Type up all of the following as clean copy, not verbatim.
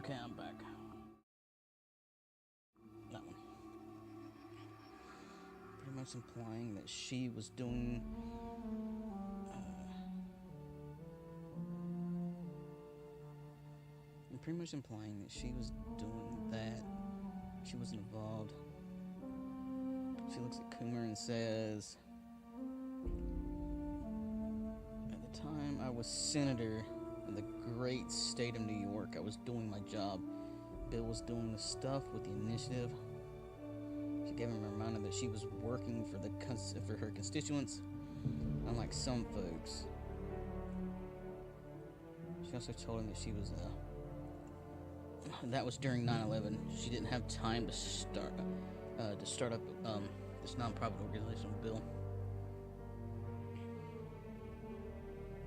Okay, I'm back. That one. Pretty much implying that she was doing... pretty much implying that she was doing that. She wasn't involved. She looks at Coomer and says, at the time I was senator in the great state of New York, I was doing my job. Bill was doing the stuff with the initiative. She gave him a reminder that she was working for her constituents, unlike some folks. She also told him that she was that was during 9/11. She didn't have time to start up this non-profit organization with Bill.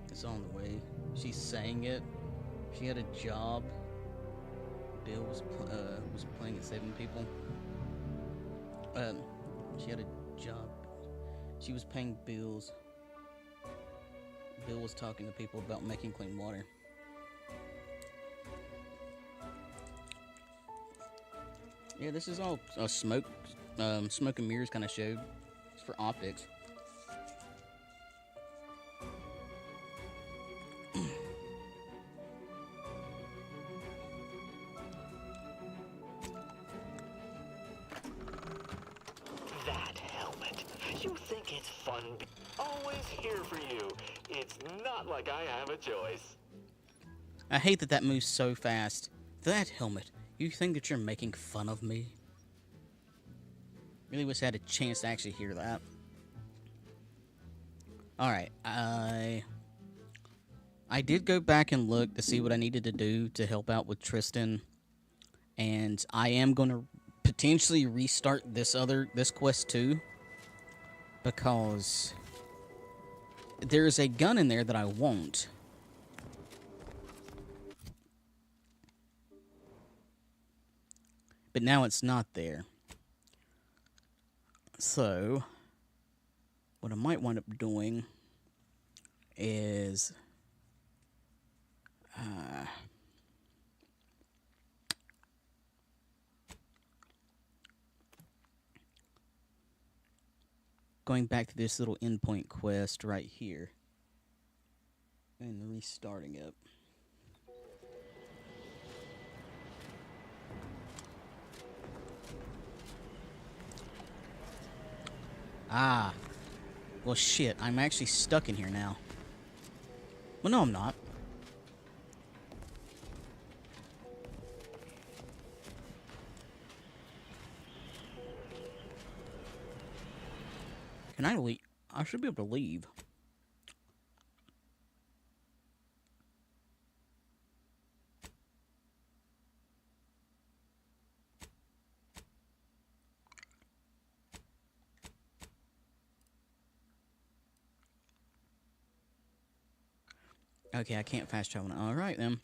It's on the way. She's saying it. She had a job. Bill was playing at saving people. She had a job. She was paying bills. Bill was talking to people about making clean water. Yeah, this is all a smoke and mirrors kind of show. It's for optics. That helmet. You think it's fun? Always here for you. It's not like I have a choice. I hate that moves so fast. That helmet. You think that you're making fun of me? Really wish I had a chance to actually hear that. Alright, I did go back and look to see what I needed to do to help out with Tristan. And I am going to potentially restart this quest too. Because there's a gun in there that I want. But now it's not there. So, what I might wind up doing is... going back to this little endpoint quest right here. And restarting it. Ah. Well, shit. I'm actually stuck in here now. Well, no, I'm not. Can I leave? I should be able to leave. Okay, I can't fast travel now. Alright, then.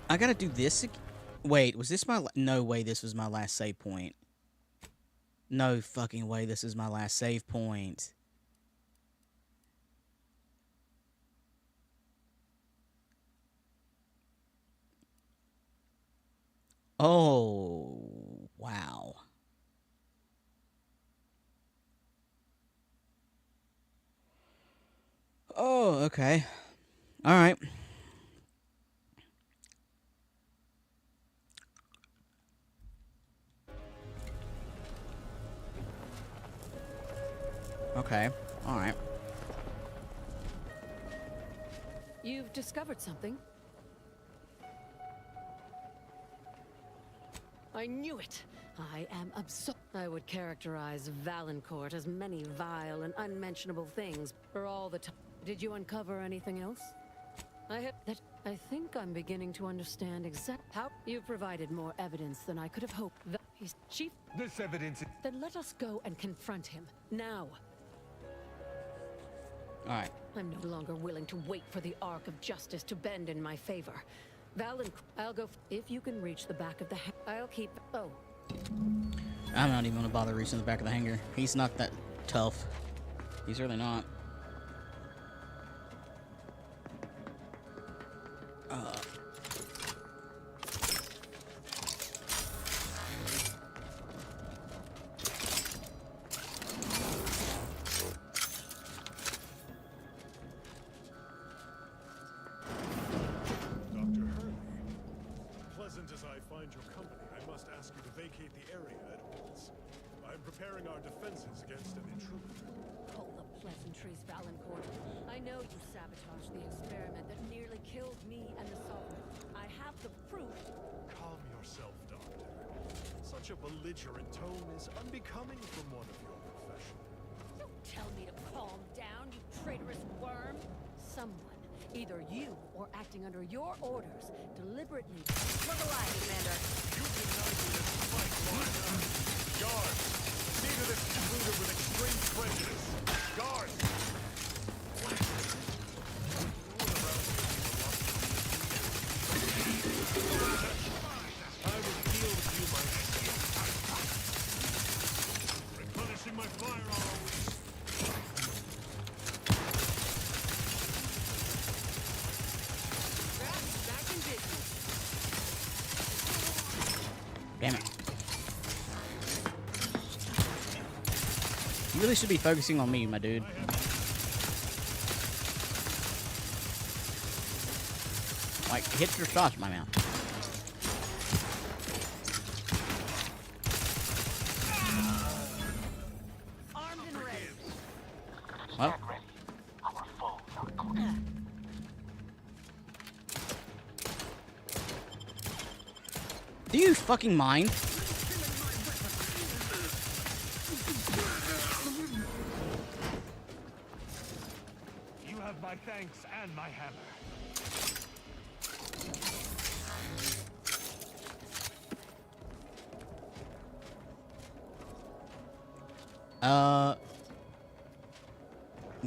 I gotta do this again. Wait, was this my... No way this was my last save point. No fucking way this is my last save point. Oh, wow. Oh, okay. Alright. Okay, alright. You've discovered something. I knew it! I am absorbed. I would characterize Valancourt as many vile and unmentionable things for all the time. Did you uncover anything else? I have that I think I'm beginning to understand how you provided more evidence than I could have hoped. He's chief. This evidence is... Then let us go and confront him now. All right. I'm no longer willing to wait for the arc of justice to bend in my favor. I'll go. If you can reach the back of the I'll keep. Oh. I'm not even gonna bother reaching the back of the hangar. He's not that tough. He's really not. Pleasant as I find your company, I must ask you to vacate the area at once. I'm preparing our defenses against an intruder. Hold the pleasantries, Valancourt. I know you sabotaged the experiment that nearly killed me and the Sovereign. I have the proof. Calm yourself, Doctor. Such a belligerent tone is unbecoming from one of your profession. Don't tell me to calm down, you traitorous worm. Someone, either you or acting under your orders, deliberately... Look alive, Commander. You denied me this fight, Lord. Guards! See to this intruder with extreme prejudice. Guards! I will yield you my shield. Replenishing my firearms. Back in business. Damn it. You really should be focusing on me, my dude. Like, hit your shots, my man. Armed and ready. Well, Our foes are close. do you fucking mind? You have my thanks and my hammer.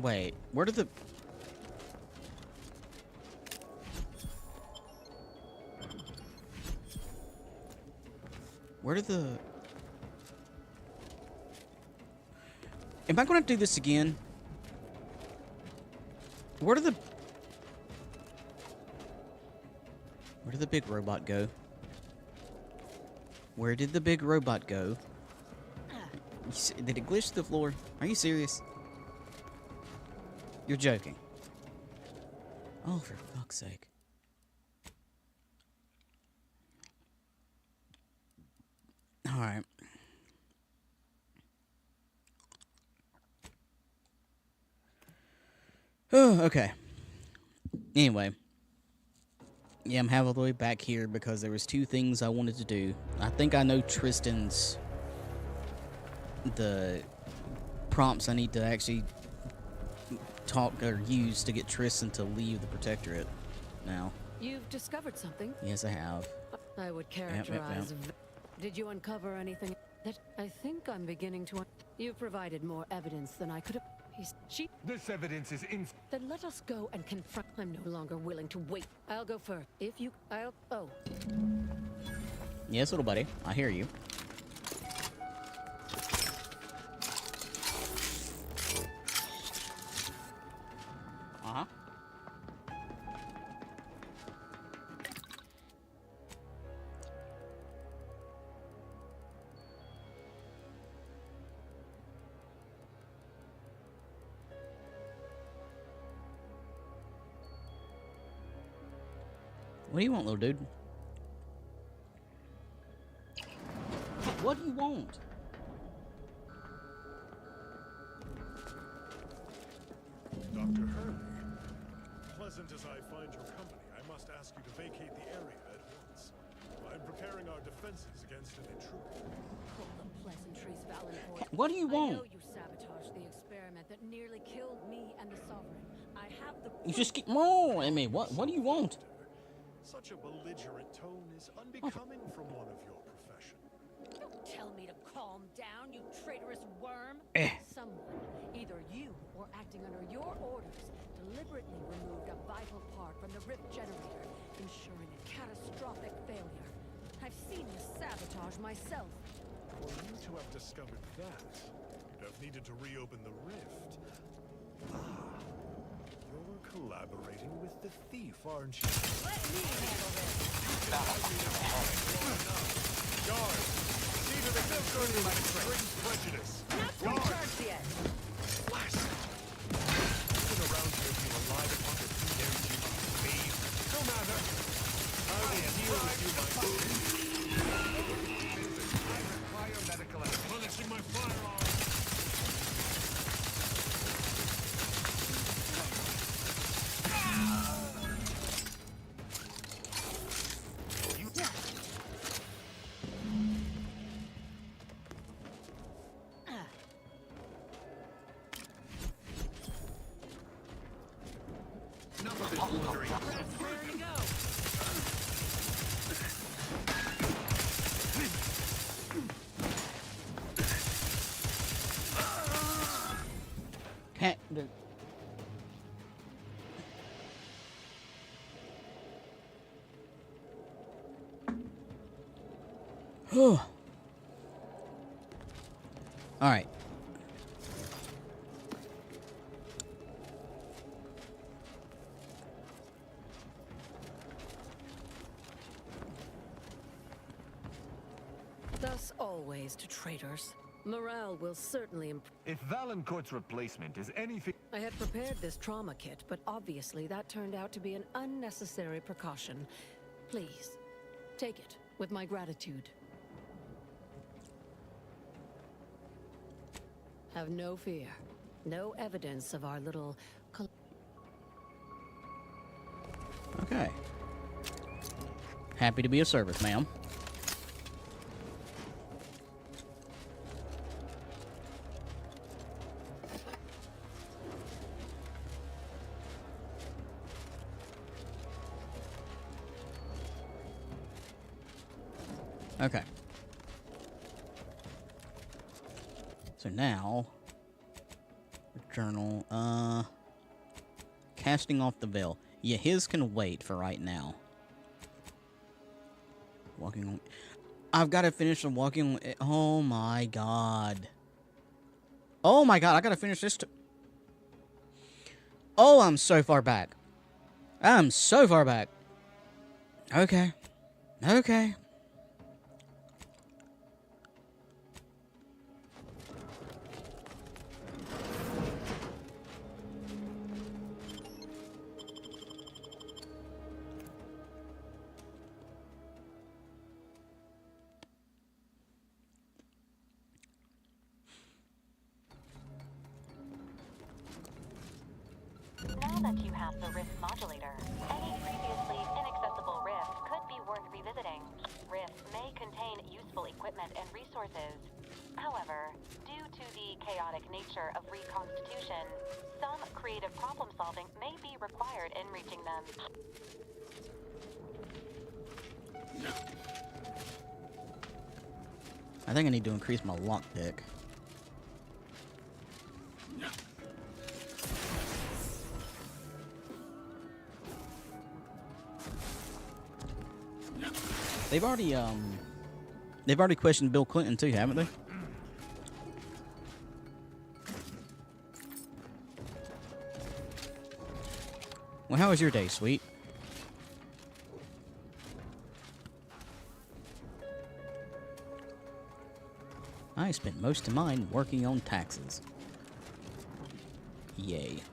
Wait, where did the... Where did the... Am I going to do this again? Where did the... Where did the big robot go? Where did the big robot go? Did it glitch to the floor? Are you serious? You're joking. Oh, for fuck's sake. Alright. Oh, okay. Anyway. Yeah, I'm half of the way back here because there was two things I wanted to do. I think I know Tristan's... the prompts I need to actually talk or use to get Tristan to leave the Protectorate now. You've discovered something? Yes, I have. I would characterize... Did you uncover anything that I think I'm beginning to... You provided more evidence than I could have... She... This evidence is in... Then let us go and confront... I'm no longer willing to wait. I'll go first. If you... Oh. Yes, little buddy. I hear you. Uh-huh. What do you want, little dude? What do you want? Dr. Hurley, pleasant as I find your company, I must ask you to vacate the area at once. I'm preparing our defenses against an intruder. Hold the pleasantries, Valancourt. What do you I want? know you sabotaged the experiment that nearly killed me and the Sovereign. I have the... You just keep more at me. What do you want? Such a belligerent tone is unbecoming from one of your profession. Don't tell me to calm down, you traitorous worm. Eh. Someone, either you or acting under your orders, deliberately removed a vital part from the rift generator, ensuring a catastrophic failure. I've seen this sabotage myself. For you to have discovered that, you'd have needed to reopen the rift. Ah, you're collaborating with the thief, aren't you? Let me handle this. Guard, see to the milk brings prejudice. Not fully charged yet. Blast! Even around here feel alive upon the dares you babe. No matter. I will deal with you, my friend. I require medical help. Punishing my firearm. Enough of this wandering. Where to go? Can't do. All right. Thus always to traitors. Morale will certainly improve. If Valancourt's replacement is anything... I had prepared this trauma kit, but obviously that turned out to be an unnecessary precaution. Please, take it with my gratitude. Have no fear. No evidence of our little... Okay. Happy to be of service, ma'am. Okay. So now, journal, casting off the veil. Yeah, his can wait for right now. Walking on... I've got to finish the walking on... Oh my god. Oh my god, I gotta finish this too. Oh, I'm so far back. I'm so far back. Okay. Okay. Now that you have the rift modulator, any previously inaccessible rift could be worth revisiting. Rifts may contain useful equipment and resources. However, due to the chaotic nature of reconstitution, some creative problem solving may be required in reaching them. I think I need to increase my lockpick. They've already questioned Bill Clinton too, haven't they? Well, how was your day, sweet? I spent most of mine working on taxes. Yay.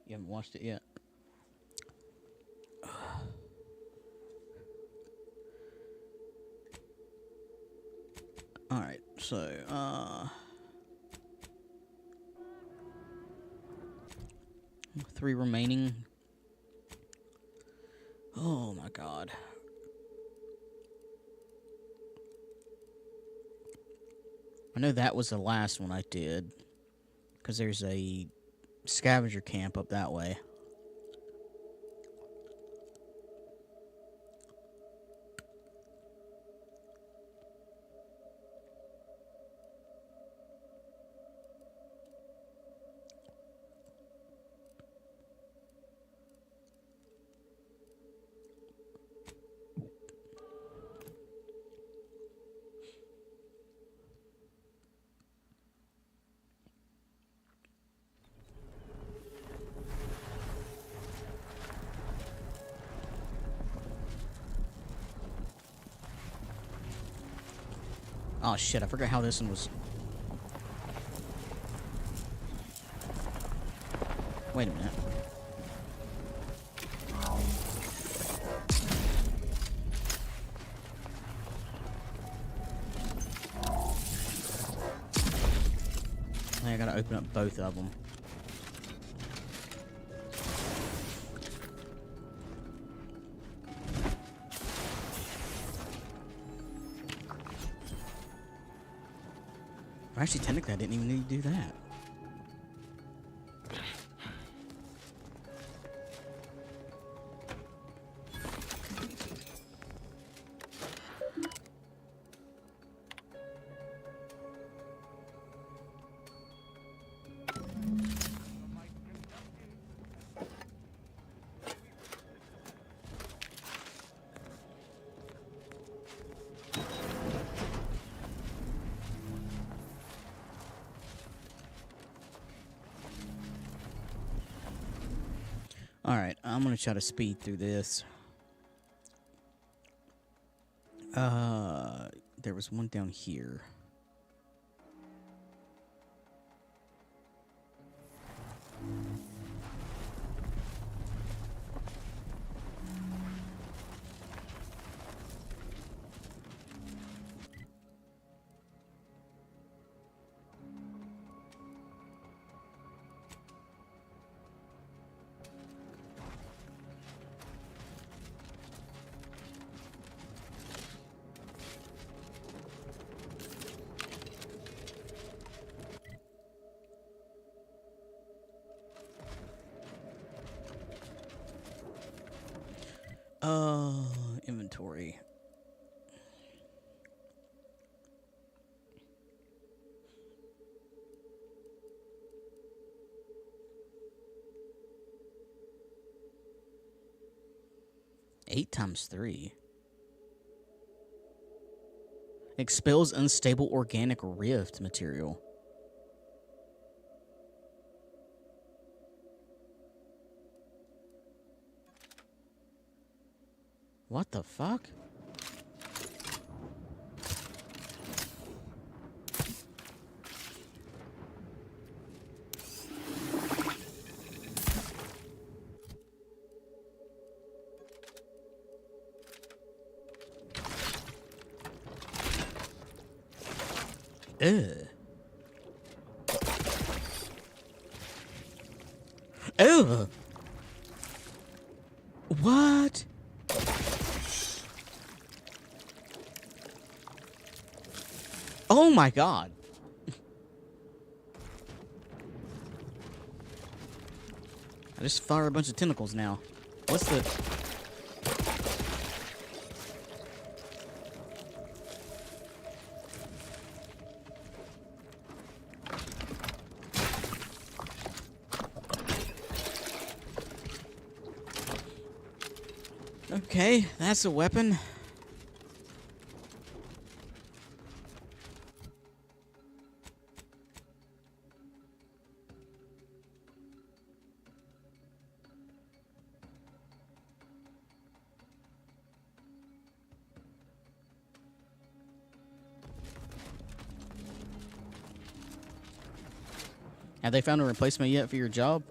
You haven't watched it yet. Alright, so, 3 remaining. Oh my god. I know that was the last one I did. Because there's a scavenger camp up that way. Oh shit, I forgot how this one was. Wait a minute. I gotta open up both of them. Actually, technically, I didn't even need to do that. Alright, I'm gonna try to speed through this. There was one down here. Inventory. Eight times 3. Expels unstable organic rift material. What the fuck? Ugh. Ugh. What? Oh my god. I just fire a bunch of tentacles now. What's the... Okay, that's a weapon. Have they found a replacement yet for your job?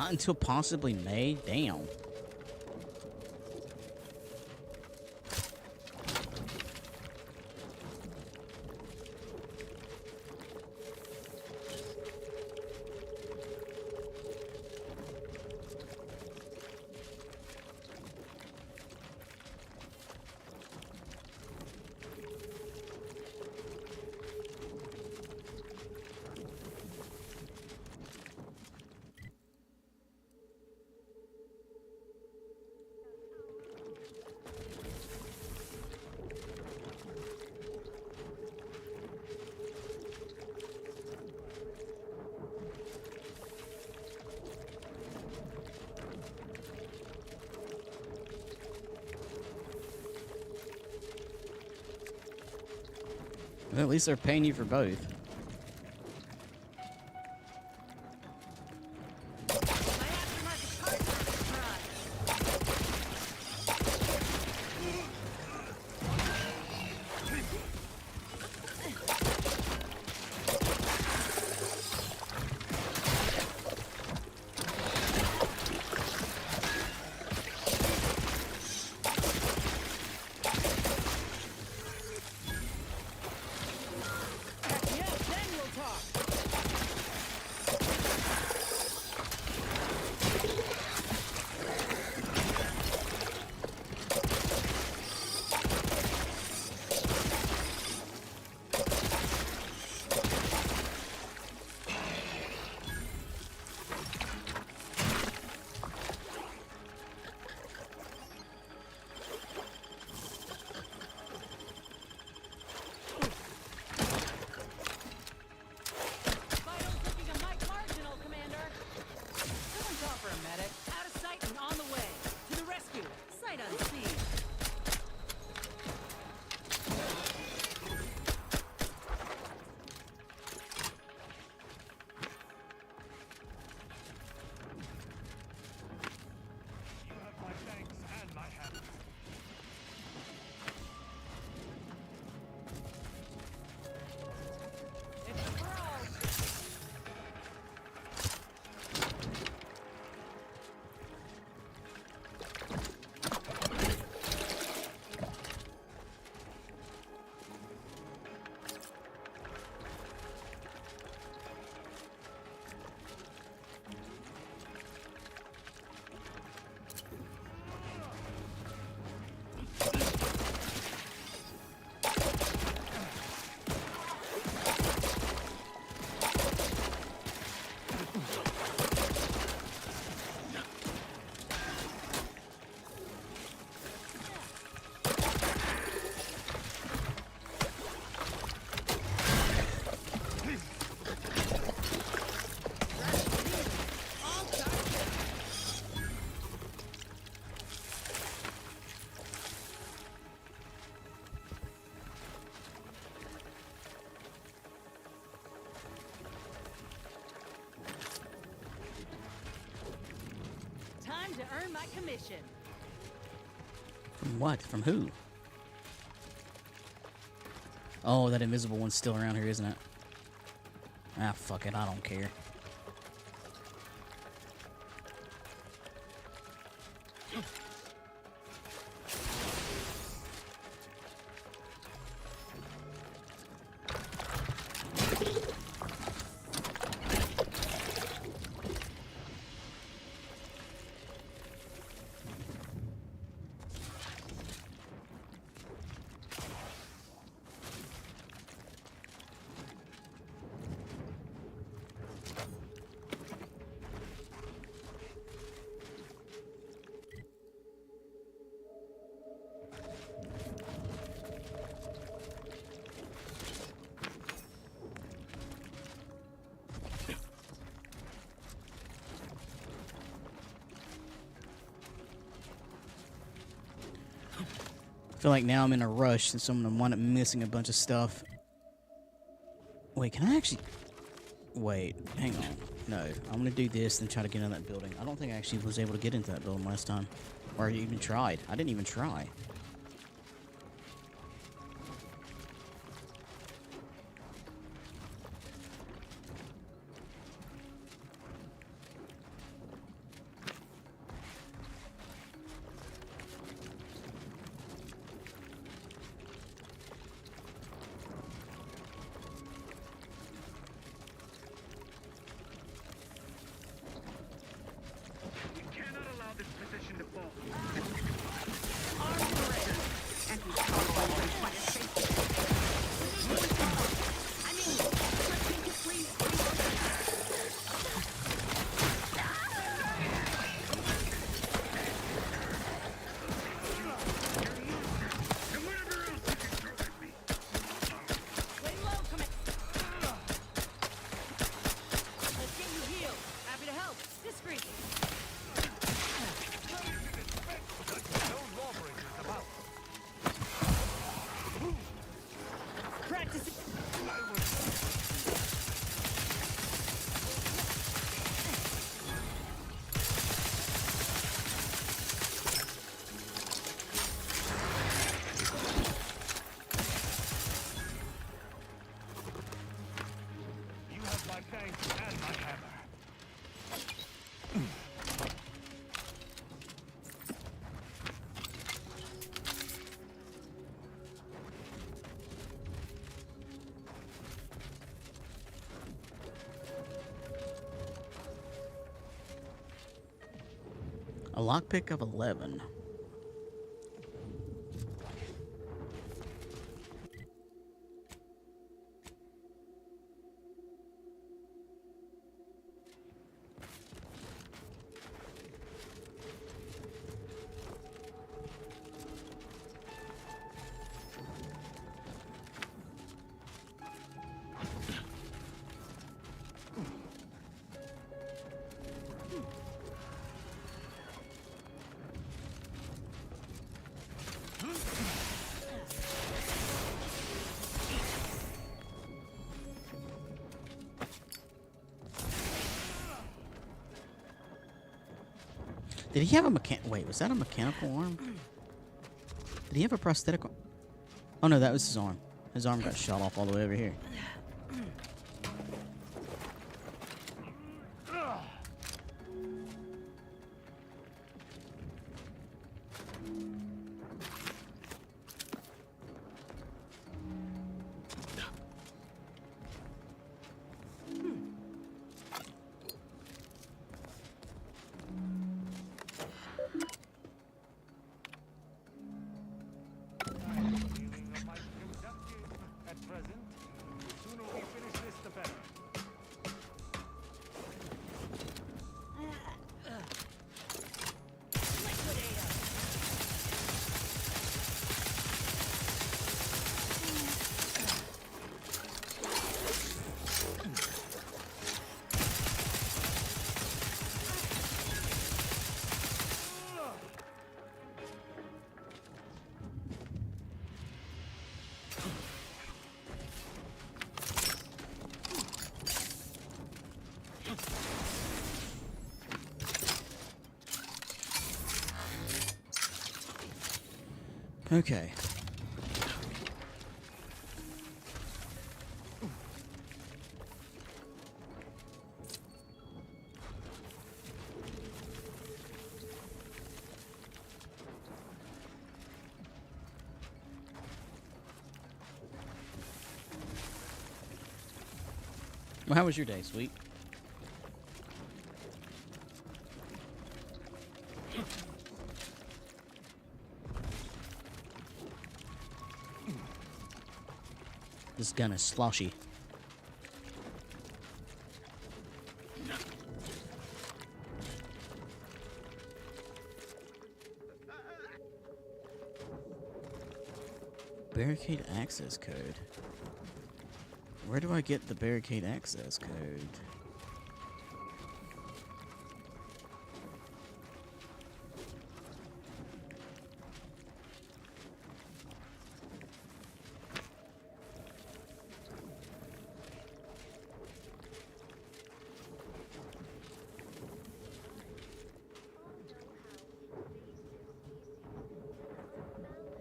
Not until possibly May? Damn. Well, at least they're paying you for both. You have my thanks and my hand. Time to earn my commission. From what? From who? Oh, that invisible one's still around here, isn't it? Ah, fuck it. I don't care. I feel like now I'm in a rush since I'm gonna wind up missing a bunch of stuff. Wait, can I actually... Wait, hang on. No, I'm gonna do this and try to get in that building. I don't think I actually was able to get into that building last time. Or even tried. I didn't even try. A lockpick of 11. Did he have a wait, was that a mechanical arm? Did he have a prosthetic arm? Oh no, that was his arm. His arm got shot off all the way over here. Okay. Well, how was your day, sweet? This gun is sloshy. Barricade access code. Where do I get the barricade access code?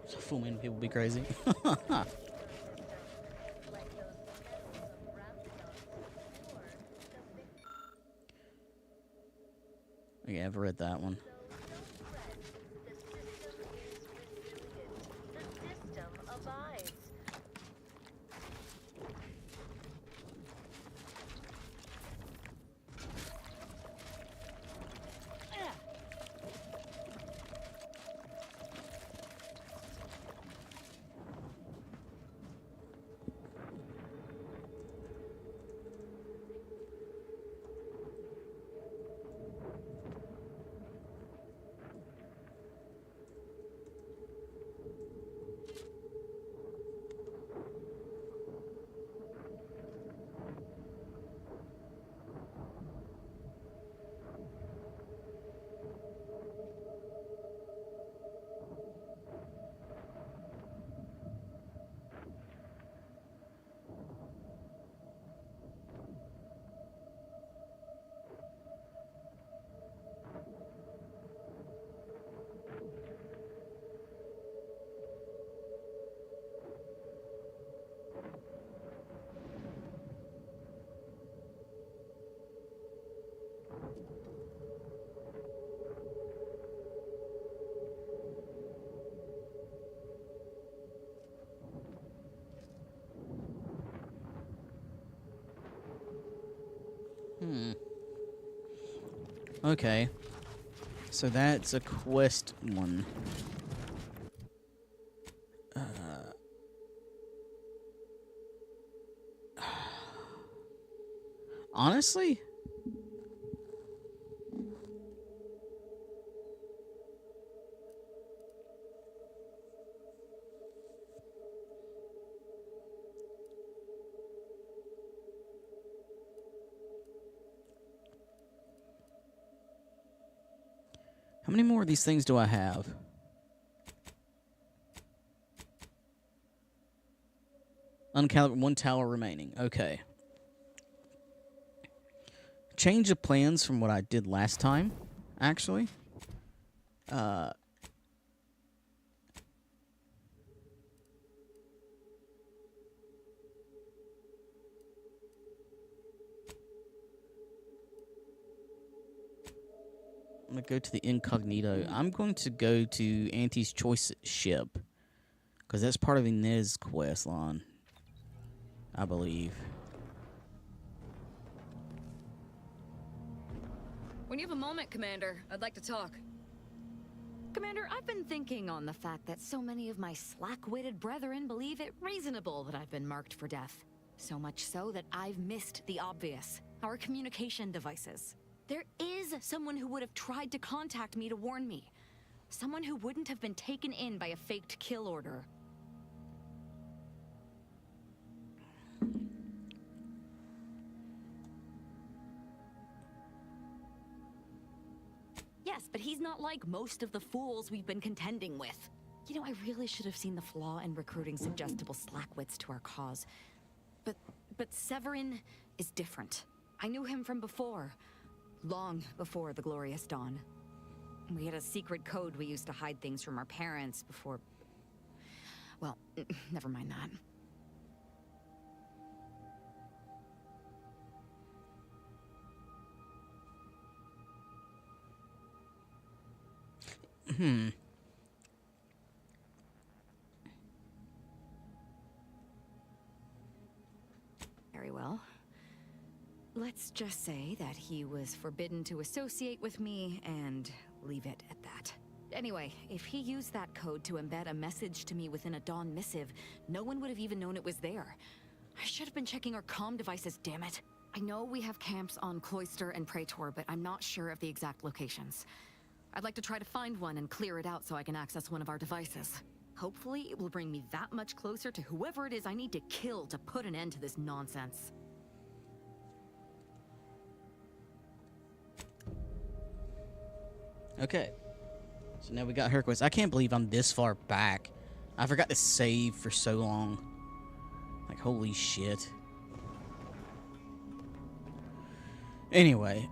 So full many people be crazy. Okay, I've read that one. Okay. So that's a quest one. Honestly, how many more of these things do I have? Uncalibrated, one tower remaining. Okay. Change of plans from what I did last time, actually. I'm going to go to the incognito. I'm going to go to Auntie's Choice Ship, because that's part of Inez quest line, I believe. When you have a moment, Commander, I'd like to talk. Commander, I've been thinking on the fact that so many of my slack-witted brethren believe it reasonable that I've been marked for death. So much so that I've missed the obvious, our communication devices. There is someone who would have tried to contact me to warn me. Someone who wouldn't have been taken in by a faked kill order. Yes, but he's not like most of the fools we've been contending with. You know, I really should have seen the flaw in recruiting suggestible slackwits to our cause. But Severin is different. I knew him from before. Long before the Glorious Dawn. We had a secret code we used to hide things from our parents before... Well, never mind that. Very well. Let's just say that he was forbidden to associate with me and leave it at that. Anyway, if he used that code to embed a message to me within a Dawn missive, no one would have even known it was there. I should have been checking our comm devices, damn it. I know we have camps on Cloister and Praetor, but I'm not sure of the exact locations. I'd like to try to find one and clear it out so I can access one of our devices. Hopefully, it will bring me that much closer to whoever it is I need to kill to put an end to this nonsense. Okay. So now we got her quest. I can't believe I'm this far back. I forgot to save for so long. Like, holy shit. Anyway,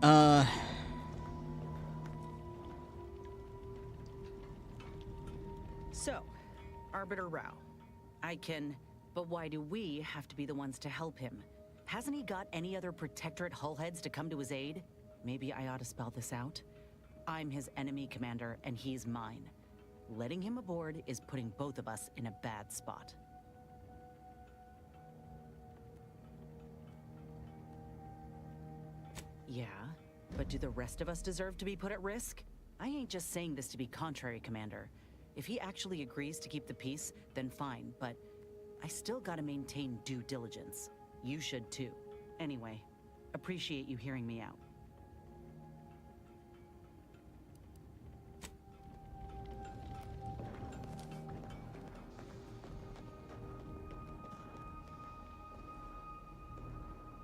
So, Arbiter Rao. But why do we have to be the ones to help him? Hasn't he got any other Protectorate hullheads to come to his aid? Maybe I ought to spell this out. I'm his enemy, Commander, and he's mine. Letting him aboard is putting both of us in a bad spot. Yeah, but do the rest of us deserve to be put at risk? I ain't just saying this to be contrary, Commander. If he actually agrees to keep the peace, then fine, but I still gotta maintain due diligence. You should too. Anyway, appreciate you hearing me out.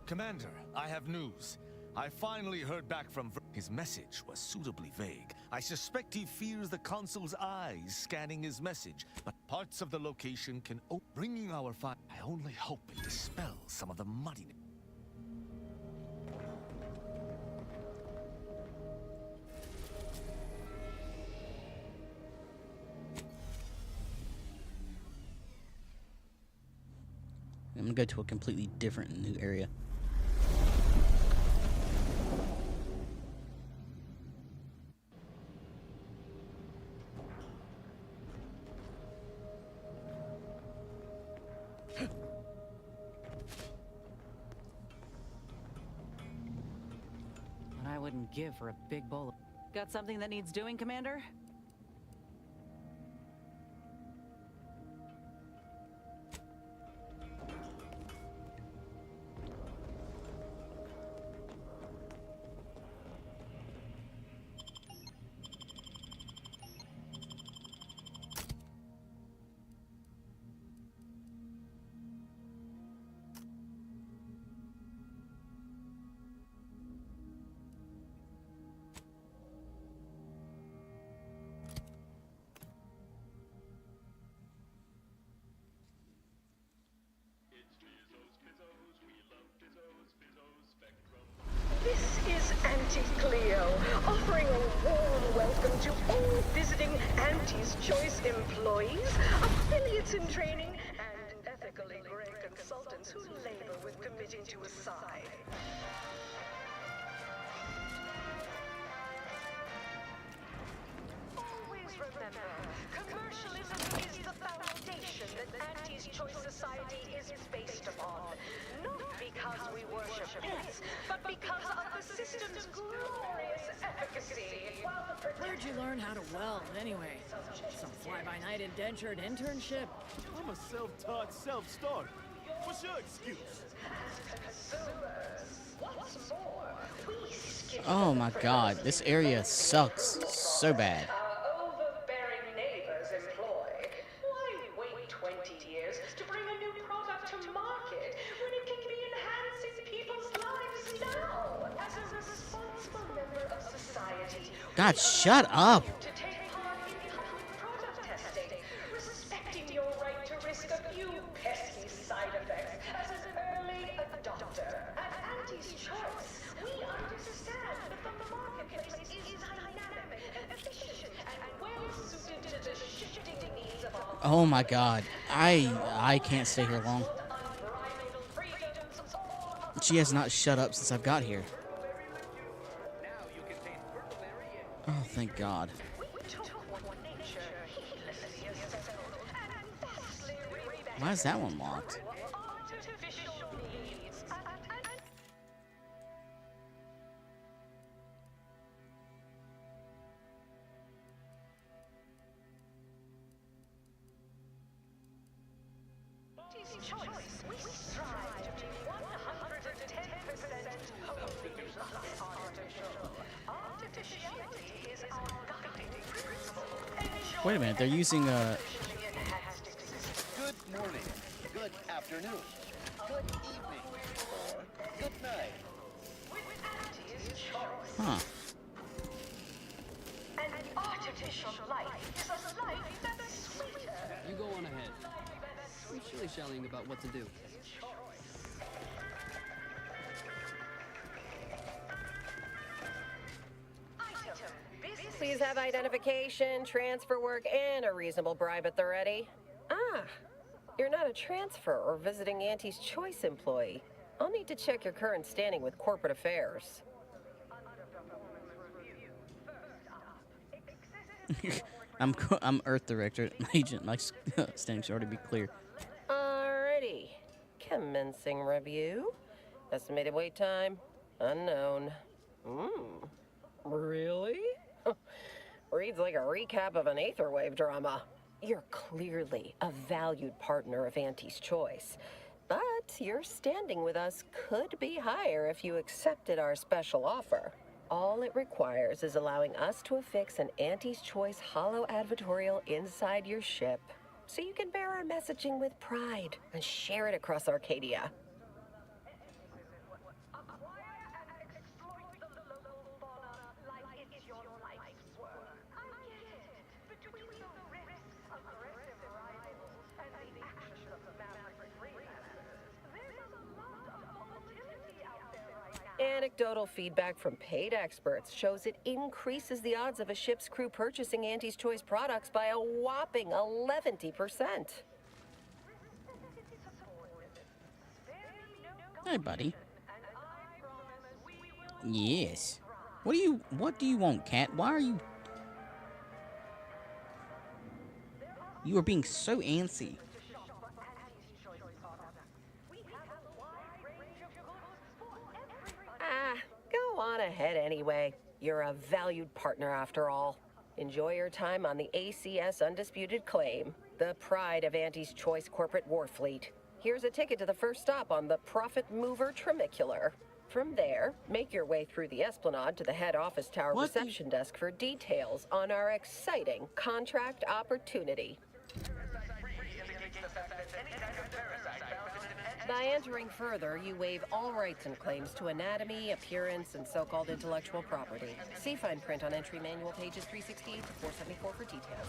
Commander, I have news. I finally heard back from his message was suitably vague. I suspect he fears the Consul's eyes scanning his message, but parts of the location can bringing our fight. I only hope it dispels some of the muddiness. I'm gonna go to a completely different new area. What I wouldn't give for a big bowl of... Got something that needs doing, Commander? This is Auntie Cleo, offering a warm welcome to all visiting Auntie's Choice employees, affiliates in training, and ethically gray consultants who labor with committing to a side. Always remember, commercialism is the foundation that Auntie's Choice Society is based upon. Not because we worship pets, but because of the system's glorious efficacy. Where'd you learn how to weld, anyway? Some fly-by-night indentured internship? I'm a self-taught self-starter. What's your excuse? What's more, we skip Oh my god, this area sucks so bad. our overbearing neighbors employ. Why wait 20 years to bring a new product to market when it can be enhancing people's lives now? As a responsible member of society, God, shut up. to take part in public product testing, respecting your right to risk a few pesky side effects as an early adopter. At Auntie's Choice, we understand that the marketplace is dynamic, efficient, and well-suited to the shifting needs of our Oh my god. I can't stay here long. unbridled freedoms all of She has not shut up since I've got here. Oh, thank God. Why is that one locked? artificial needs. Auntie's Choice. We strive to be 110% artificial. Artificiality is our guiding principle. Wait a minute, they're using Good morning, good afternoon, good evening, or good night. huh. And artificial life is a life that's sweeter. You go on ahead. I'm shilly-shallying about what to do. Please have identification, transfer work, and a reasonable bribe at the ready. Ah, you're not a transfer or visiting Auntie's Choice employee. I'll need to check your current standing with corporate affairs. I'm Earth Director, Agent. My standing should already be clear. Alrighty. Commencing review. Estimated wait time, unknown. Really? Reads like a recap of an Aetherwave drama. You're clearly a valued partner of Auntie's Choice, but your standing with us could be higher if you accepted our special offer. All it requires is allowing us to affix an Auntie's Choice holo advertorial inside your ship, so you can bear our messaging with pride and share it across Arcadia. Anecdotal feedback from paid experts shows it increases the odds of a ship's crew purchasing Auntie's Choice products by a whopping 11%. Hey, buddy. Yes. What do you want, cat? Why are you... You are being so antsy. Go on ahead anyway. You're a valued partner after all. Enjoy your time on the ACS Undisputed Claim, the pride of Auntie's Choice corporate war fleet. Here's a ticket to the first stop on the Profit Mover Trimicular. From there, make your way through the Esplanade to the head office tower reception desk for details on our exciting contract opportunity. By entering further, you waive all rights and claims to anatomy, appearance, and so-called intellectual property. See fine print on entry manual pages 368 to 474 for details.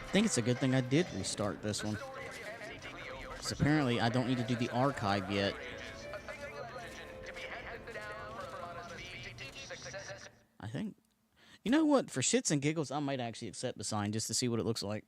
I think it's a good thing I did restart this one. Because apparently I don't need to do the archive yet. I think. You know what? For shits and giggles, I might actually accept the sign just to see what it looks like.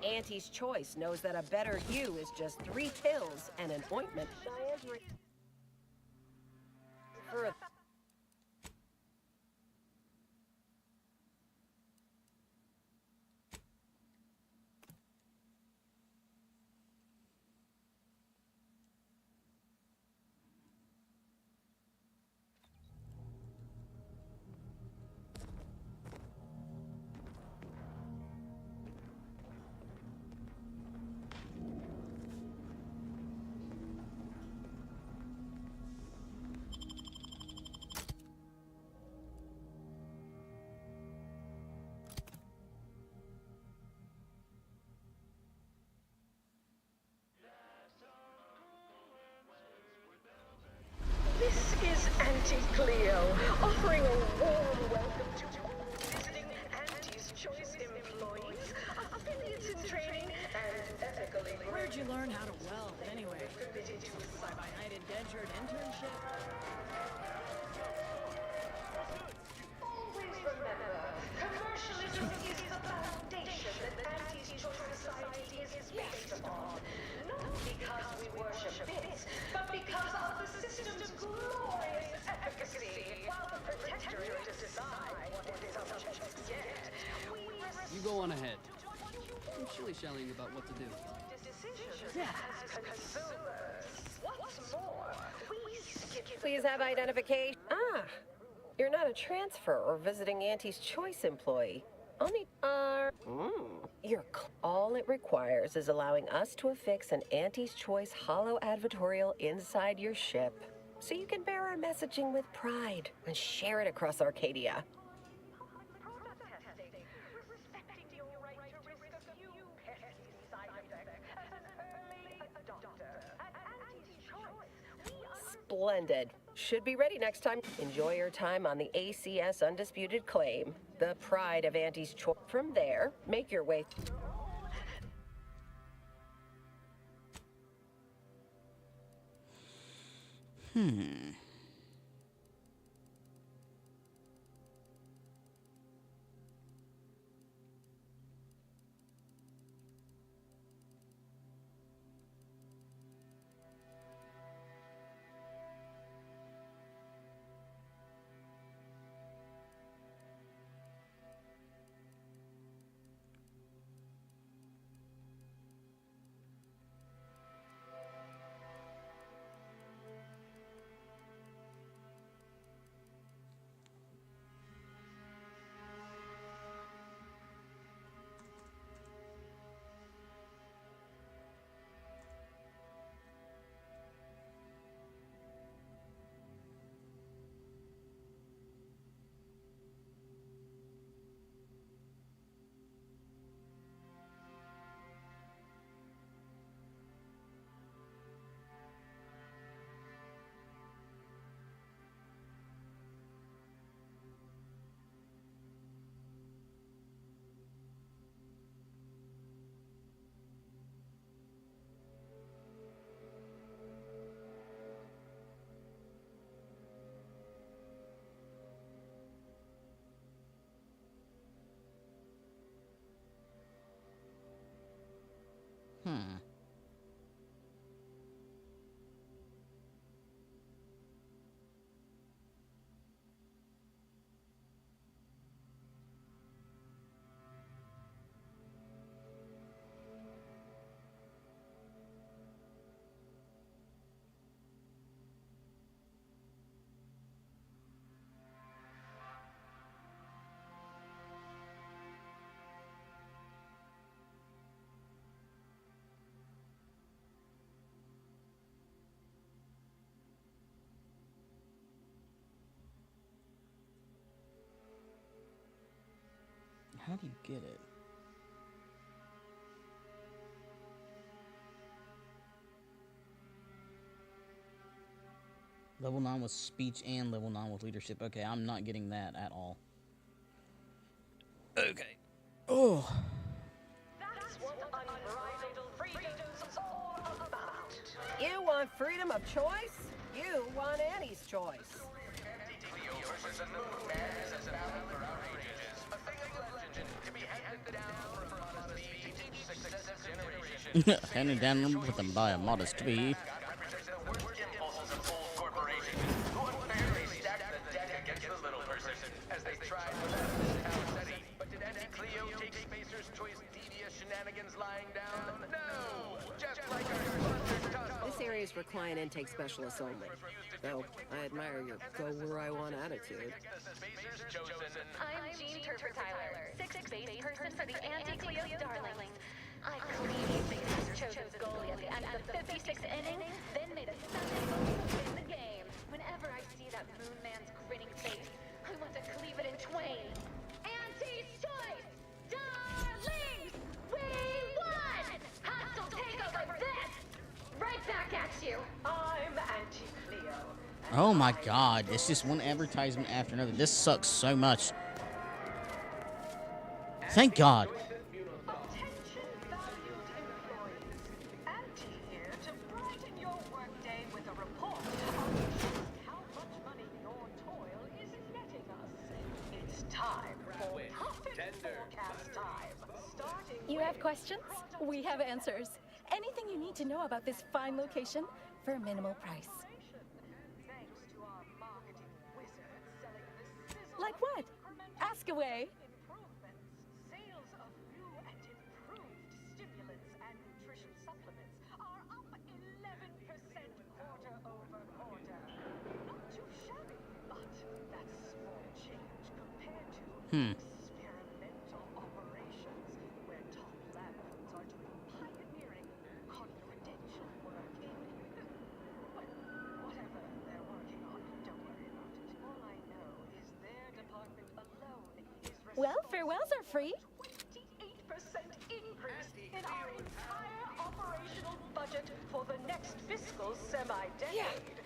Auntie's Choice knows that a better you is just 3 pills and an ointment. Further. Auntie Cleo, offering a warm welcome to visiting Auntie's Choice employees, affiliates in training, and ethically... Where'd you learn how to weld, anyway? By night indentured internship? Always remember, commercialism is the foundation that Auntie's Choice Society is based upon. Not because we worship bits, but because of the system's glorious efficacy. While the Protectorate decide what its subjects get, You go on ahead. I'm shilly-shallying about what to do. decisions as consumers. What's more, we skip Please have identification. Ah, you're not a transfer or visiting Auntie's Choice employee. I'll need all it requires is allowing us to affix an Auntie's Choice hollow advertorial inside your ship, so you can bear our messaging with pride and share it across Arcadia. respecting your right to risk a few pesky side effects as an early adopter. At Auntie's Choice, we are... Splendid. Should be ready next time. Enjoy your time on the ACS Undisputed Claim, the pride of Auntie's Choice. From there, make your way... How do you get it? Level 9 was speech and level 9 was leadership. Okay, I'm not getting that at all. Okay. Oh. That's what unbridled freedom's all about. You want freedom of choice? You want Annie's choice. Handed down with them by a modest fee. This area is for client intake specialists only. Though, I admire your go-where-I-want attitude. I'm Jean Turper Tyler, sixth base person for the Anti-Cleo Darlings. I cleaned bases chosen goalie at the end of the 56th inning, then made a Sunday move to win the game. Whenever I see that Moon Man's grinning face, I want to cleave it in twain. Auntie's Choice! Darlings! We won! Hostile takeover this! Right back at you! I'm Auntie Cleo, Oh my god, it's just one advertisement after another. This sucks so much. Thank God. Attention valued employees. Auntie here to brighten your workday with a report on just how much money your toil is netting us. It's time for profit forecast time. Starting You have questions? We have answers. Anything you need to know about this fine location for a minimal price. thanks to our marketing wizard selling the sizzle Like what? Ask away. improvements. Sales of new and improved stimulants and nutrition supplements are up 11% quarter over quarter. Not too shabby, but that's small change compared to experimental operations where top lab coats are doing pioneering, confidential work in whatever they're working on. Don't worry about it. All I know is their department alone is Well, farewells are free. 28% increase in our entire operational budget for the next fiscal semi-decade.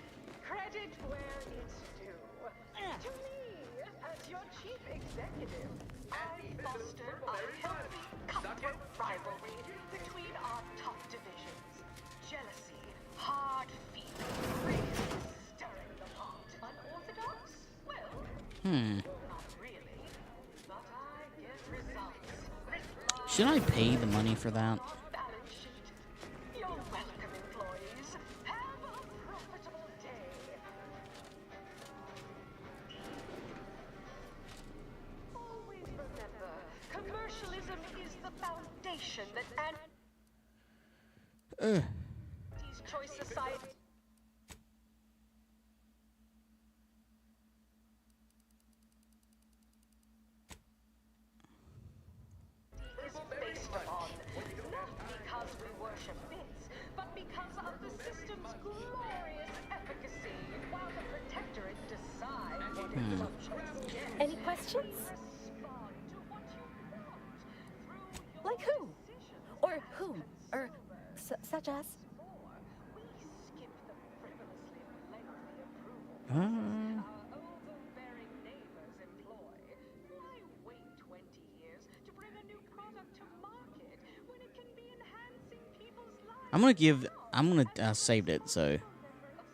Credit where it's due. To me, as your chief executive, I foster a healthy, cutthroat rivalry between our top divisions. Jealousy, hard feelings, rage, stirring the pot. Unorthodox? Well, not really. But I get results. Should I pay the money for that? Balance sheet. You're welcome, employees. Have a profitable day. Always remember, commercialism is the foundation that Auntie's Choice Society is based upon. Not because we worship bits, but because of the system's glorious efficacy, while the Protectorate decides what its subjects get. Any questions? Respond to what you want through your Like who? Or whom? Or such as? We skip the frivolously lengthy approval our overbearing neighbors employ. Why wait 20 years to bring a new product to market when it can be enhancing people's lives? I'm gonna save it. So,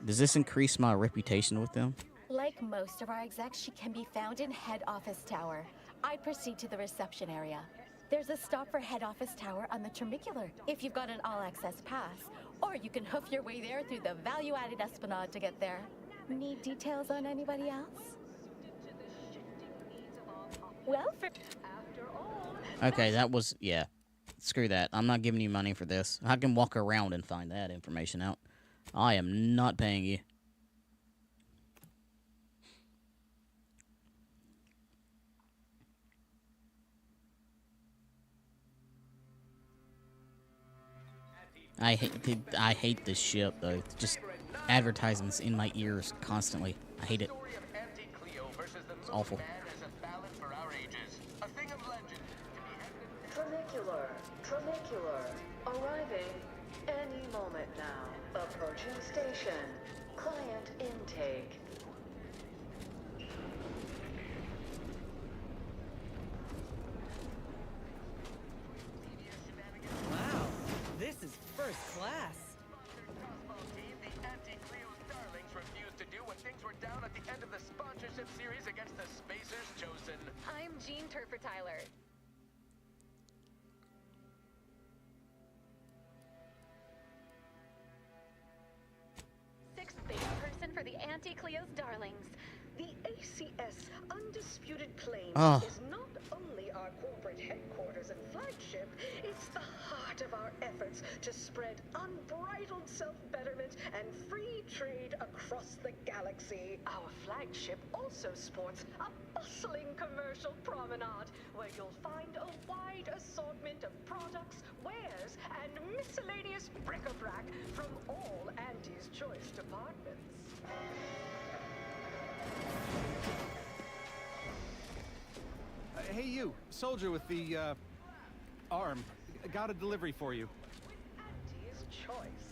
does this increase my reputation with them? Like most of our execs, she can be found in head office tower. I proceed to the reception area. There's a stop for head office tower on the Tramicular if you've got an all-access pass. Or you can hoof your way there through the value-added esplanade to get there. Need details on anybody else? Well, for... Okay, that was yeah. Screw that. I'm not giving you money for this. I can walk around and find that information out. I am not paying you. I hate this shit though. Just advertisements in my ears constantly. I hate it. It's awful. Tramicular. Arriving any moment now. Approaching station. Client intake. Wow, this is first class. The anti-Cleo's darlings refused to do what things were down at the end of the sponsorship series against the Spacers Chosen. I'm Jean Turper-Tyler. Sixth base person for the anti-Cleo's darlings. The ACS undisputed claim Oh. is not only our corporate headquarters and flagship, it's the heart of our efforts to spread unbridled self-betterment and free trade across the galaxy. Our flagship also sports a bustling commercial promenade where you'll find a wide assortment of products, wares, and miscellaneous bric-a-brac from all Auntie's Choice departments. Hey, you, soldier with the, arm. Got a delivery for you. Auntie's Choice.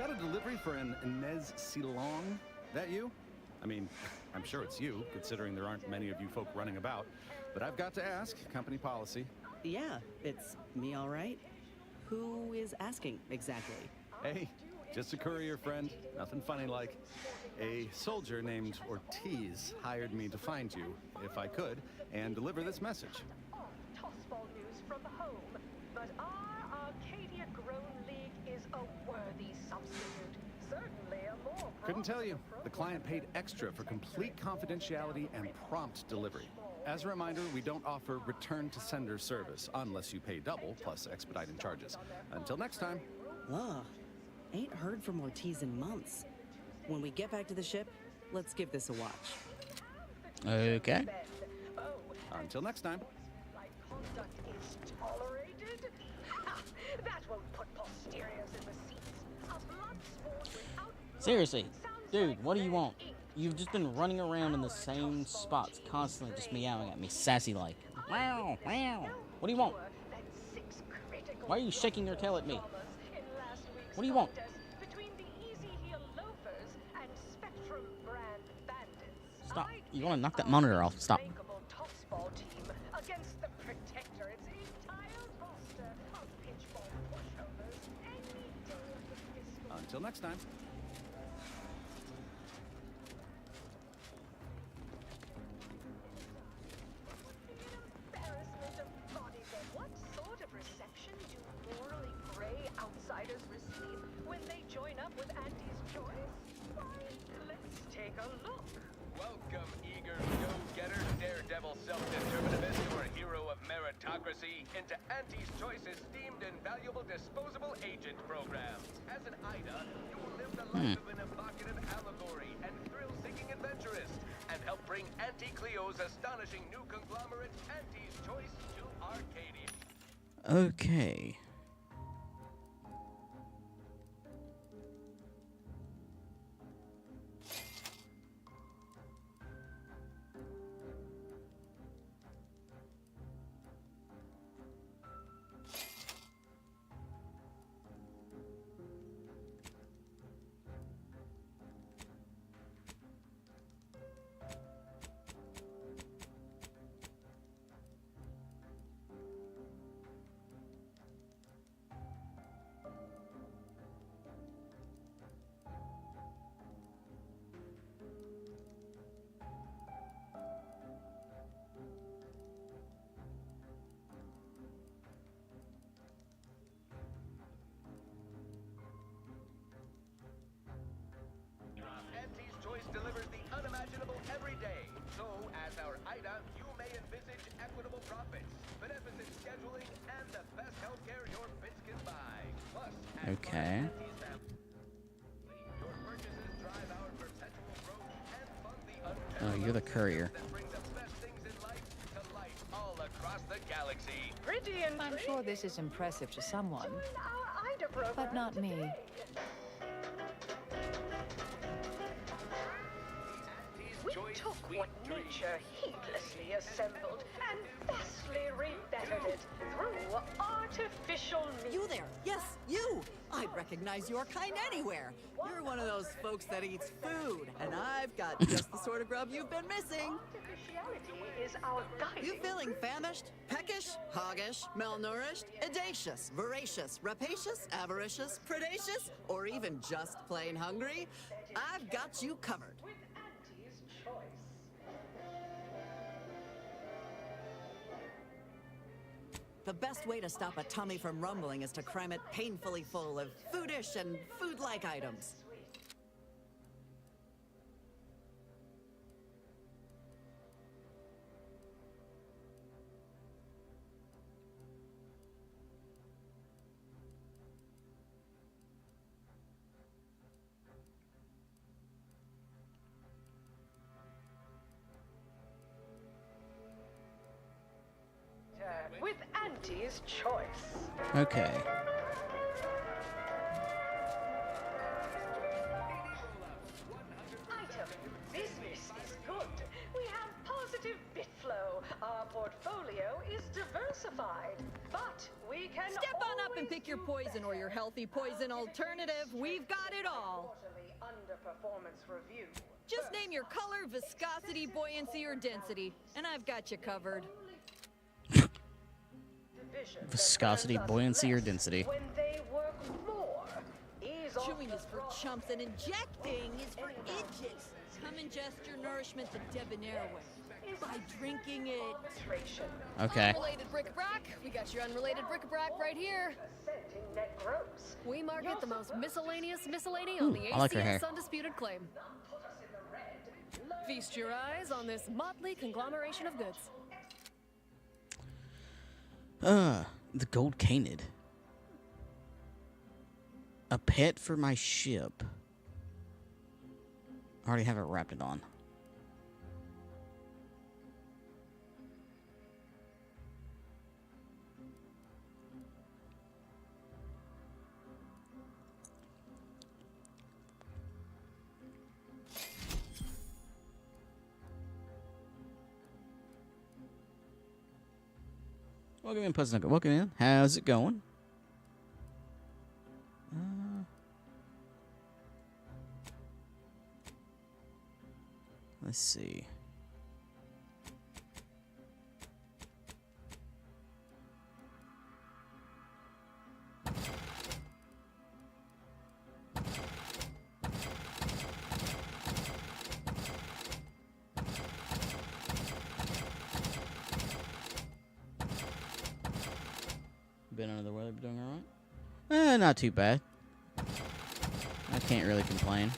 Got a delivery for an Inez Silong. That you? I mean, I'm sure it's you, considering there aren't many of you folk running about. But I've got to ask, company policy. Yeah, it's me, all right. Who is asking, exactly? Hey, just a courier friend. Nothing funny like. A soldier named Ortiz hired me to find you, if I could, and deliver this message. Tossball news from home, but our Arcadia-grown league is a worthy substitute. Certainly a more... Couldn't tell you. The client paid extra for complete confidentiality and prompt delivery. As a reminder, we don't offer return-to-sender service unless you pay double, plus expediting charges. Until next time. Ugh. Ain't heard from Ortiz in months. When we get back to the ship, let's give this a watch. Okay. Until next time. Conduct is tolerated? Ha! That won't put posteriors in the seats. A blood sport without... Seriously, dude, what do you want? You've just been running around in the same spots, constantly just meowing at me, sassy like. Wow, wow. What do you want? Why are you shaking your tail at me? What do you want? Stop. You want to knock that monitor off. Stop. Until next time. What sort of reception do morally gray outsiders receive when they join up with Andy's choice? Why, let's take a look. Welcome, eager go-getter, daredevil self-determinativist, or hero of meritocracy into Auntie's Choice esteemed and valuable disposable agent program. As an Ida, you will live the life of an evocative allegory and thrill-seeking adventurist, and help bring Auntie Cleo's astonishing new conglomerate, Auntie's Choice, to Arcadia. Okay. Auntie's Choice delivers the unimaginable every day. So, as our Ida, you may envisage equitable profits, beneficent scheduling, and the best healthcare your bits can buy. Plus, Okay. your purchases drive our perpetual growth and fund the Oh, you're the courier. that bring the best things in life to life all across the galaxy. Pretty and I'm sure this is impressive to someone, our Ida program but not me. We took what nature heedlessly assembled and vastly rebettered it through artificial means. You there? Yes, you! I'd recognize your kind anywhere. You're one of those folks that eats food, and I've got just the sort of grub you've been missing. Artificiality is our guiding. You feeling famished, peckish, hoggish, malnourished, audacious, voracious, rapacious, avaricious, predacious, or even just plain hungry? I've got you covered. The best way to stop a tummy from rumbling is to cram it painfully full of foodish and food-like items. With Auntie's Choice. Okay. Item. Business is good. We have positive bit flow. Our portfolio is diversified, but we can Step on up and pick your poison or your healthy poison alternative. We've got it all. quarterly underperformance review. Just name your color, viscosity, buoyancy, or density, and I've got you covered. Viscosity, buoyancy, or density. When they work more. Ease off Chewing is for chumps and injecting is for idiots. Come ingest your nourishment the debonair way by drinking it. Okay. Unrelated bric-a-brac. We got your unrelated bric-a-brac right here. net gross. We market the most miscellaneous miscellany on the I like her hair. ACS undisputed claim. Feast your eyes on this motley conglomeration of goods. The gold canid. A pet for my ship. I already have it wrapped it on. Welcome in, Puzzle Nugget. Welcome in. How's it going? Let's see. Been under the weather, doing all right? Not too bad. I can't really complain.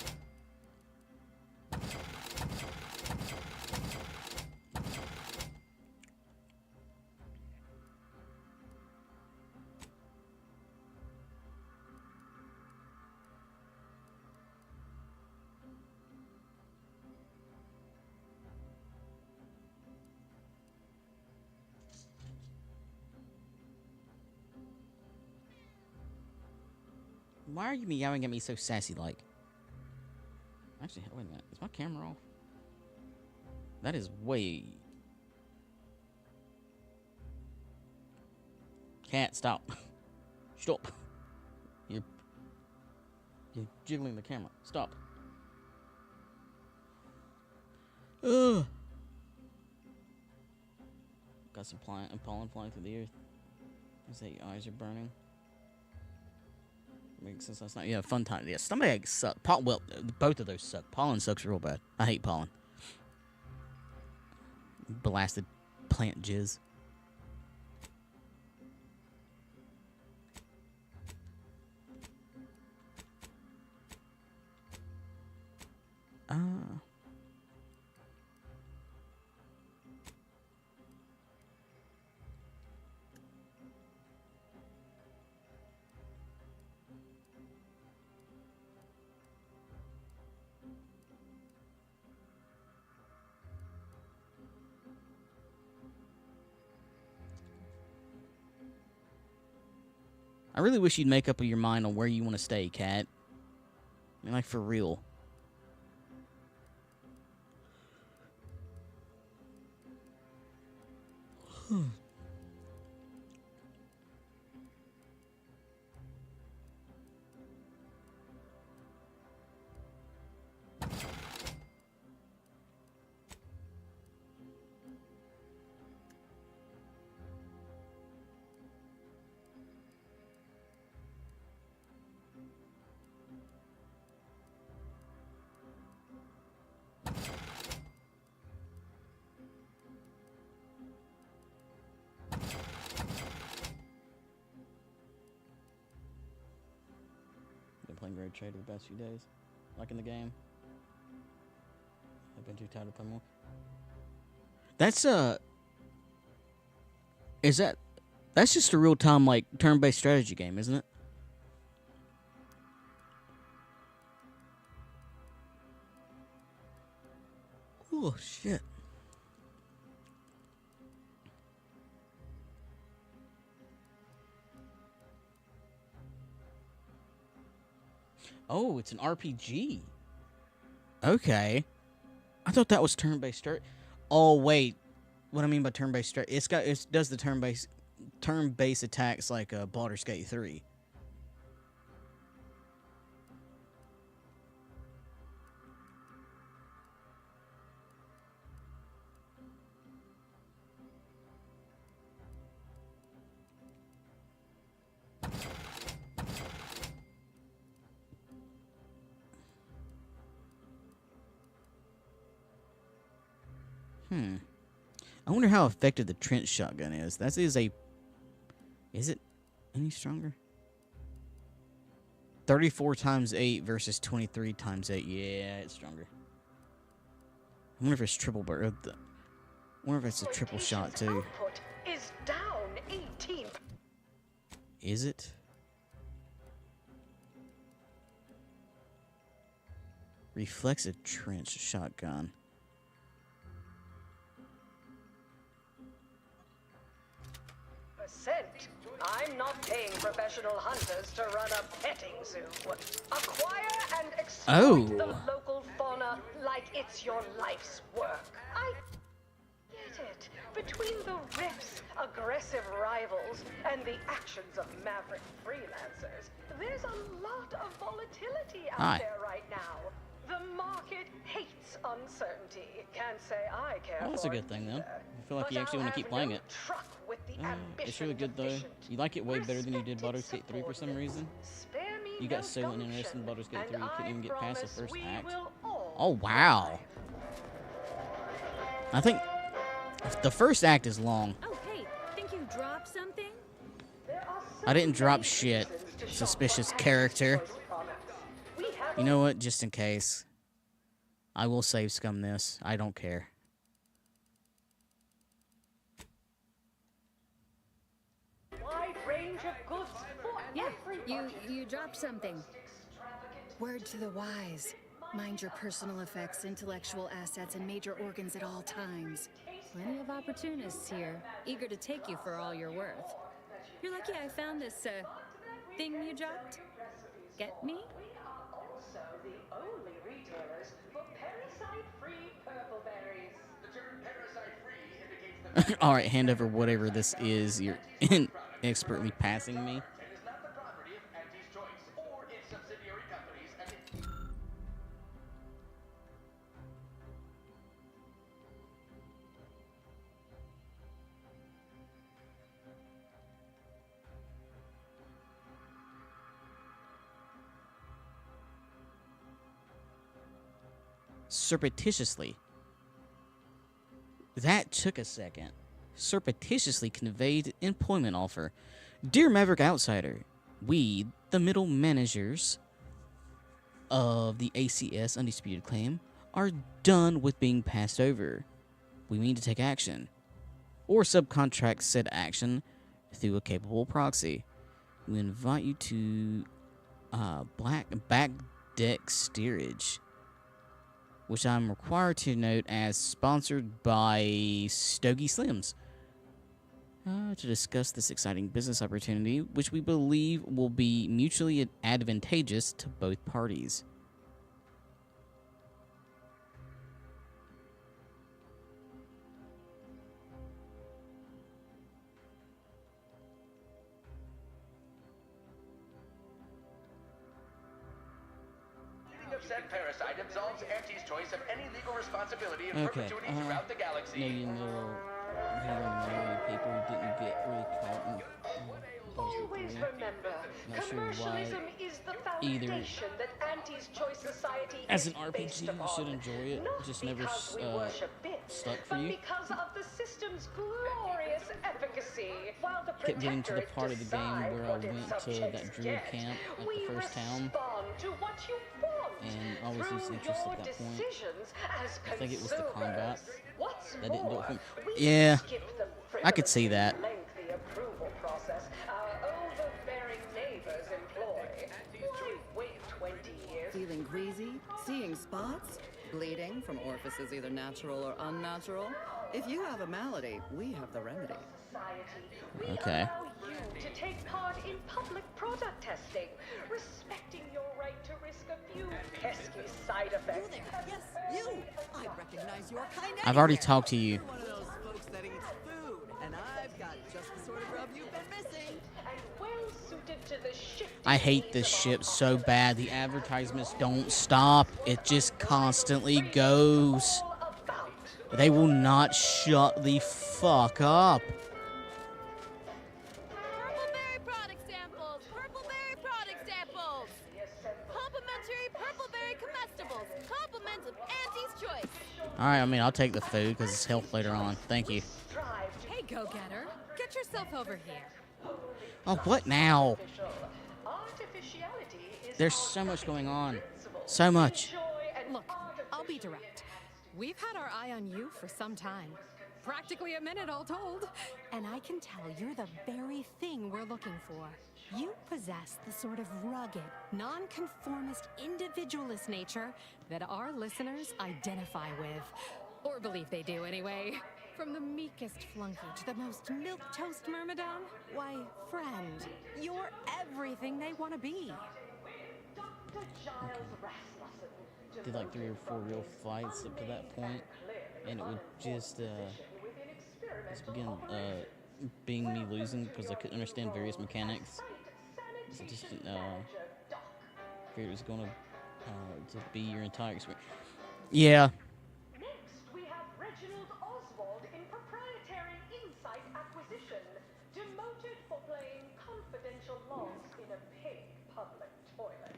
Why are you meowing at me so sassy-like? Actually, wait a minute. Is my camera off? That is way... Cat, stop. Stop. You're jiggling the camera. Stop. Ugh. Got some pollen flying through the earth. Is that your eyes are burning? Makes sense last night. Yeah, fun time. Yeah, stomach eggs suck. Well, both of those suck. Pollen sucks real bad. I hate pollen. Blasted plant jizz. I really wish you'd make up your mind on where you want to stay, Cat. I mean, like, for real. Playing Great Trade the past few days. Liking the game. I've been too tired to play more. That's that's just a real-time, like, turn-based strategy game, isn't it? Oh, shit. Oh, it's an RPG. Okay. I thought that was turn-based strat. Oh, wait. What I mean by turn-based, it does the turn-based attacks like Baldur's Gate 3. I wonder how effective the trench shotgun is. That is a... Is it any stronger? 34 times 8 versus 23 times 8. Yeah, it's stronger. I wonder if it's triple burst. I wonder if it's a triple shot too. Is down 18. Is it? Reflexive trench shotgun. I'm not paying professional hunters to run a petting zoo. Acquire and exploit the local fauna like it's your life's work. I get it. Between the rifts, aggressive rivals, and the actions of maverick freelancers, there's a lot of volatility out there right now. The market hates uncertainty. Can't say I care for it. That's a good thing, though. I feel like you actually want to keep playing it. It's really good, though. You like it way better than you did Baldur's Gate 3 for some reason. You got so interested in Baldur's Gate 3, you couldn't even get past the first act. Oh, wow. I think the first act is long. Oh, hey, think you dropped something? I didn't drop shit. Suspicious character. You know what? Just in case. I will save scum this. I don't care. Wide range of goods for you dropped something. Word to the wise. Mind your personal effects, intellectual assets, and major organs at all times. Plenty of opportunists here, eager to take you for all you're worth. You're lucky I found this, thing you dropped. Get me? The only retailers for parasite-free purple berries. The term parasite-free indicates All right, hand over whatever this is you're expertly passing me. Surreptitiously. That took a second. Surreptitiously conveyed employment offer. Dear Maverick Outsider, we, the middle managers of the ACS Undisputed Claim, are done with being passed over. We mean to take action, or subcontract said action through a capable proxy. We invite you to back deck steerage, which I'm required to note as sponsored by Stogie Slims, to discuss this exciting business opportunity, which we believe will be mutually advantageous to both parties. Said parasite absolves Auntie's choice of any legal responsibility in perpetuity throughout the galaxy. Maybe a little people who didn't get really caught in Always remember, commercialism is the foundation that Auntie's Choice Society as is an RPG, based you upon. should enjoy it. Not Just never because we worship bits, stuck for but you. because of the system's glorious efficacy. While the Kept getting to the Protectorate part of the game decide where I what its went to subjects that druid get, camp at we the first town, respond to what you want and I was losing interest through at that your point. decisions as I think it was the combat What's that didn't do it for me. we Yeah, skip the I could see that. lengthy approval process our overbearing neighbors employ. Why wait 20 years? Feeling greasy? Seeing spots? Bleeding from orifices either natural or unnatural? If you have a malady, we have the remedy. Okay. Allow you to take part in public product testing, respecting your right to risk a few pesky side effects. Yes, you! I recognize your kind. I've already talked to you. You're one of those folks that I hate this ship so bad. The advertisements don't stop. It just constantly goes. They will not shut the fuck up. Purpleberry product samples! Purpleberry product samples! Complimentary purpleberry comestibles! Compliments of Auntie's choice! Alright, I mean, I'll take the food because it's health later on. Thank you. Hey, go-getter. Get yourself over here. Oh, what now? There's so much going on. So much. Look, I'll be direct. We've had our eye on you for some time. Practically a minute, all told. And I can tell you're the very thing we're looking for. You possess the sort of rugged, nonconformist, individualist nature that our listeners identify with. Or believe they do, anyway. From the meekest flunky to the most milquetoast myrmidon, why, friend, you're everything they want to be. Did like 3 or 4 real fights up to that point, and it would just begin being me losing because I couldn't understand various mechanics. So just figured it was going to be your entire experience. Yeah. Next, we have Reginald Oswald in proprietary insight acquisition, demoted for playing confidential logs in a pig public toilet.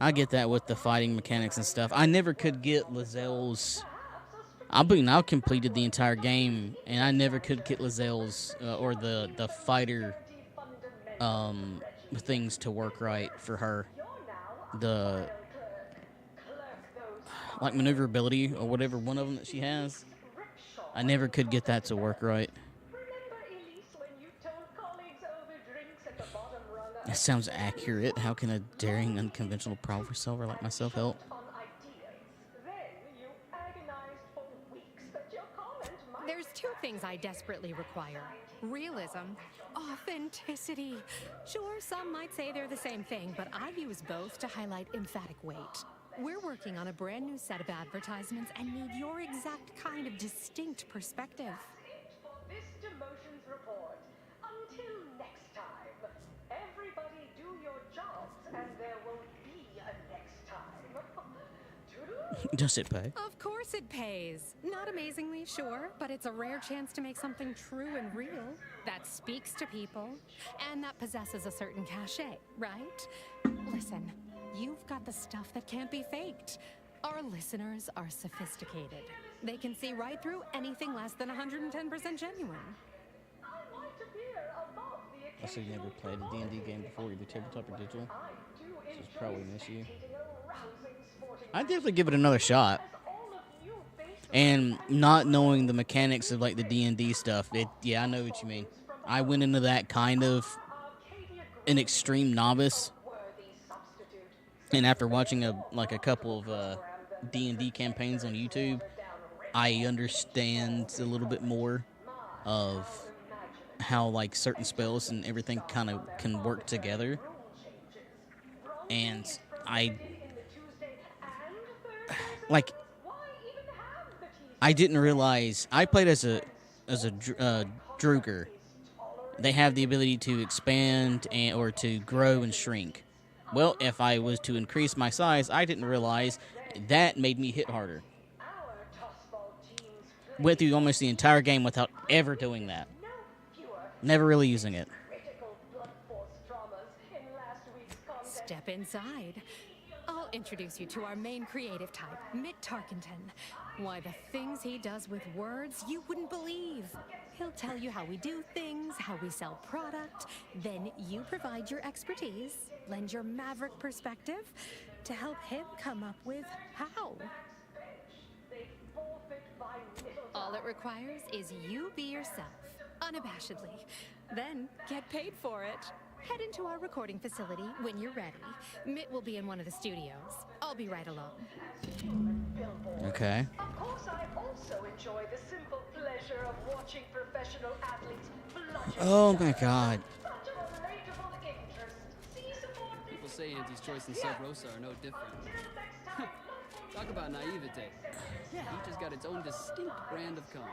I get that with the fighting mechanics and stuff. I never could get Lazelle's. I completed the entire game, and I never could get Lazelle's or the fighter things to work right for her. The like maneuverability or whatever one of them that she has. I never could get that to work right. That sounds accurate. How can a daring, unconventional problem solver like myself help? There's 2 things I desperately require. Realism, authenticity. Sure, some might say they're the same thing, but I use both to highlight emphatic weight. We're working on a brand new set of advertisements and need your exact kind of distinct perspective. This demotions report. Until next time, everybody do your jobs, and there won't be a next time. Does it pay? Of course it pays. Not amazingly, sure, but it's a rare chance to make something true and real that speaks to people and that possesses a certain cachet, right? Listen, you've got the stuff that can't be faked. Our listeners are sophisticated. They can see right through anything less than 110% genuine. I said you never played a D&D game before, either tabletop or digital. So it's probably an issue. I'd definitely give it another shot. And not knowing the mechanics of like the D&D stuff, yeah, I know what you mean. I went into that kind of an extreme novice. And after watching a couple of D&D campaigns on YouTube, I understand a little bit more of how like certain spells and everything kind of can work together. And I didn't realize I played as a Druger. They have the ability to expand or to grow and shrink. Well, if I was to increase my size, I didn't realize that made me hit harder. Went through almost the entire game without ever doing that. Never really using it. Step inside. I'll introduce you to our main creative type, Mitt Tarkenton. Why, the things he does with words you wouldn't believe. He'll tell you how we do things, how we sell product. Then you provide your expertise, lend your maverick perspective to help him come up with how. All it requires is you be yourself, unabashedly. Then get paid for it. Head into our recording facility when you're ready. Mitt will be in one of the studios. I'll be right along. Okay. Of course, I also enjoy the simple pleasure of watching professional athletes bludgeon. Oh my god. Such a relatable interest. People say Auntie's Choice and Sub Rosa are no different. Talk about naivete. Each has got its own distinct brand of cum.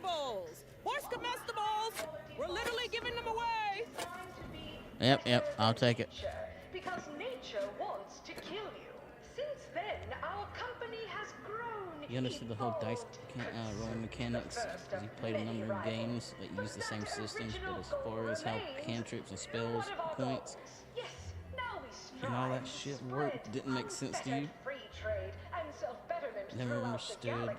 comestibles! Horse comestibles! We're literally giving them away! Yep, I'll take it. Because nature wants to kill you. Since then, our company has grown. You understood the whole dice rolling mechanics, because he played a number of games that use the same systems, but as far as how cantrips and spells, points, and all that shit worked didn't make sense to you. Never understood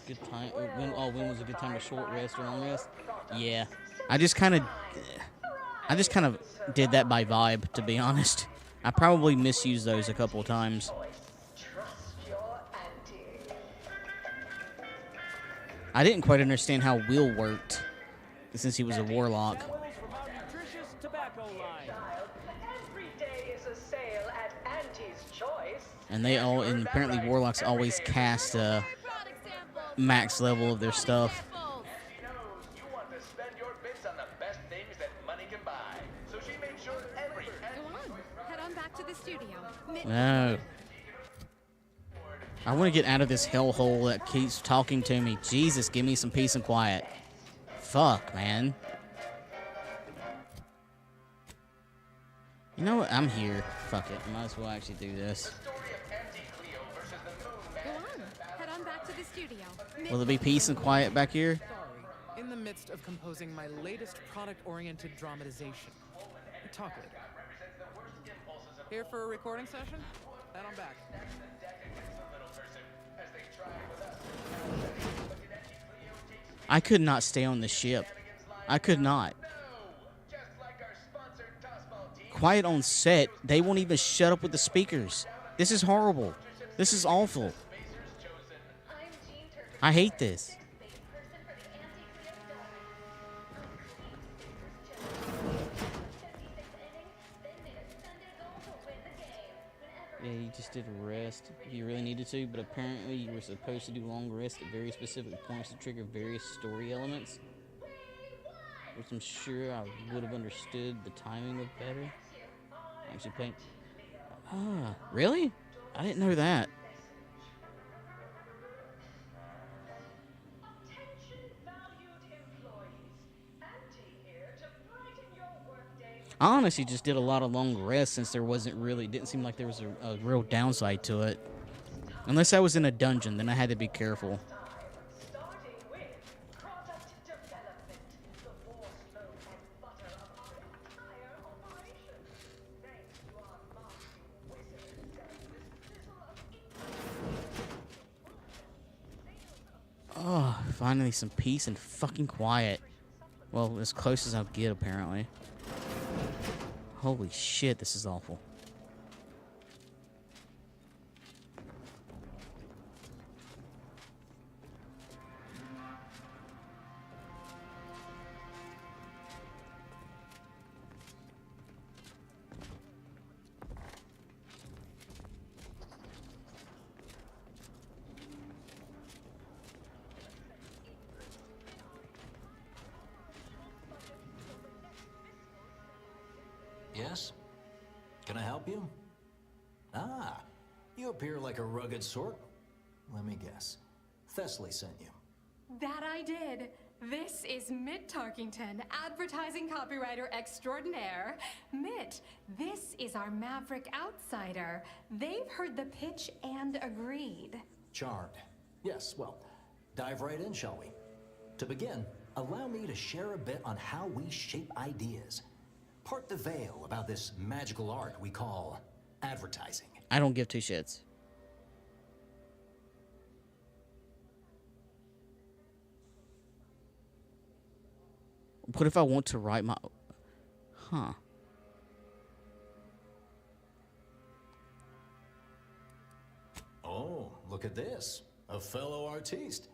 good time. When was a good time to short rest or long rest? Yeah, I just kind of did that by vibe, to be honest. I probably misused those a couple times. I didn't quite understand how Will worked, since he was a warlock. And apparently warlocks always cast max level of their stuff. No. I want to get out of this hellhole that keeps talking to me. Jesus, give me some peace and quiet. Fuck, man. You know what? I'm here. Fuck it. Might as well actually do this. Go on. Head on back to the studio. Will there be peace and quiet back here? In the midst of composing my latest product-oriented dramatization. Talk later. Here for a recording session? Head on back. I could not stay on the ship. I could not. Quiet on set. They won't even shut up with the speakers. This is horrible. This is awful. I hate this. Yeah, you just did a rest. You really needed to, but apparently you were supposed to do long rests at very specific points to trigger various story elements, which I'm sure I would have understood the timing of better. Actually paying. Ah, really? I didn't know that. I honestly just did a lot of long rests since there didn't seem like there was a real downside to it. Unless I was in a dungeon, then I had to be careful. Oh, finally some peace and fucking quiet. Well, as close as I'll get, apparently. Holy shit, this is awful. Yes? Can I help you? Ah, you appear like a rugged sort. Let me guess. Thessaly sent you. That I did. This is Mitt Tarkington, advertising copywriter extraordinaire. Mitt, this is our maverick outsider. They've heard the pitch and agreed. Charmed. Yes, well, dive right in, shall we? To begin, allow me to share a bit on how we shape ideas. Part the veil about this magical art we call advertising. I don't give two shits. What if I want to write my... Huh. Oh, look at this. A fellow artiste.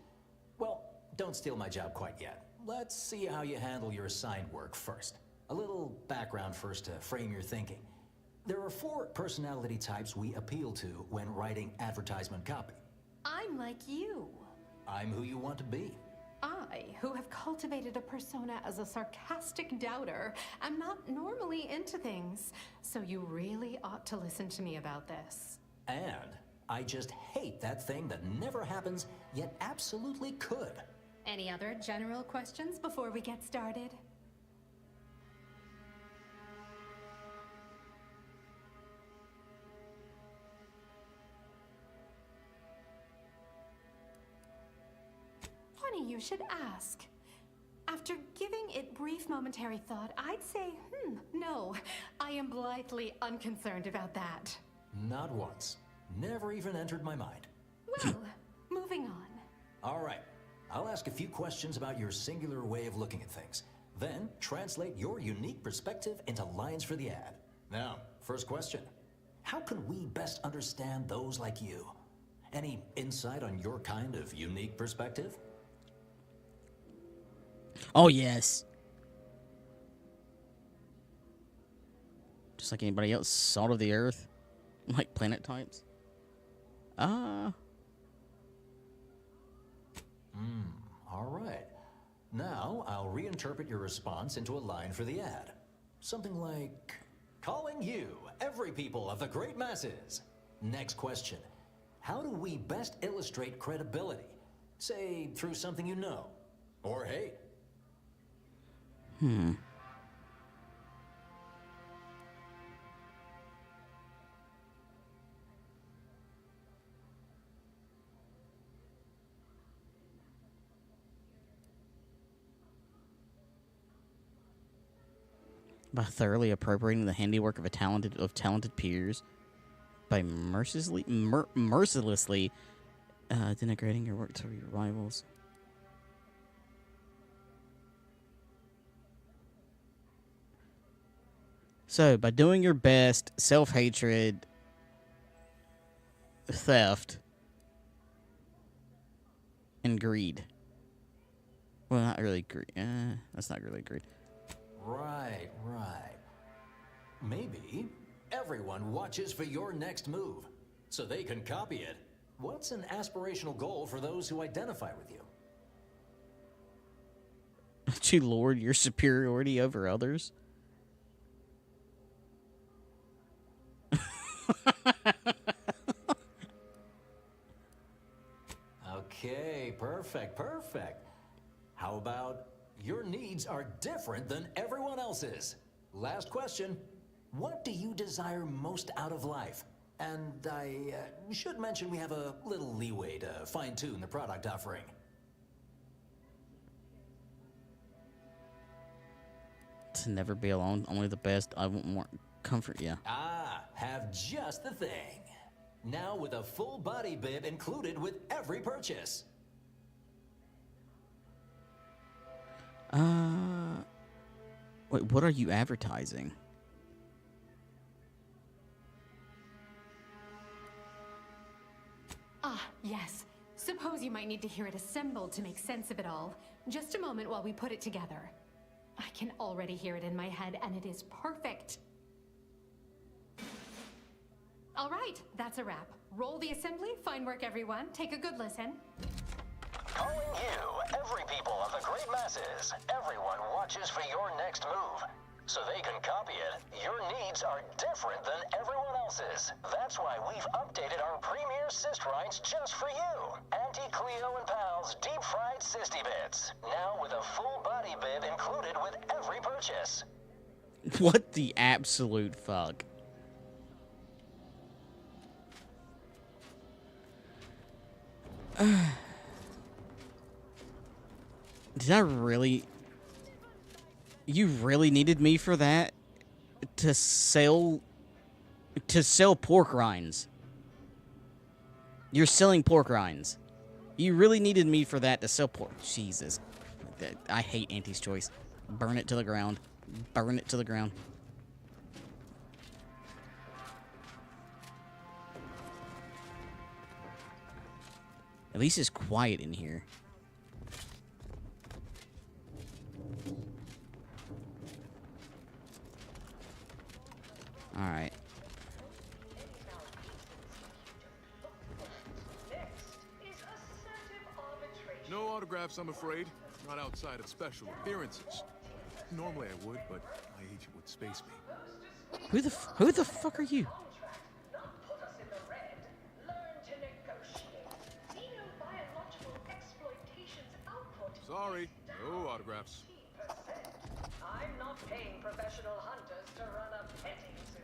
Well, don't steal my job quite yet. Let's see how you handle your assigned work first. A little background first to frame your thinking. There are 4 personality types we appeal to when writing advertisement copy. I'm like you. I'm who you want to be. I, who have cultivated a persona as a sarcastic doubter, am not normally into things, so you really ought to listen to me about this. And I just hate that thing that never happens, yet absolutely could. Any other general questions before we get started? Funny you should ask. After giving it brief momentary thought, I'd say, no. I am blithely unconcerned about that. Not once. Never even entered my mind. Well, moving on. All right. I'll ask a few questions about your singular way of looking at things. Then, translate your unique perspective into lines for the ad. Now, first question. How can we best understand those like you? Any insight on your kind of unique perspective? Oh, yes. Just like anybody else, salt of the earth. Like planet types. All right. Now, I'll reinterpret your response into a line for the ad. Something like, calling you, every people of the great masses. Next question. How do we best illustrate credibility? Say, through something you know, or hate. By thoroughly appropriating the handiwork of talented peers, by mercilessly denigrating your work to your rivals. So, by doing your best, self-hatred, theft, and greed. Well, not really greed. That's not really greed. Right. Maybe everyone watches for your next move, so they can copy it. What's an aspirational goal for those who identify with you? To lord your superiority over others? Okay, perfect. How about your needs are different than everyone else's? Last question. What do you desire most out of life? And I should mention we have a little leeway to fine-tune the product offering. To never be alone, only the best. I want more comfort, yeah. Have just the thing. Now with a full body bib included with every purchase. Wait, what are you advertising? Yes. Suppose you might need to hear it assembled to make sense of it all. Just a moment while we put it together. I can already hear it in my head, and it is perfect. All right, that's a wrap. Roll the assembly. Fine work, everyone. Take a good listen. Calling you, every people of the great masses. Everyone watches for your next move, so they can copy it. Your needs are different than everyone else's. That's why we've updated our premier cyst rinds just for you. Anti-Cleo and Pal's deep-fried Sisty Bits. Now with a full body bib included with every purchase. What the absolute fuck? Did I really... You really needed me for that? To sell pork rinds. You're selling pork rinds. You really needed me for that to sell pork. Jesus. I hate Auntie's Choice. Burn it to the ground. Burn it to the ground. At least it's quiet in here. Alright. No autographs, I'm afraid. Not outside of special appearances. Normally I would, but my agent would space me. Who the fuck are you? Sorry, no autographs. I'm not paying professional hunters to run a petting zoo.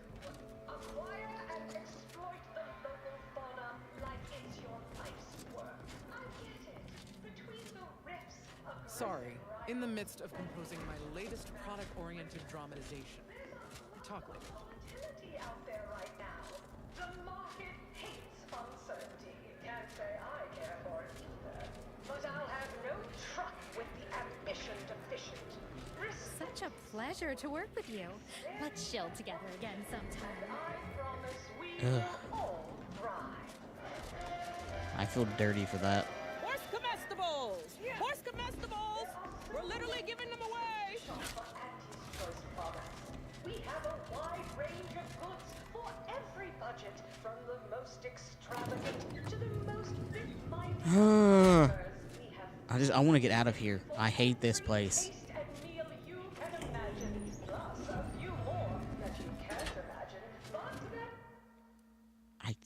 Acquire and exploit the local fauna like it's your life's work. I get it. Between the rifts of Sorry, in the midst of composing my latest product-oriented dramatization. Talk later. volatility out there right now. The market hates uncertainty. Can't say I care for it either. But I'll have no truck with the ambition deficient. Such a pleasure to work with you. Let's chill together again sometime. I promise we Ugh. will all thrive. I feel dirty for that. Horse comestibles! Horse comestibles! We're literally giving them away! Choice products. We have a wide range of goods for every budget, from the most extravagant to the most bit-minded. I want to get out of here. I hate this place. Taste and meal you can imagine, plus a few more that you can't imagine. But that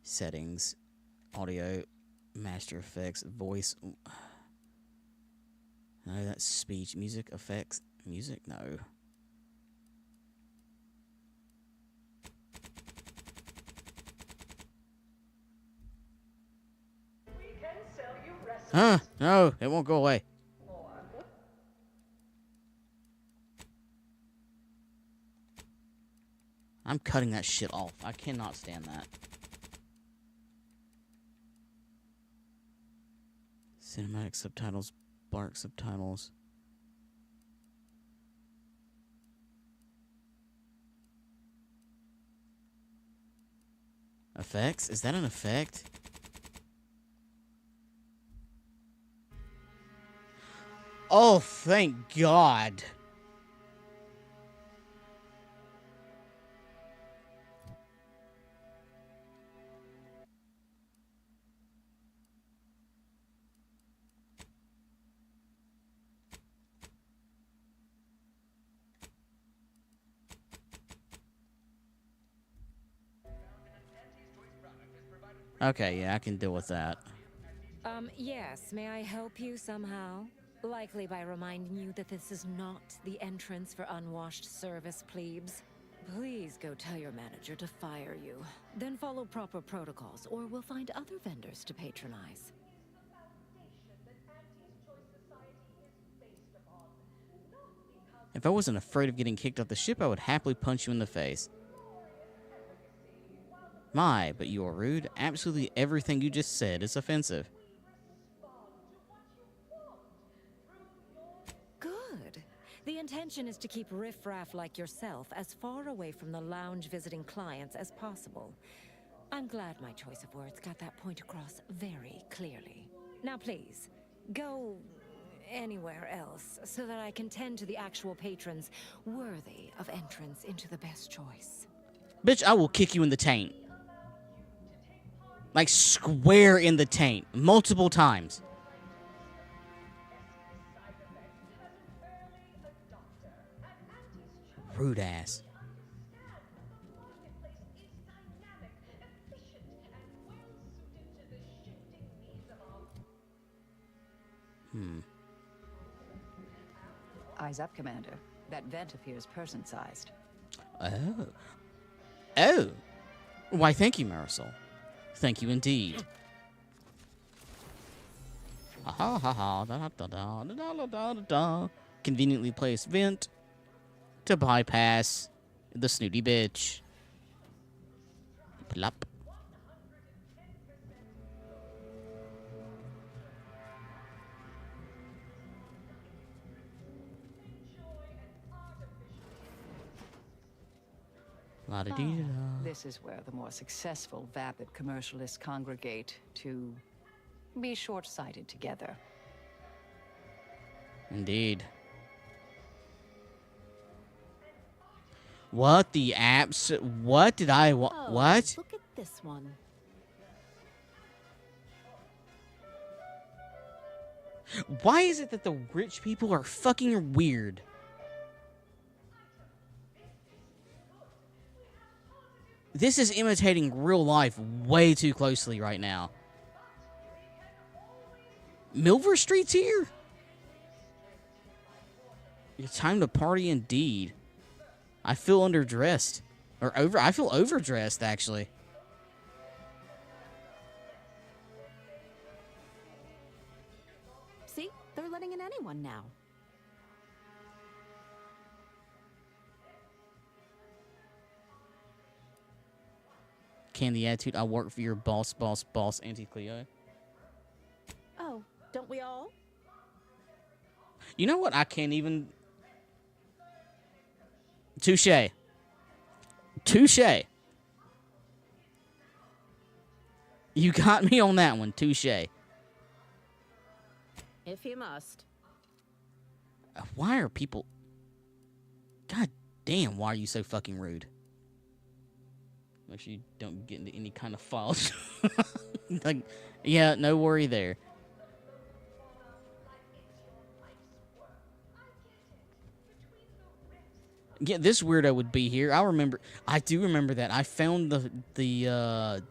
Settings, audio, master effects, voice. No, that's speech, music, effects, music. No. we can sell you recipes. No, it won't go away. I'm cutting that shit off. I cannot stand that. Cinematic subtitles, Bark subtitles. Effects? Is that an effect? Oh, thank God. Okay, yeah, I can deal with that. Yes, may I help you somehow? Likely by reminding you that this is not the entrance for unwashed service plebes. Please go tell your manager to fire you. Then follow proper protocols, or we'll find other vendors to patronize. If I wasn't afraid of getting kicked off the ship, I would happily punch you in the face. My, but you are rude. Absolutely everything you just said is offensive. Good. The intention is to keep riffraff like yourself as far away from the lounge visiting clients as possible. I'm glad my choice of words got that point across very clearly. Now please, go anywhere else so that I can tend to the actual patrons worthy of entrance into the best choice. Bitch, I will kick you in the taint. Like square in the taint. Multiple times. Rude ass. Eyes up, Commander. That vent appears person-sized. Oh. Oh. Why, thank you, Marisol. Thank you indeed. Ha ha ha da da da da da da da da. Conveniently placed vent to bypass the snooty bitch. Plop. La-da-dee-da-da. This is where the more successful, vapid commercialists congregate to be short-sighted together. Indeed. What the apps? What did I what? Look at this one. Why is it that the rich people are fucking weird? This is imitating real life way too closely right now. Milver Street's here? It's time to party indeed. I feel underdressed. I feel overdressed, actually. See? They're letting in anyone now. Candy attitude. I work for your boss, Auntie Cleo. Oh, don't we all? You know what? I can't even... Touche. You got me on that one. Touche. If you must. Why are people... God damn, why are you so fucking rude? Make sure you don't get into any kind of files. Like, yeah, no worry there. Yeah, this weirdo would be here. I do remember that. I found the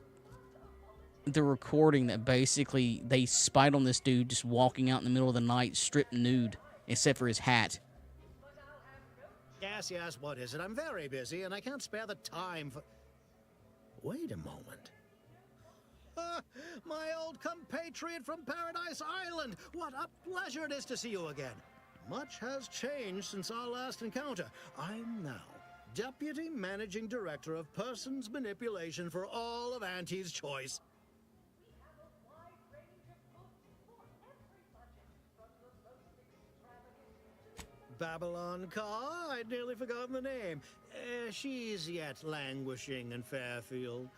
recording that basically they spied on this dude just walking out in the middle of the night, stripped nude, except for his hat. Yes, what is it? I'm very busy and I can't spare the time for... Wait a moment. My old compatriot from Paradise Island! What a pleasure it is to see you again. Much has changed since our last encounter. I'm now Deputy Managing Director of Persons Manipulation for all of Auntie's Choice. Babylon Carr? I'd nearly forgotten the name. She's yet languishing in Fairfield.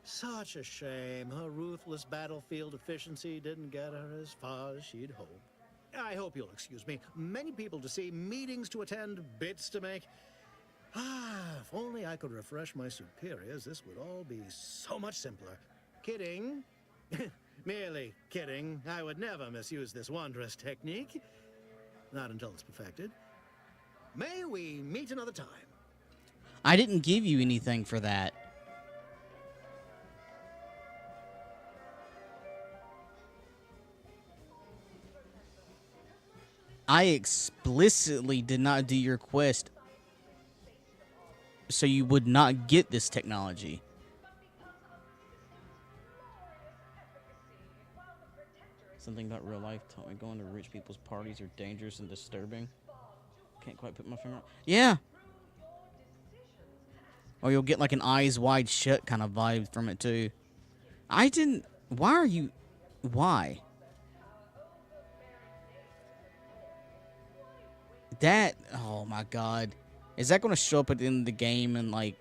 Such a shame. Her ruthless battlefield efficiency didn't get her as far as she'd hoped. I hope you'll excuse me. Many people to see, meetings to attend, bits to make. If only I could refresh my superiors, this would all be so much simpler. Kidding. Merely kidding. I would never misuse this wondrous technique. Not until it's perfected. May we meet another time? I didn't give you anything for that. I explicitly did not do your quest so you would not get this technology. Something about real life taught me going to rich people's parties are dangerous and disturbing. Can't quite put my finger on. Yeah. Or you'll get like an eyes wide shut kind of vibe from it too. I didn't... Why are you... Why? That... Oh my god. Is that going to show up at the end of the game and like...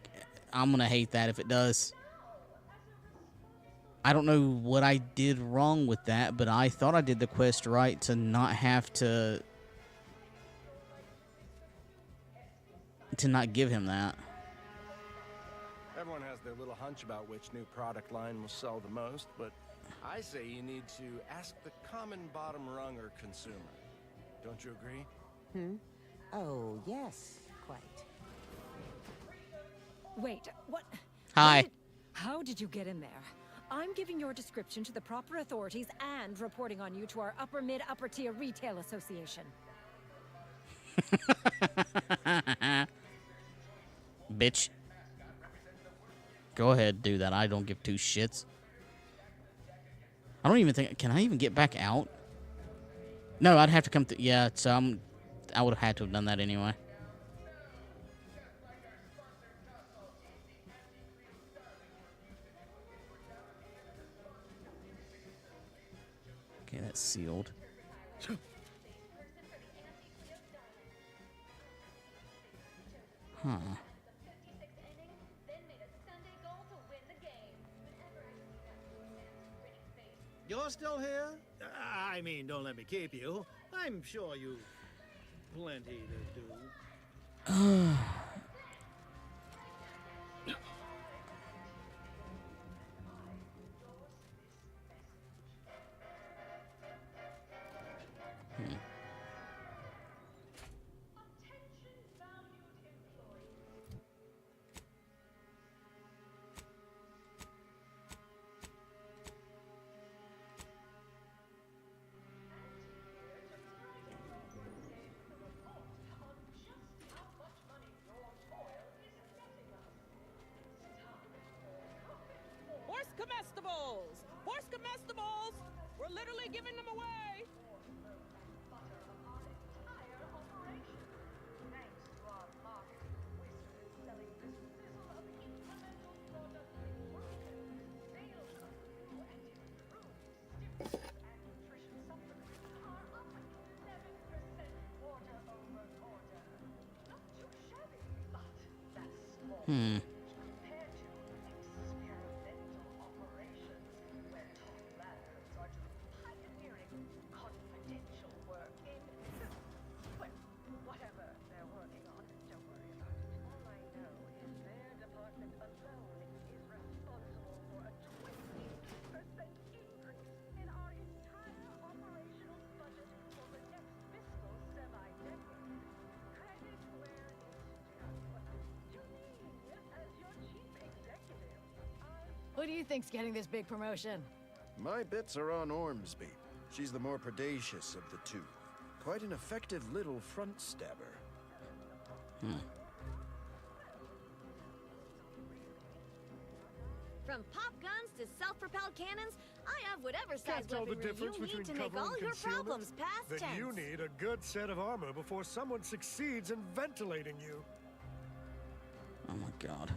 I'm going to hate that if it does. I don't know what I did wrong with that, but I thought I did the quest right to not have to not give him that. Everyone has their little hunch about which new product line will sell the most, but I say you need to ask the common bottom runger consumer. Don't you agree? Oh, yes, quite. Wait, what? Hi. How did you get in there? I'm giving your description to the proper authorities and reporting on you to our upper mid-upper tier retail association. Bitch. Go ahead, do that. I don't give two shits. I don't even think... Can I even get back out? No, I'd have to come through... Yeah, so I would have had to have done that anyway. Okay, that's sealed. Huh. You're still here? I mean, don't let me keep you. I'm sure you've plenty to do. Comestibles! We're literally giving them away! Hmm. Who do you think's getting this big promotion? My bets are on Ormsby. She's the more predacious of the two. Quite an effective little front stabber. From pop guns to self-propelled cannons, I have whatever size Can't tell the weaponry difference you need between to make cover all and your concealment? problems past Then tense. you need a good set of armor before someone succeeds in ventilating you. Oh my god.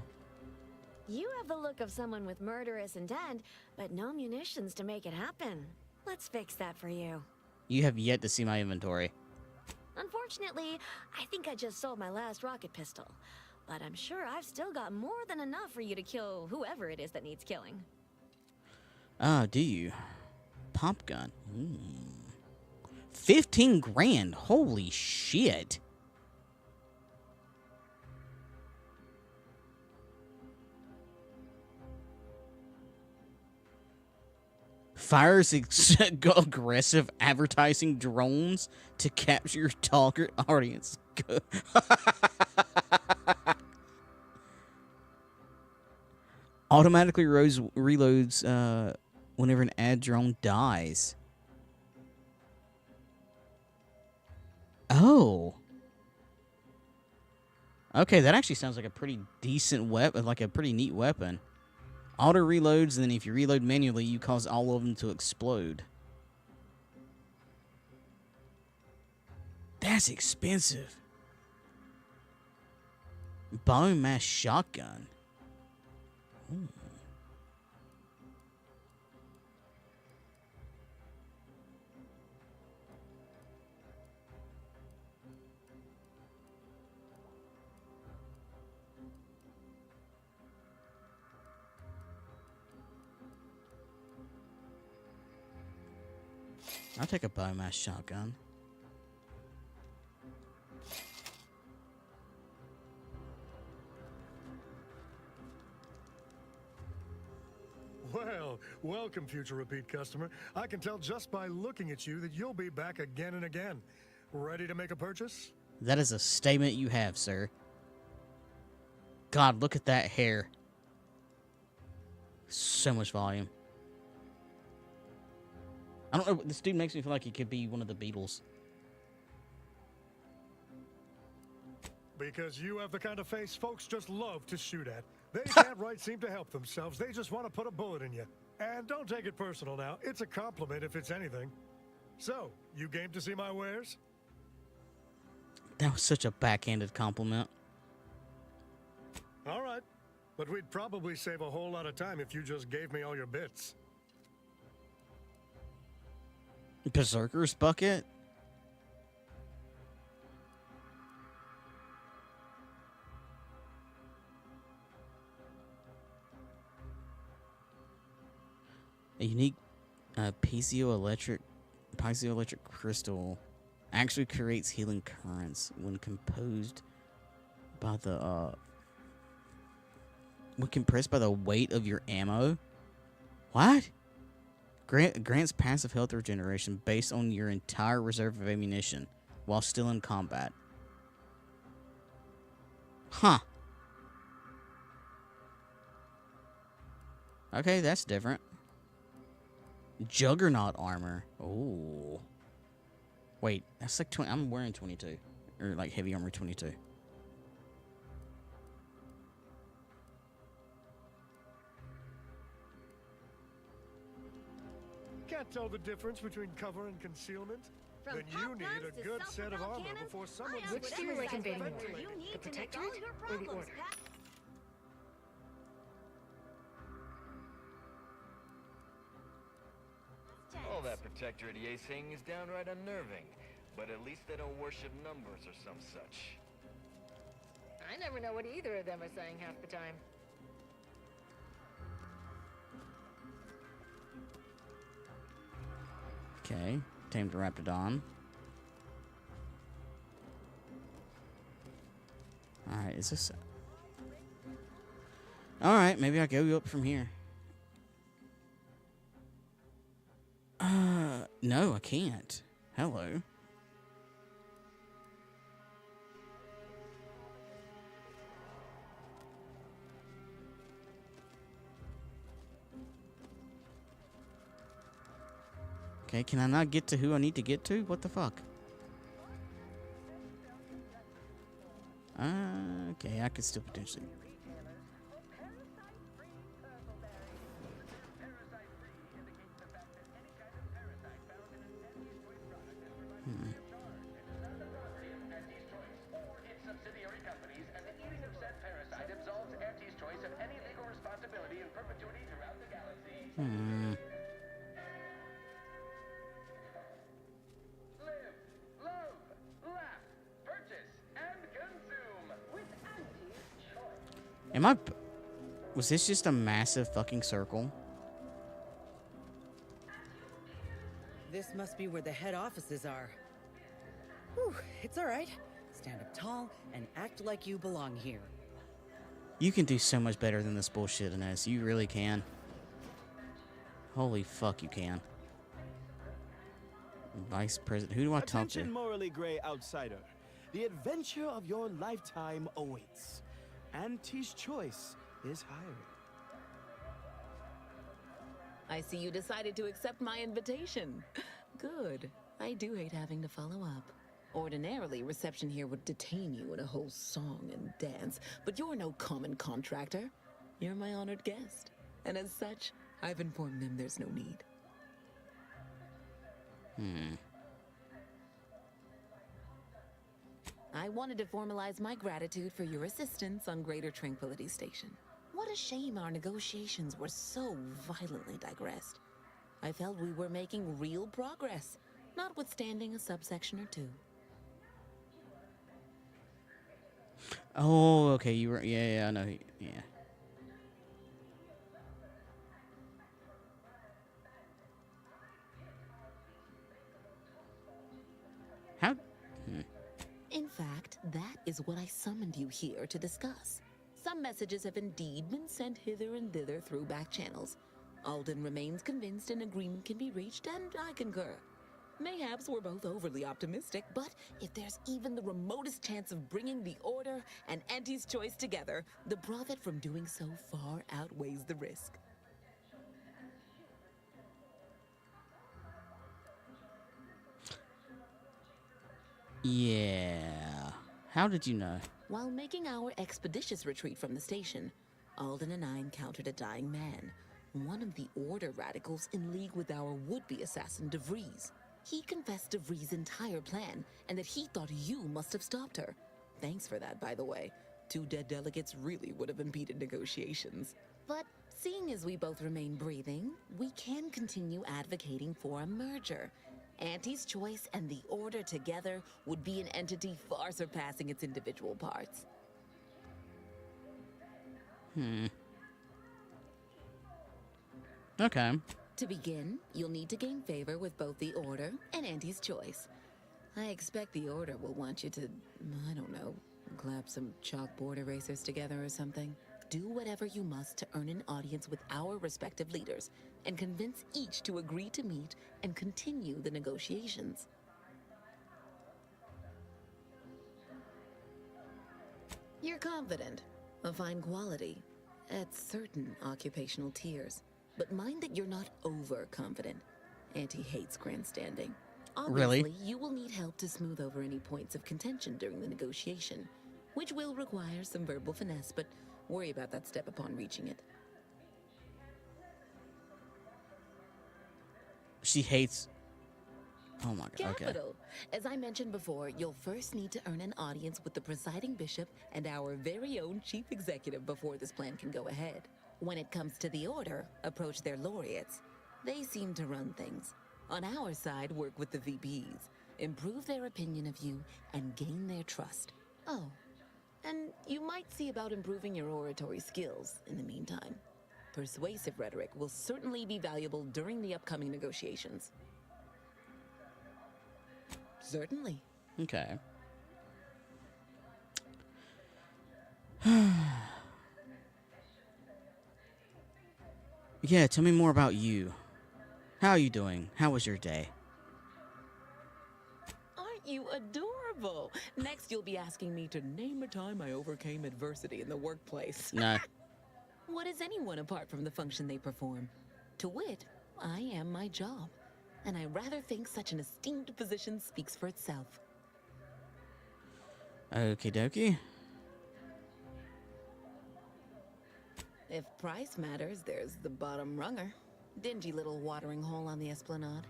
You have the look of someone with murderous intent, but no munitions to make it happen. Let's fix that for you. You have yet to see my inventory. Unfortunately, I think I just sold my last rocket pistol. But I'm sure I've still got more than enough for you to kill whoever it is that needs killing. Ah, do you? Pop gun. 15 grand. Holy shit. Fires aggressive advertising drones to capture your target audience. Automatically reloads whenever an ad drone dies. Oh. Okay, that actually sounds like a pretty decent weapon, like a pretty neat weapon. Auto reloads, and then if you reload manually, you cause all of them to explode. That's expensive. Biomass shotgun. Ooh. I'll take a biomass shotgun. Well, welcome, future repeat customer. I can tell just by looking at you that you'll be back again and again. Ready to make a purchase? That is a statement you have, sir. God, look at that hair. So much volume. I don't know, this dude makes me feel like he could be one of the Beatles. Because you have the kind of face folks just love to shoot at. They can't right seem to help themselves. They just want to put a bullet in you. And don't take it personal now. It's a compliment if it's anything. So, you game to see my wares? That was such a backhanded compliment. All right. But we'd probably save a whole lot of time if you just gave me all your bits. Berserker's bucket? A unique piezoelectric crystal actually creates healing currents when composed by the when compressed by the weight of your ammo. What? Grants passive health regeneration based on your entire reserve of ammunition while still in combat. Huh. Okay, that's different. Juggernaut armor. Oh. Wait, that's like 20. I'm wearing 22. Or like heavy armor 22. Can't tell the difference between cover and concealment? From Then you pop need guns a to good set of self-propelled armor cannons, before someone I have gets whatever you size invading. weapon you need to make all your problems pass. All that Protectorate EA saying is downright unnerving, but at least they don't worship numbers or some such. I never know what either of them are saying half the time. Okay, tamed Raptidon. Alright, is this... Alright, maybe I'll go up from here. No, I can't. Hello. Okay, can I not get to who I need to get to? What the fuck? Okay, I could still potentially... Am I... Was this just a massive fucking circle? This must be where the head offices are. Whew, it's alright. Stand up tall and act like you belong here. You can do so much better than this bullshit, Inez. You really can. Holy fuck, you can. Vice President. Who do I talk to? Attention, morally gray outsider. The adventure of your lifetime awaits. Auntie's Choice is hiring. I see you decided to accept my invitation. Good. I do hate having to follow up. Ordinarily, reception here would detain you in a whole song and dance, but you're no common contractor. You're my honored guest. And as such, I've informed them there's no need. I wanted to formalize my gratitude for your assistance on Greater Tranquility Station. What a shame our negotiations were so violently digressed. I felt we were making real progress, notwithstanding a subsection or two. Oh, okay, you were... Yeah, I know. Yeah. How... In fact, that is what I summoned you here to discuss. Some messages have indeed been sent hither and thither through back channels. Alden remains convinced an agreement can be reached, and I concur. Mayhaps we're both overly optimistic, but if there's even the remotest chance of bringing the Order and Auntie's Choice together, the profit from doing so far outweighs the risk. Yeah. How did you know? While making our expeditious retreat from the station, Alden and I encountered a dying man, one of the Order radicals in league with our would-be assassin DeVries. He confessed DeVries' entire plan, and that he thought you must have stopped her. Thanks for that, by the way. 2 dead delegates really would have impeded negotiations. But seeing as we both remain breathing, we can continue advocating for a merger. Auntie's Choice and the Order together would be an entity far surpassing its individual parts. Okay. To begin, you'll need to gain favor with both the Order and Auntie's Choice. I expect the Order will want you to, I don't know, clap some chalkboard erasers together or something. Do whatever you must to earn an audience with our respective leaders, and convince each to agree to meet and continue the negotiations. You're confident, a fine quality, at certain occupational tiers. But mind that you're not overconfident. Auntie hates grandstanding. Obviously, Really? you will need help to smooth over any points of contention during the negotiation, which will require some verbal finesse, but worry about that step upon reaching it. She hates. Oh my god. Okay. Capital. As I mentioned before, you'll first need to earn an audience with the presiding bishop and our very own chief executive before this plan can go ahead. When it comes to the order, approach their laureates. They seem to run things. On our side, work with the VPs, improve their opinion of you, and gain their trust. Oh, and you might see about improving your oratory skills in the meantime. Persuasive rhetoric will certainly be valuable during the upcoming negotiations. Certainly. Okay. Yeah, tell me more about you. How are you doing? How was your day? Aren't you adorable? Next, you'll be asking me to name a time I overcame adversity in the workplace. No. What is anyone apart from the function they perform? To wit, I am my job. And I rather think such an esteemed position speaks for itself. Okie dokie. If price matters, there's the bottom runger. Dingy little watering hole on the Esplanade.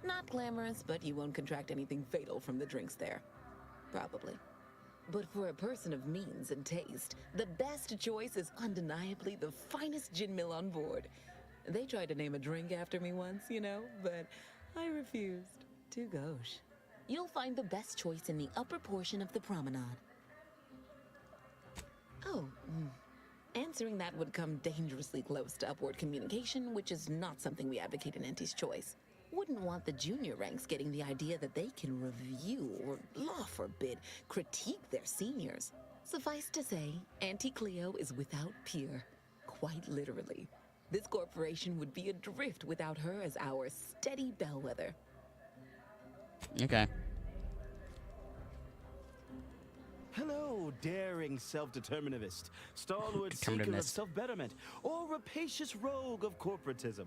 Not glamorous, but you won't contract anything fatal from the drinks there. Probably. But for a person of means and taste, the best choice is undeniably the finest gin mill on board. They tried to name a drink after me once, you know, but I refused. Too gauche. You'll find the best choice in the upper portion of the promenade. Oh, answering that would come dangerously close to upward communication, which is not something we advocate in Auntie's Choice. Wouldn't want the junior ranks getting the idea that they can review or, law forbid, critique their seniors. Suffice to say, Auntie Cleo is without peer. Quite literally. This corporation would be adrift without her as our steady bellwether. Okay. Hello, daring self-determinist, stalwart seeker of self-betterment, or rapacious rogue of corporatism.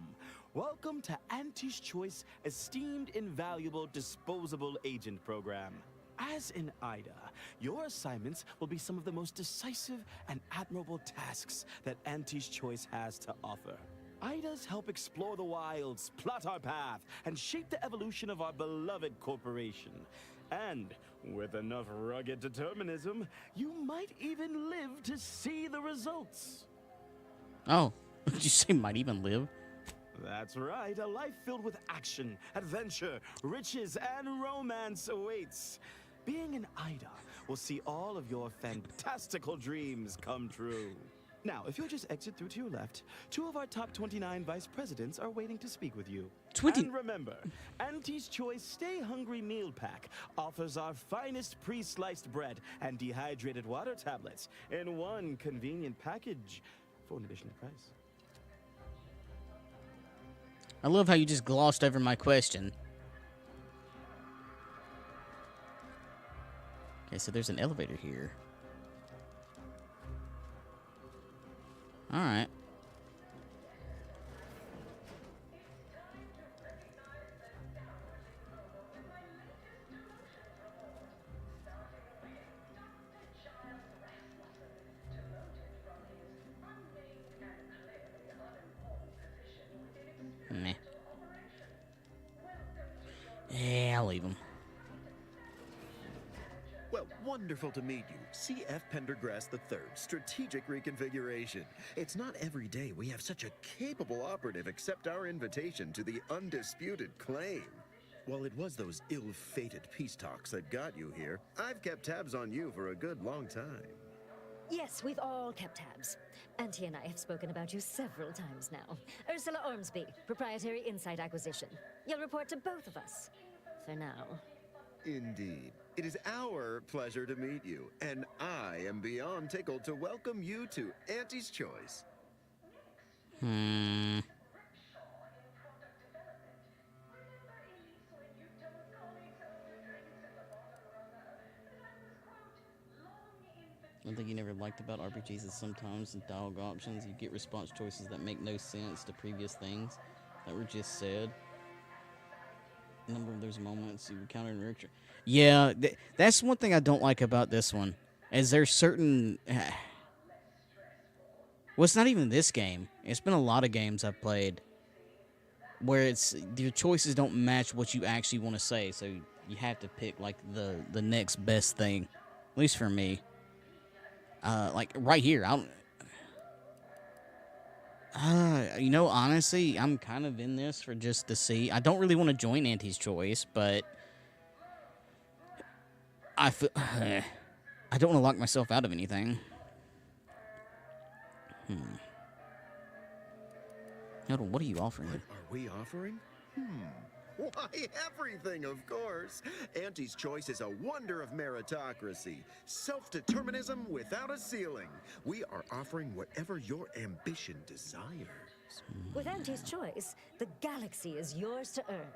Welcome to Auntie's Choice Esteemed Invaluable Disposable Agent Program. As in IDA, your assignments will be some of the most decisive and admirable tasks that Auntie's Choice has to offer. IDAs help explore the wilds, plot our path, and shape the evolution of our beloved corporation. And with enough rugged determinism, you might even live to see the results. Oh, did you say might even live? That's right, a life filled with action, adventure, riches, and romance awaits. Being an IDA will see all of your fantastical dreams come true. Now, if you'll just exit through to your left, 2 of our top 29 vice presidents are waiting to speak with you. 20. And remember, Auntie's Choice Stay Hungry Meal Pack offers our finest pre-sliced bread and dehydrated water tablets in one convenient package for an additional price. I love how you just glossed over my question. Okay, so there's an elevator here. All right. Meh. Yeah, I'll leave him. Well, wonderful to meet you. C.F. Pendergrass III, Strategic Reconfiguration. It's not every day we have such a capable operative accept our invitation to the undisputed claim. While it was those ill-fated peace talks that got you here, I've kept tabs on you for a good long time. Yes, we've all kept tabs. Auntie and I have spoken about you several times now. Ursula Ormsby, Proprietary Insight Acquisition. You'll report to both of us. For now. Indeed. It is our pleasure to meet you, and I am beyond tickled to welcome you to Auntie's Choice. I One thing you never liked about RPGs is sometimes in dialogue options you get response choices that make no sense to previous things that were just said. A number of those moments you encounter in Nurture. Yeah, that's one thing I don't like about this one. Is there's certain... well, it's not even this game. It's been a lot of games I've played where it's your choices don't match what you actually want to say, so you have to pick like the next best thing. At least for me. Like right here, you know, honestly, I'm kind of in this for just to see. I don't really want to join Auntie's Choice, but I feel I don't want to lock myself out of anything. Hold on, what are you offering? What are we offering? Why, everything, of course. Auntie's Choice is a wonder of meritocracy. Self-determinism without a ceiling. We are offering whatever your ambition desires. With Auntie's Choice, the galaxy is yours to earn.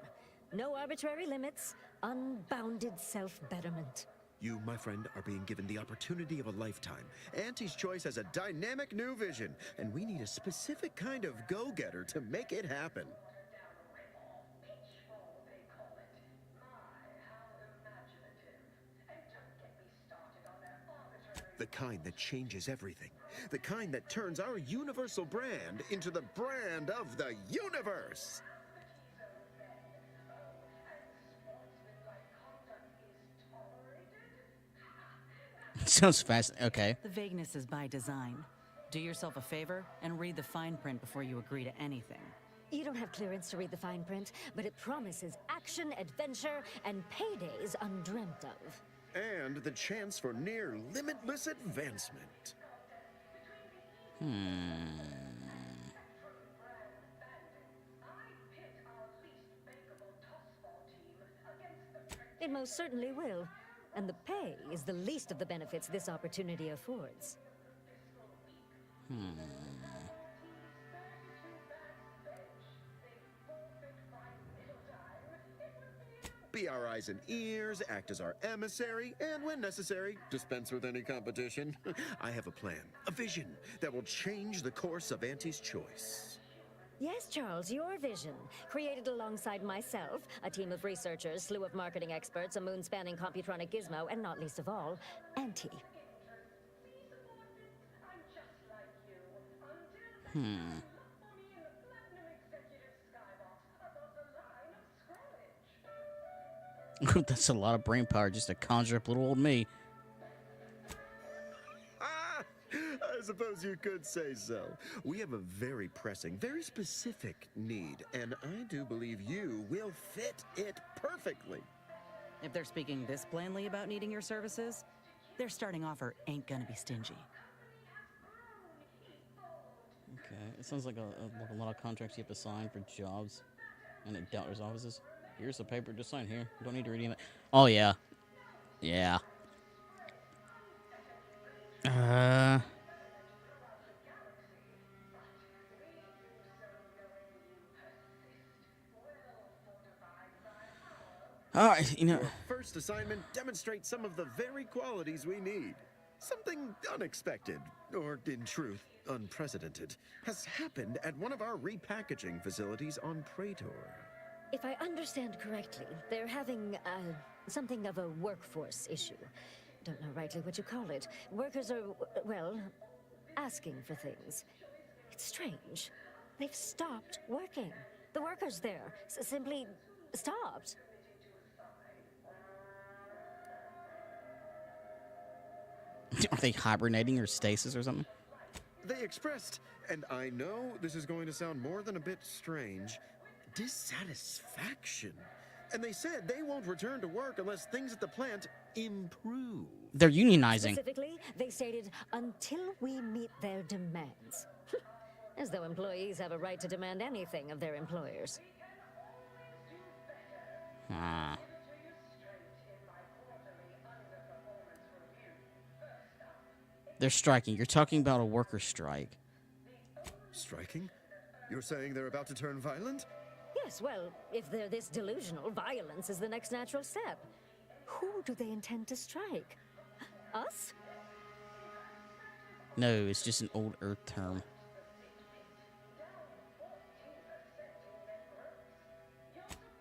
No arbitrary limits, unbounded self-betterment. You, my friend, are being given the opportunity of a lifetime. Auntie's Choice has a dynamic new vision, and we need a specific kind of go-getter to make it happen. The kind that changes everything. The kind that turns our universal brand into the brand of the universe. Sounds fast. Okay. The vagueness is by design. Do yourself a favor and read the fine print before you agree to anything. You don't have clearance to read the fine print, but it promises action, adventure, and paydays undreamt of. And the chance for near limitless advancement. It most certainly will. And the pay is the least of the benefits this opportunity affords. Be our eyes and ears, act as our emissary, and when necessary, dispense with any competition. I have a plan, a vision that will change the course of Auntie's Choice. Yes, Charles, your vision. Created alongside myself, a team of researchers, slew of marketing experts, a moon-spanning computronic gizmo, and not least of all, Auntie. That's a lot of brain power just to conjure up little old me. I suppose you could say so. We have a very pressing, very specific need, and I do believe you will fit it perfectly. If they're speaking this blandly about needing your services, their starting offer ain't gonna be stingy. Okay, it sounds like a lot of contracts you have to sign for jobs and at doctor's offices. Here's a paper, just sign here. Don't need to read anything. Oh, yeah. Yeah. All right, you know. Your first assignment demonstrates some of the very qualities we need. Something unexpected, or in truth, unprecedented, has happened at one of our repackaging facilities on Praetor. If I understand correctly, they're having, something of a workforce issue. Don't know rightly what you call it. Workers are, well, asking for things. It's strange. They've stopped working. The workers there simply stopped. Are they hibernating or stasis or something? They expressed, and I know this is going to sound more than a bit strange, dissatisfaction. And they said they won't return to work unless things at the plant improve. They're unionizing. Specifically, they stated, until we meet their demands. As though employees have a right to demand anything of their employers. They're striking. You're talking about a worker strike. Striking? You're saying they're about to turn violent? Yes, well, if they're this delusional, violence is the next natural step. Who do they intend to strike? Us? No, it's just an old Earth term.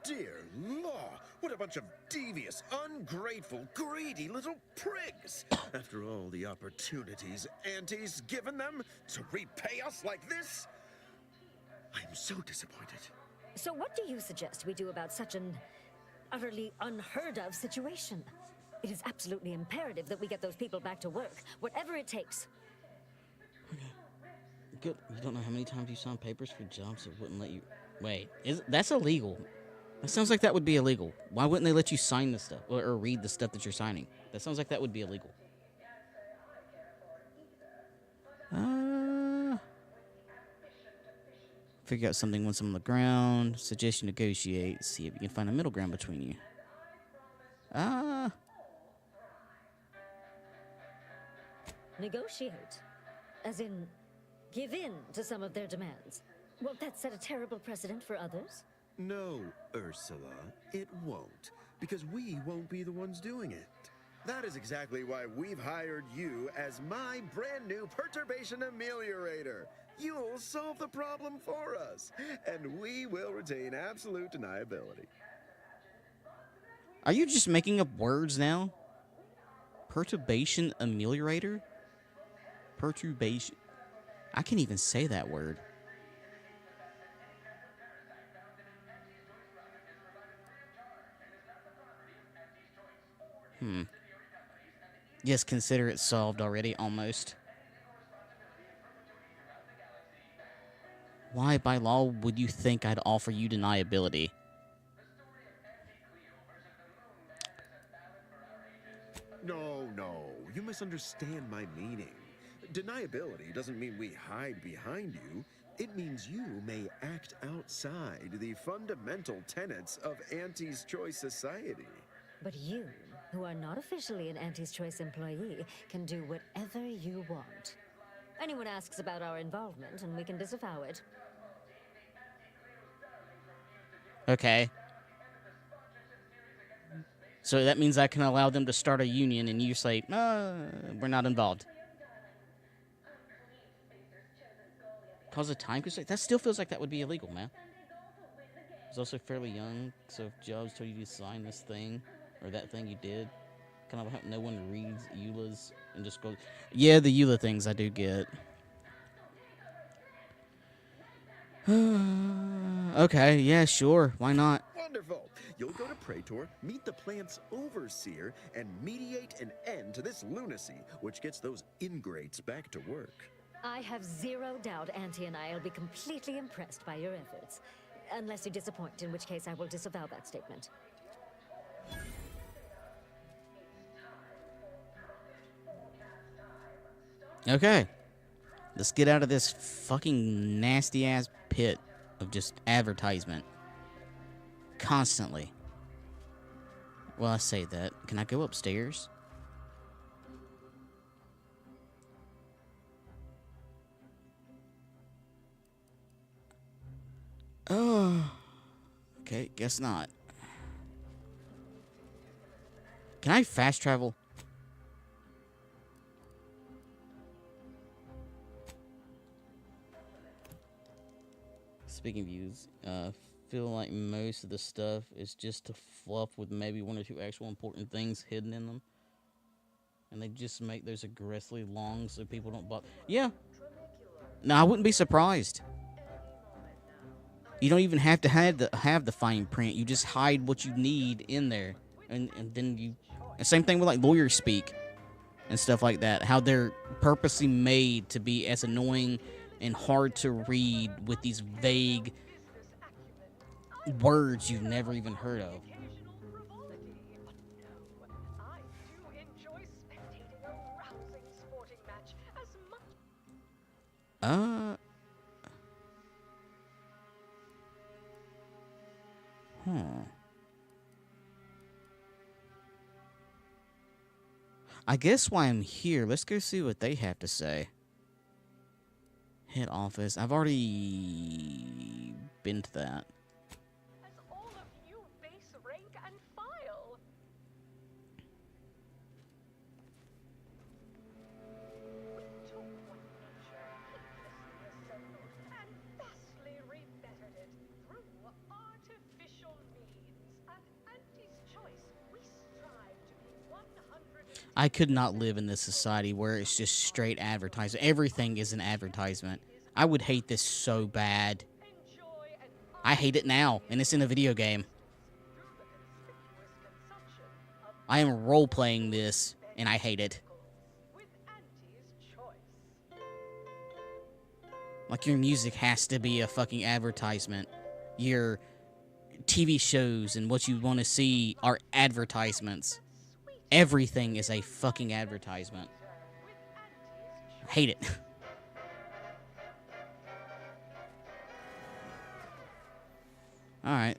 Dear law, what a bunch of devious, ungrateful, greedy little prigs! After all the opportunities Auntie's given them to repay us like this, I'm so disappointed. So what do you suggest we do about such an utterly unheard of situation? It is absolutely imperative that we get those people back to work, whatever it takes. Good. You don't know how many times you signed papers for jobs that wouldn't let you... Wait, that's illegal. That sounds like that would be illegal. Why wouldn't they let you sign the stuff or read the stuff that you're signing? That sounds like that would be illegal. Figure out something once I'm on the ground. Suggest you negotiate. See if you can find a middle ground between you. Negotiate? As in, give in to some of their demands? Won't that set a terrible precedent for others? No, Ursula, it won't. Because we won't be the ones doing it. That is exactly why we've hired you as my brand new perturbation ameliorator. You'll solve the problem for us, and we will retain absolute deniability. Are you just making up words now? Perturbation ameliorator? Perturbation. I can't even say that word. Yes, consider it solved already, almost. Why, by law, would you think I'd offer you deniability? No, you misunderstand my meaning. Deniability doesn't mean we hide behind you. It means you may act outside the fundamental tenets of Auntie's Choice society. But you, who are not officially an Auntie's Choice employee, can do whatever you want. Anyone asks about our involvement, and we can disavow it. Okay. So that means I can allow them to start a union, and you say, we're not involved. Cause a time constraint? That still feels like that would be illegal, man. He's also fairly young, so if Jobs told you to sign this thing, or that thing you did, kind of no one reads EULAs and just goes, yeah, the EULA things I do get. Okay, yeah, sure, why not? Wonderful! You'll go to Praetor, meet the plant's overseer, and mediate an end to this lunacy, which gets those ingrates back to work. I have zero doubt Auntie and I will be completely impressed by your efforts. Unless you disappoint, in which case I will disavow that statement. Okay. Let's get out of this fucking nasty-ass pit of just advertisement. Constantly. Well, I say that. Can I go upstairs? Oh. Okay, guess not. Can I fast travel? Speaking of views, feel like most of the stuff is just to fluff with maybe one or two actual important things hidden in them. And they just make those aggressively long so people don't bother. Yeah. No, I wouldn't be surprised. You don't even have to have the fine print. You just hide what you need in there. And then you... And same thing with like lawyer speak and stuff like that. How they're purposely made to be as annoying and hard to read with these vague words you've never even heard of. I guess why I'm here, let's go see what they have to say. Head office. I've already been to that. As all of you base rank and file. We took what nature heedlessly assembled and vastly rebettered it through artificial means. At Auntie's Choice, we strive to be 100%. I could not live in this society where it's just straight advertisement. Everything is an advertisement. I would hate this so bad. Enjoy an I hate it now, and it's in a video game. I am role-playing this, and I hate it. Like, your music has to be a fucking advertisement. Your TV shows and what you want to see are advertisements. Everything is a fucking advertisement. I hate it. Alright.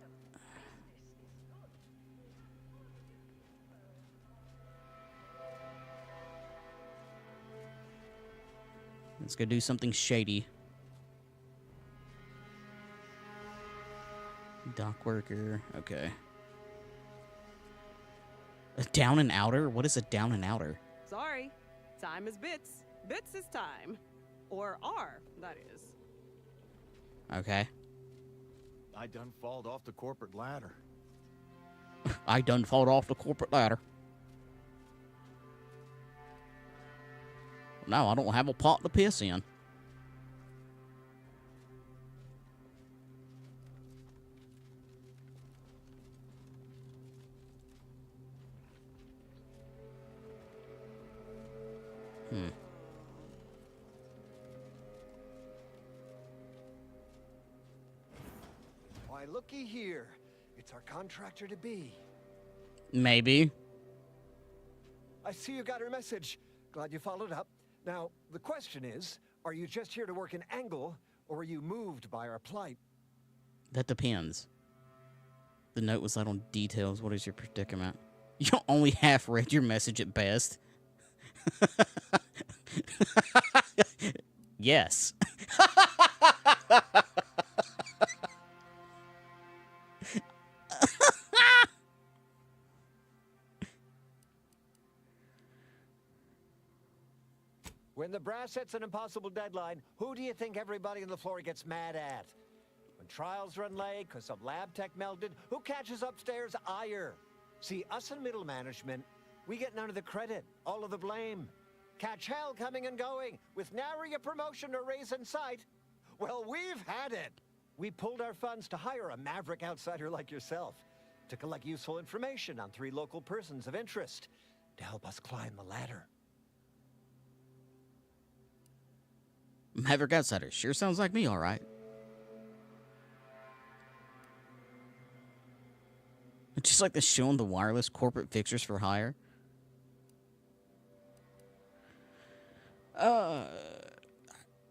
Let's go do something shady. Dock worker. Okay. A down and outer? What is a down and outer? Sorry. Time is bits. Bits is time. Or are, that is. Okay. I done falled off the corporate ladder. I done fought off the corporate ladder. Now I don't have a pot to piss in. Why, looky here. It's our contractor to be. Maybe. I see you got her message. Glad you followed up. Now, the question is, are you just here to work an angle, or are you moved by our plight? That depends. The note was light on details. What is your predicament? You only half read your message at best. Yes. When the brass sets an impossible deadline, who do you think everybody on the floor gets mad at? When trials run late because some lab tech melted, who catches upstairs ire? See, us in middle management, we get none of the credit, all of the blame. Catch hell coming and going, with nary a promotion or raise in sight. Well, we've had it. We pulled our funds to hire a maverick outsider like yourself to collect useful information on 3 local persons of interest to help us climb the ladder. Maverick Outsider. Sure sounds like me, alright. It's just like the show on the wireless corporate fixtures for hire.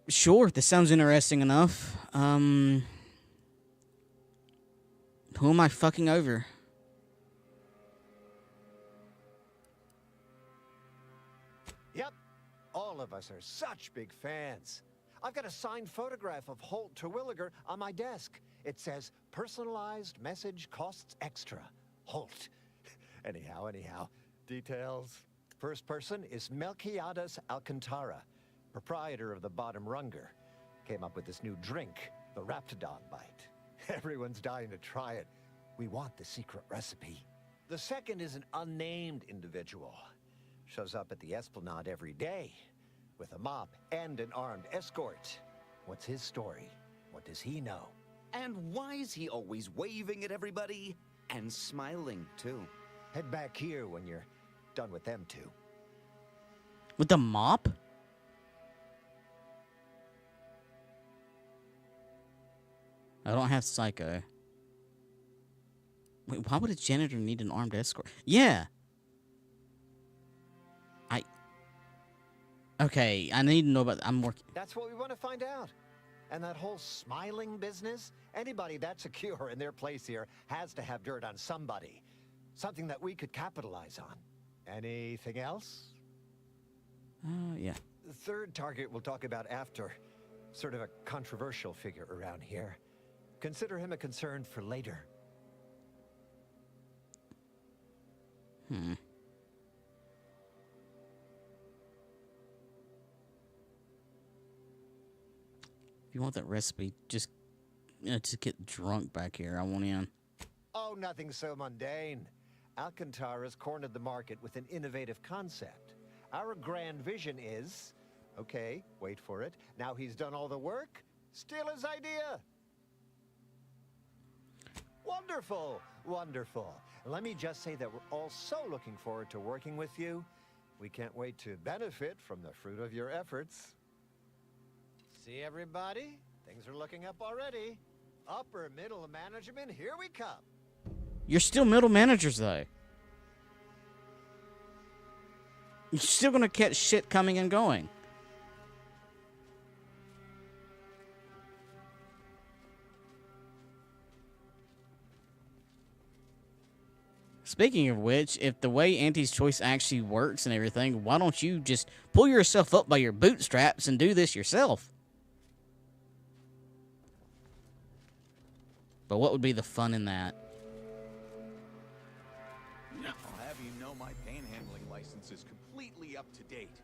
Sure, this sounds interesting enough. Who am I fucking over? Yep, all of us are such big fans. I've got a signed photograph of Holt Terwilliger on my desk. It says, personalized message costs extra. Holt. Anyhow. Details. First person is Melquiades Alcantara, proprietor of the Bottom Runger. Came up with this new drink, the Raptidon Bite. Everyone's dying to try it. We want the secret recipe. The second is an unnamed individual. Shows up at the Esplanade every day with a mop and an armed escort. What's his story? What does he know? And why is he always waving at everybody? And smiling, too. Head back here when you're done with them two. With the mop? I don't have Psycho. Wait, why would a janitor need an armed escort? Yeah! Okay, I need to know about... I'm working... That's what we want to find out. And that whole smiling business, anybody that's secure in their place here has to have dirt on somebody. Something that we could capitalize on. Anything else? Yeah. The third target we'll talk about after. Sort of a controversial figure around here. Consider him a concern for later. If you want that recipe, just get drunk back here. I want in. Oh, nothing so mundane. Alcantara's cornered the market with an innovative concept. Our grand vision is... Okay, wait for it. Now he's done all the work. Steal his idea. Wonderful, wonderful. Let me just say that we're all so looking forward to working with you. We can't wait to benefit from the fruit of your efforts. See, everybody? Things are looking up already. Upper middle management, here we come. You're still middle managers, though. You're still gonna catch shit coming and going. Speaking of which, if the way Auntie's Choice actually works and everything, why don't you just pull yourself up by your bootstraps and do this yourself? But what would be the fun in that? I'll have you know my panhandling license is completely up to date.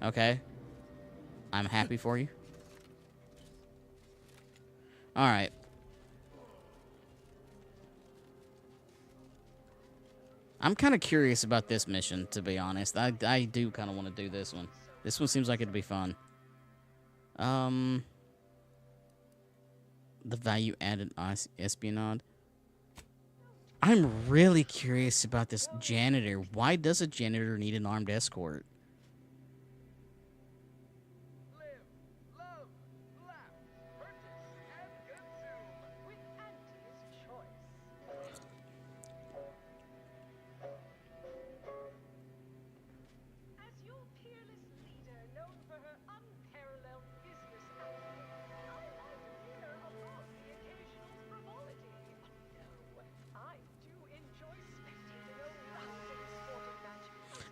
Okay. I'm happy for you. Alright. I'm kind of curious about this mission, to be honest. I do kind of want to do this one. This one seems like it'd be fun. The value-added espionage. I'm really curious about this janitor. Why does a janitor need an armed escort?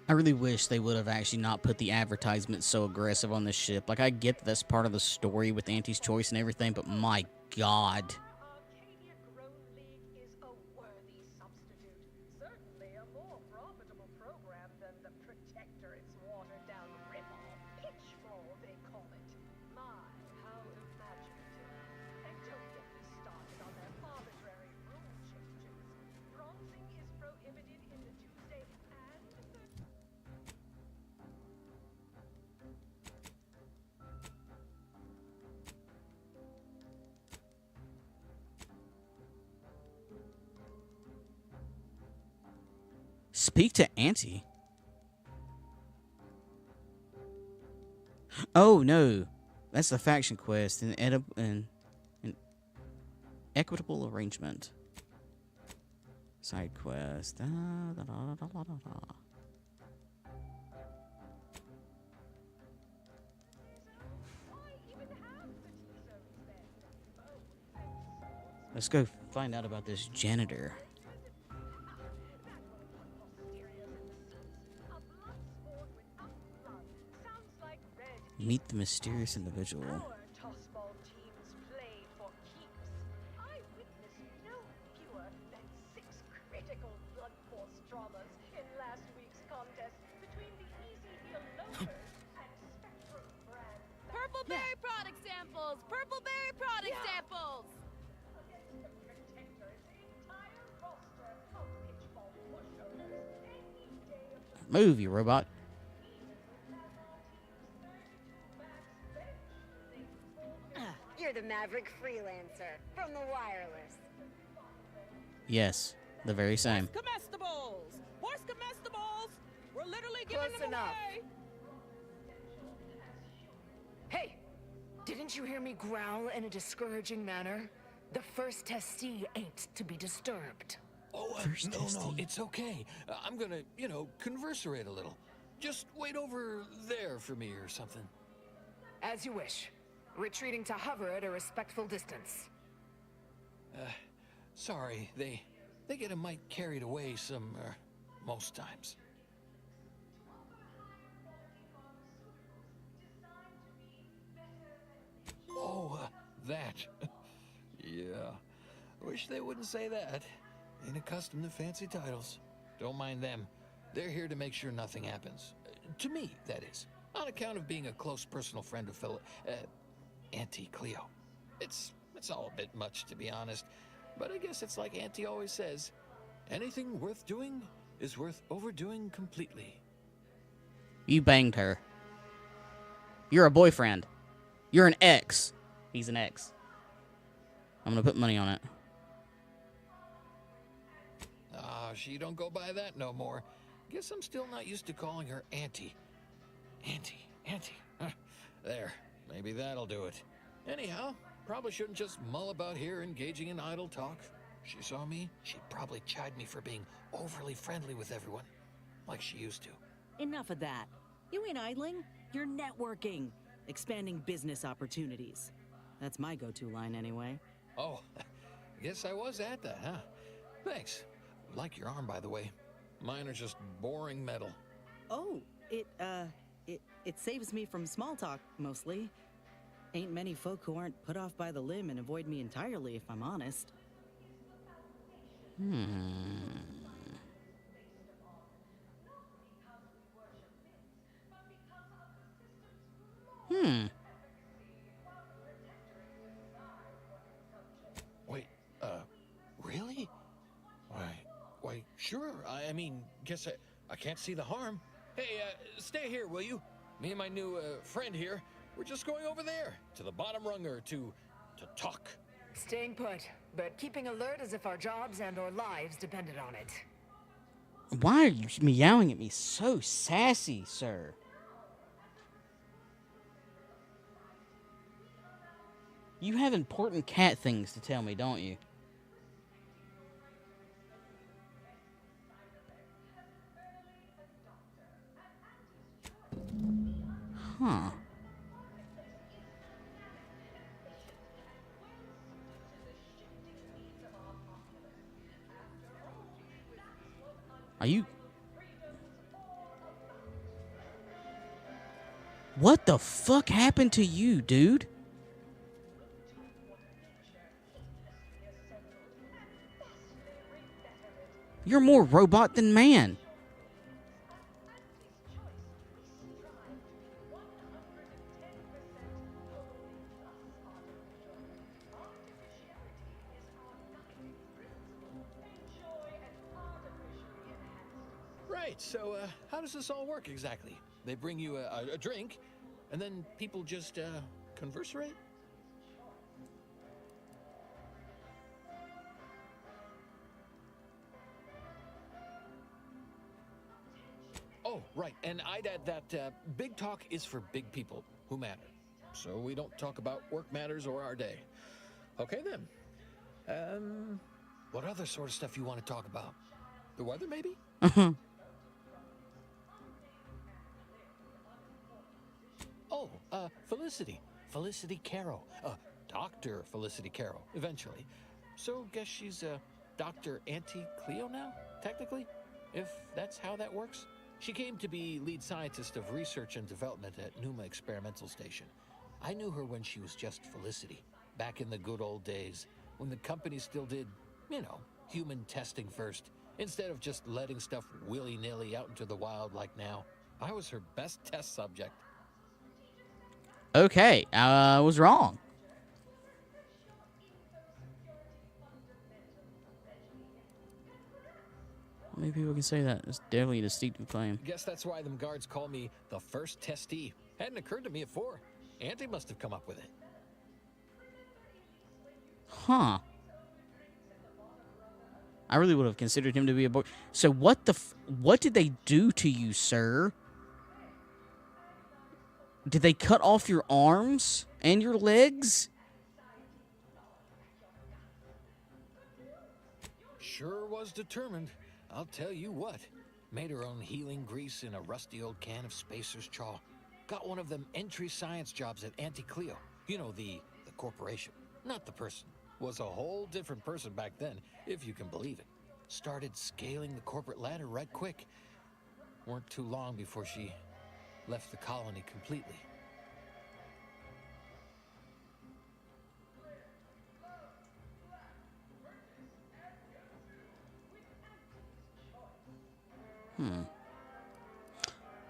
I really wish they would have actually not put the advertisement so aggressive on this ship. Like, I get that that's part of the story with Auntie's Choice and everything, but my God. Speak to Auntie. Oh no, that's the faction quest. An equitable arrangement. Side quest. Let's go find out about this janitor. Meet the mysterious individual. Purple berry product samples! Purple berry product samples! Move, you robot. You're the Maverick freelancer from the wireless. Yes, the very same. Comestibles! Horse comestibles! We're literally giving Close them enough. away! Hey! Didn't you hear me growl in a discouraging manner? The first testee ain't to be disturbed. Oh, no, it's okay. I'm gonna, converserate a little. Just wait over there for me or something. As you wish. Retreating to hover at a respectful distance. Sorry, they get a mite carried away most times. Oh, that. Yeah. Wish they wouldn't say that. Ain't accustomed to fancy titles. Don't mind them. They're here to make sure nothing happens. To me, that is. On account of being a close personal friend of Auntie Cleo. It's all a bit much, to be honest. But I guess it's like Auntie always says, anything worth doing is worth overdoing completely. You banged her. You're a boyfriend. You're an ex. He's an ex. I'm gonna put money on it. Ah, she don't go by that no more. Guess I'm still not used to calling her Auntie. Auntie. Huh. There, maybe that'll do it. Anyhow, probably shouldn't just mull about here engaging in idle talk. She saw me, she'd probably chide me for being overly friendly with everyone, like she used to. Enough of that. You ain't idling. You're networking, expanding business opportunities. That's my go-to line anyway. Oh, guess I was at that, huh? Thanks. Like your arm, by the way. Mine are just boring metal. Oh, it saves me from small talk, mostly. Ain't many folk who aren't put off by the limb and avoid me entirely, if I'm honest. Wait, really? Why, sure. I mean, guess I can't see the harm. Hey, stay here, will you? Me and my new, friend here, we're just going over there, to the bottom runger, to talk. Staying put, but keeping alert as if our jobs and our lives depended on it. Why are you meowing at me so sassy, sir? You have important cat things to tell me, don't you? Huh. Are you... What the fuck happened to you, dude? You're more robot than man. Right, so, how does this all work exactly? They bring you a drink, and then people just, conversate? Oh, right, and I'd add that big talk is for big people who matter. So we don't talk about work matters or our day. Okay, then. What other sort of stuff you want to talk about? The weather, maybe? Oh, Felicity. Felicity Caro. Dr. Felicity Caro, eventually. So, guess she's, Dr. Auntie Cleo now, technically? If that's how that works? She came to be lead scientist of research and development at Numa Experimental Station. I knew her when she was just Felicity, back in the good old days, when the company still did, you know, human testing first, instead of just letting stuff willy-nilly out into the wild like now. I was her best test subject. Okay, I was wrong. Many people can say that. It's definitely a distinctive claim. Guess that's why them guards call me the first testee. Hadn't occurred to me before. Auntie must have come up with it. Huh. I really would have considered him to be a boy. So what what did they do to you, sir? Did they cut off your arms and your legs? Sure was determined. I'll tell you what. Made her own healing grease in a rusty old can of Spacer's Chaw. Got one of them entry science jobs at Auntie Cleo. You know, the corporation. Not the person. Was a whole different person back then, if you can believe it. Started scaling the corporate ladder right quick. Weren't too long before she left the colony completely.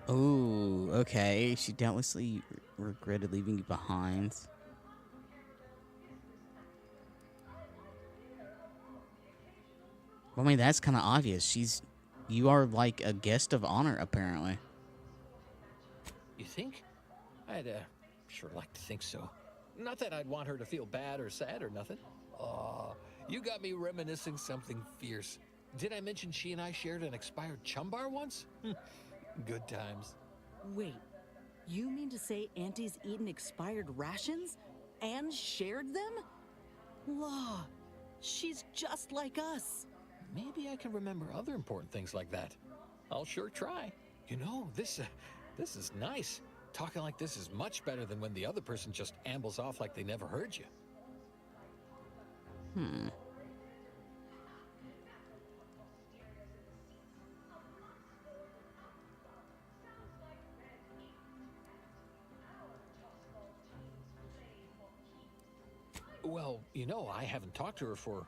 Oh, okay. She doubtlessly regretted leaving you behind. Well, I mean, that's kind of obvious. You are like a guest of honor, apparently. You think? I'd, sure like to think so. Not that I'd want her to feel bad or sad or nothing. Oh, you got me reminiscing something fierce. Did I mention she and I shared an expired chum bar once? Good times. Wait, you mean to say Auntie's eaten expired rations? And shared them? Law, she's just like us. Maybe I can remember other important things like that. I'll sure try. You know, this is nice. Talking like this is much better than when the other person just ambles off like they never heard you. Well, you know, I haven't talked to her for,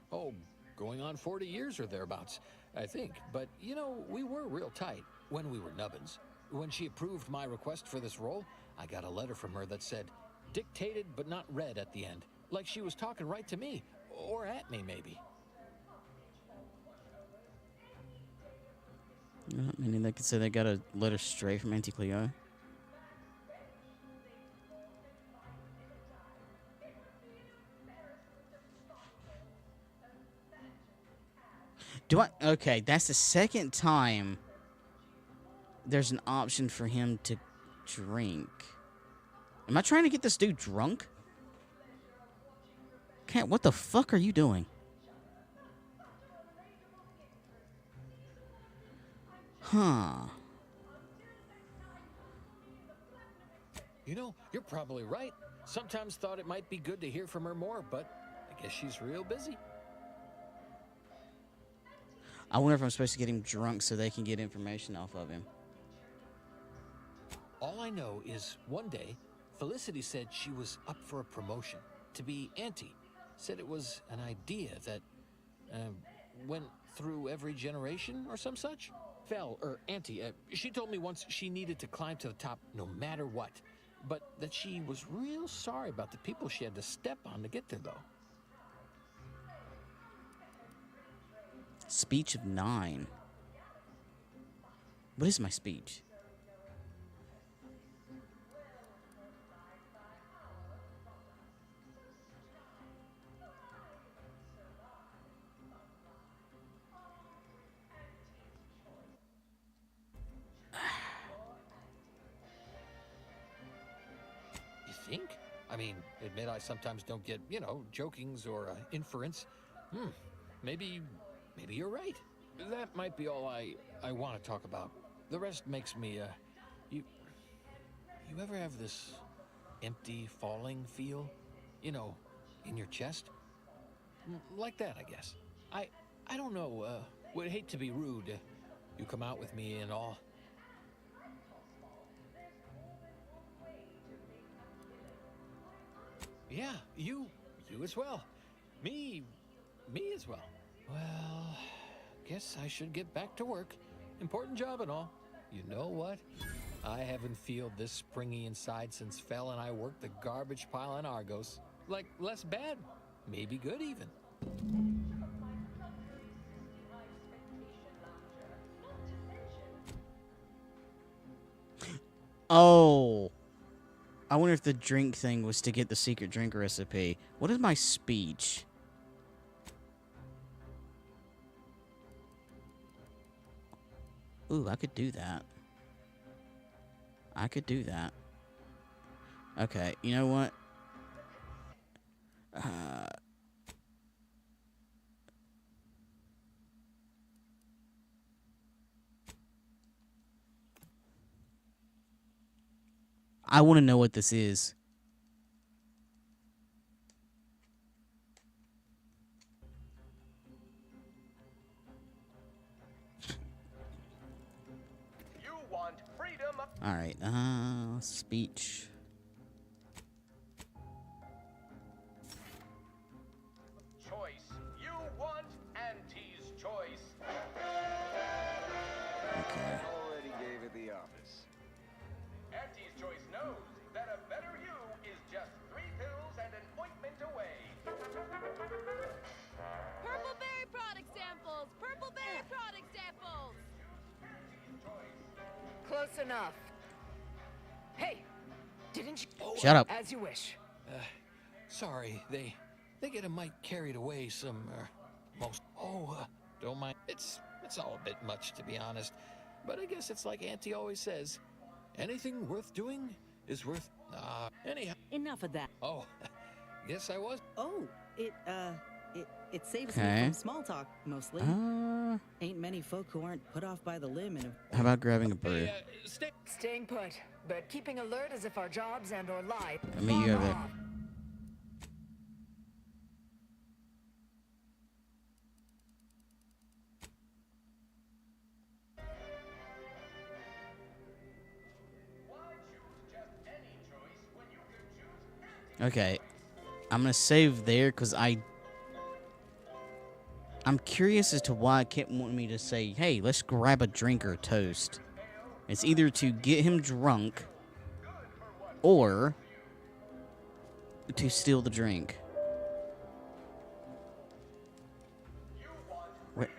going on 40 years or thereabouts, I think. But, you know, we were real tight when we were nubbins. When she approved my request for this role, I got a letter from her that said, dictated but not read at the end. Like she was talking right to me, or at me, maybe. Meaning they could say they got a letter straight from Auntie Cleo. Okay, that's the second time there's an option for him to drink. Am I trying to get this dude drunk? Cat, what the fuck are you doing? Huh. You know, you're probably right. Sometimes thought it might be good to hear from her more, but I guess she's real busy. I wonder if I'm supposed to get him drunk so they can get information off of him. All I know is one day, Felicity said she was up for a promotion to be Auntie. Said it was an idea that went through every generation or some such. Auntie, she told me once she needed to climb to the top no matter what. But that she was real sorry about the people she had to step on to get there, though. Speech of 9. What is my speech? You think? I mean, admit I sometimes don't get, jokings or inference. Maybe you're right. That might be all I want to talk about. The rest makes me, you ever have this empty falling feel? You know, in your chest? Like that, I guess. I don't know, would hate to be rude. You come out with me and all. Yeah, you as well. Me as well. Well, guess I should get back to work. Important job and all. You know what? I haven't felt this springy inside since Fel and I worked the garbage pile on Argos. Like, less bad. Maybe good even. Oh. I wonder if the drink thing was to get the secret drink recipe. What is my speech? Ooh, I could do that. Okay, you know what? I want to know what this is. You want freedom. All right, speech. Choice. You want Auntie's choice. Okay. Already gave it the office. Auntie's choice knows that a better you is just 3 pills and an ointment away. Purple berry product samples! Purple berry product samples! Close enough. Hey, didn't you? Shut up. As you wish. Sorry, they they get a mite carried away some, most... Oh, don't mind. It's all a bit much, to be honest. But I guess it's like Auntie always says, anything worth doing is worth... anyhow. Enough of that. Oh, guess I was. Oh, it saves me from small talk, mostly. Ain't many folk who aren't put off by the limb and... How about grabbing a bird? Staying put, but keeping alert as if our jobs and or life... I'll meet you over there. Okay, I'm gonna save there because I'm curious as to why it kept wanting me to say, hey, let's grab a drink or a toast. It's either to get him drunk or to steal the drink. Where?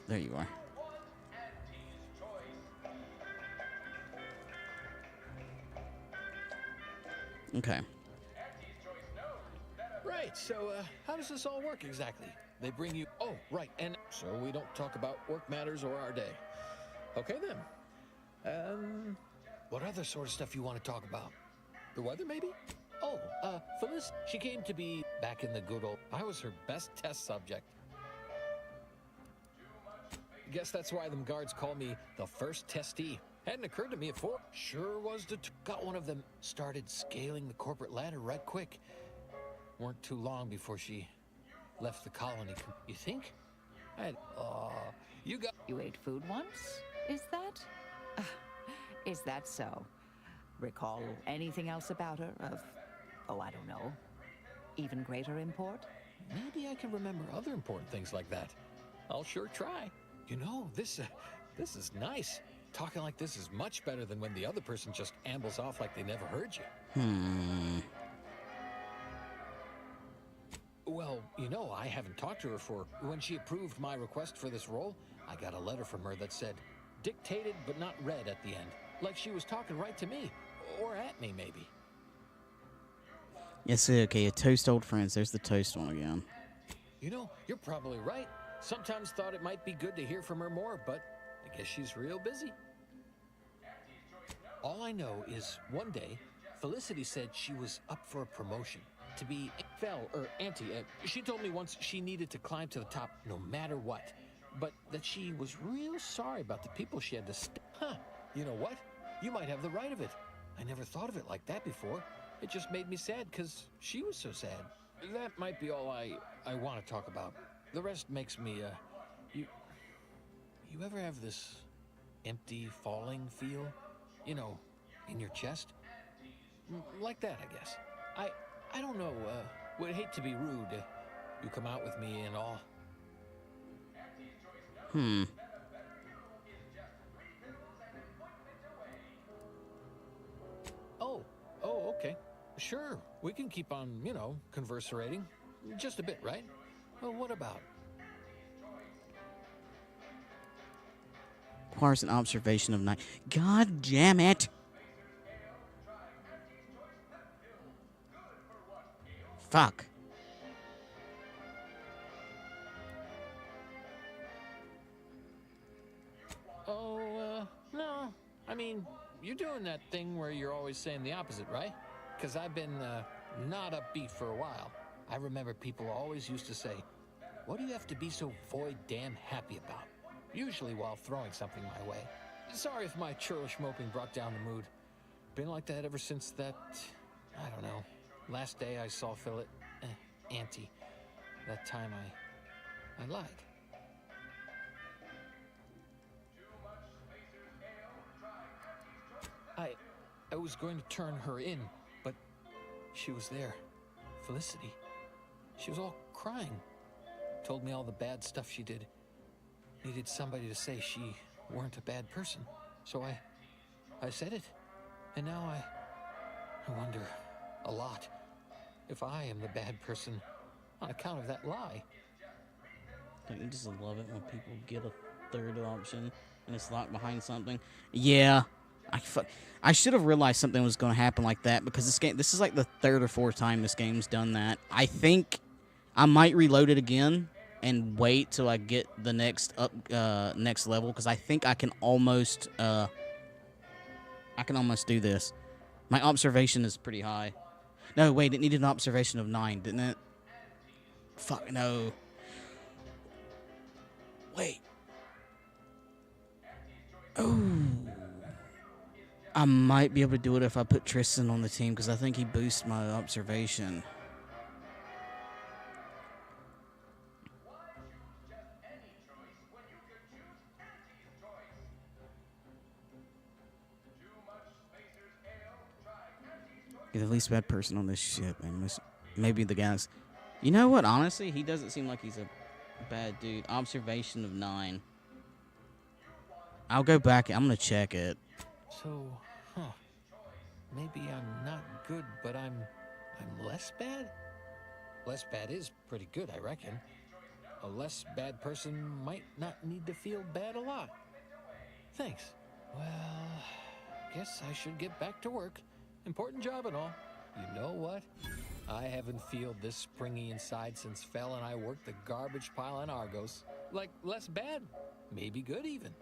There you are. Okay. Right, so, how does this all work exactly? They bring you... Oh, right, and so we don't talk about work matters or our day. Okay, then. What other sort of stuff you want to talk about? The weather, maybe? Oh, Phyllis, she came to be back in the good old... I was her best test subject. Guess that's why them guards call me the first testee. Hadn't occurred to me at 4. Sure was got one of them started scaling the corporate ladder right quick. Weren't too long before she left the colony. You think? You ate food once? Is that? Is that so? Recall anything else about her of, oh, I don't know, even greater import? Maybe I can remember other important things like that. I'll sure try. You know, this is nice. Talking like this is much better than when the other person just ambles off like they never heard you. Well, you know, I haven't talked to her for... When she approved my request for this role, I got a letter from her that said, dictated but not read at the end. Like she was talking right to me. Or at me, maybe. Yes, okay, a toast old friends. There's the toast one again. You know, you're probably right. Sometimes thought it might be good to hear from her more, but I guess she's real busy. All I know is one day, Felicity said she was up for a promotion. To be Auntie. She told me once she needed to climb to the top no matter what. But that she was real sorry about the people she had to you know what? You might have the right of it. I never thought of it like that before. It just made me sad because she was so sad. That might be all I want to talk about. The rest makes me, You ever have this empty falling feel? You know, in your chest? Like that, I guess. I don't know, would hate to be rude. You come out with me and all. Oh, okay. Sure, we can keep on, you know, converserating. Just a bit, right? Well, what about? Requires an observation of night. God damn it! Fuck. No. I mean, you're doing that thing where you're always saying the opposite, right? Because I've been, not upbeat for a while. I remember people always used to say, what do you have to be so void damn happy about? Usually while throwing something my way. Sorry if my churlish moping brought down the mood. Been like that ever since that, I don't know, last day I saw Auntie. That time I lied. I was going to turn her in, but she was there. Felicity. She was all crying. Told me all the bad stuff she did. Needed somebody to say she weren't a bad person. So I said it. And now I wonder a lot if I am the bad person on account of that lie. Don't you just love it when people get a third option and it's locked behind something? Yeah, I should have realized something was going to happen like that, because this is like the third or fourth time this game's done that. I think I might reload it again and wait till I get the next level, because I think I can almost do this. My observation is pretty high. No, wait, it needed an observation of 9, didn't it? Fuck, no. Wait. Oh. I might be able to do it if I put Tristan on the team, because I think he boosts my observation. You're the least bad person on this ship, man. Maybe the guys. You know what? Honestly, he doesn't seem like he's a bad dude. Observation of 9. I'll go back. I'm gonna check it. So, maybe I'm not good, but I'm less bad? Less bad is pretty good, I reckon. A less bad person might not need to feel bad a lot. Thanks. Well, guess I should get back to work. Important job and all. You know what? I haven't felt this springy inside since Fel and I worked the garbage pile in Argos. Like, less bad. Maybe good, even.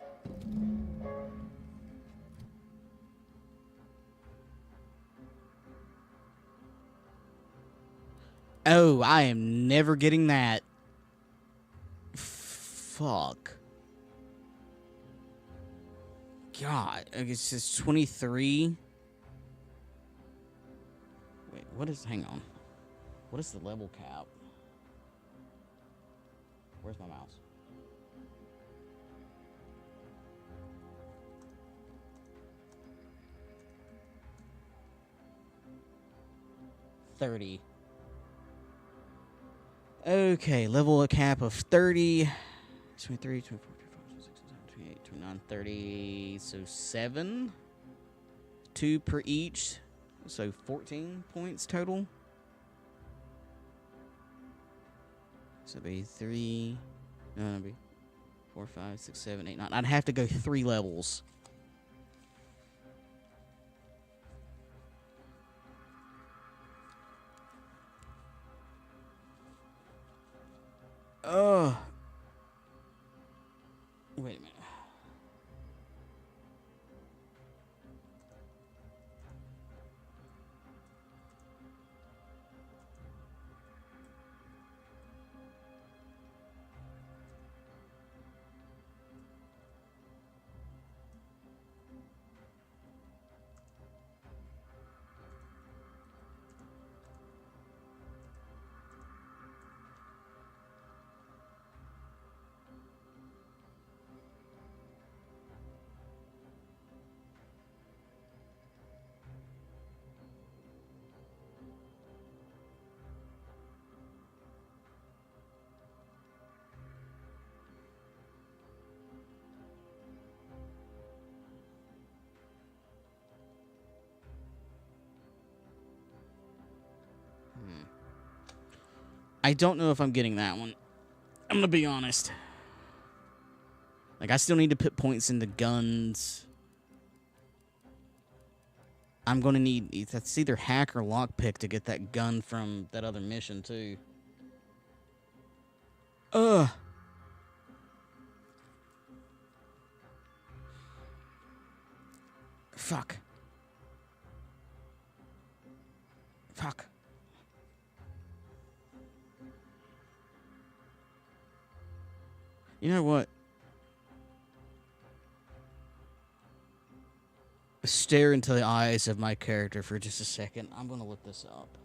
Oh, I am never getting that. Fuck. God, it's just 23. Wait, what is, hang on. What is the level cap? Where's my mouse? $30. Okay, level cap of 30. 23, 24, 25, 26, 27, 28, 29, 30. So 7. 2 per each. So 14 points total. So it'd be 3. No, it'd be 4, 5, 6, 7, 8, 9. I'd have to go 3 levels. Wait a minute. I don't know if I'm getting that one. I'm gonna be honest. Like, I still need to put points into guns. I'm gonna need, that's either hack or lockpick to get that gun from that other mission too. Fuck. Fuck. You know what? Stare into the eyes of my character for just a second. I'm gonna look this up.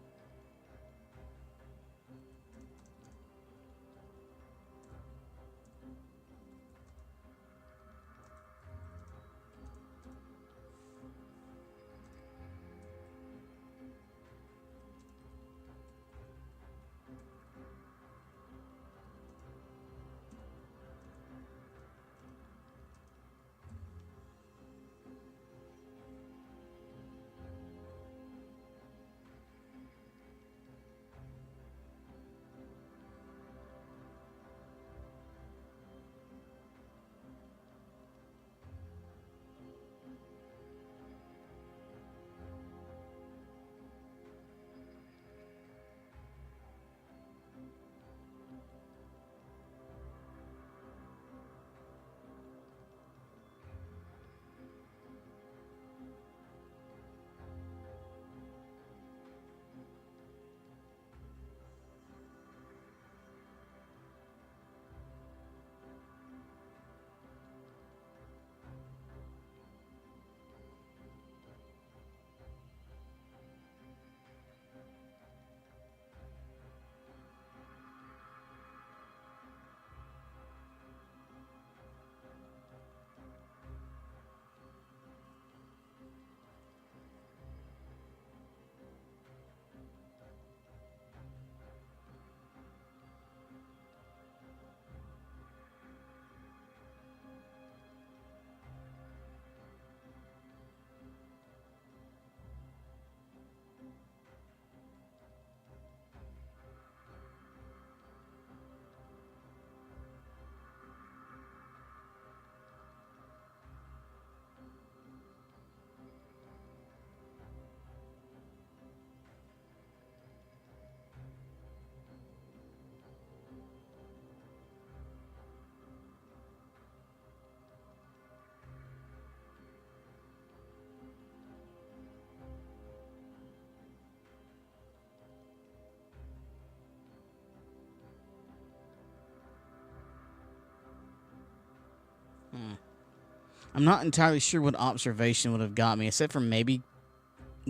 I'm not entirely sure what observation would have got me, except for maybe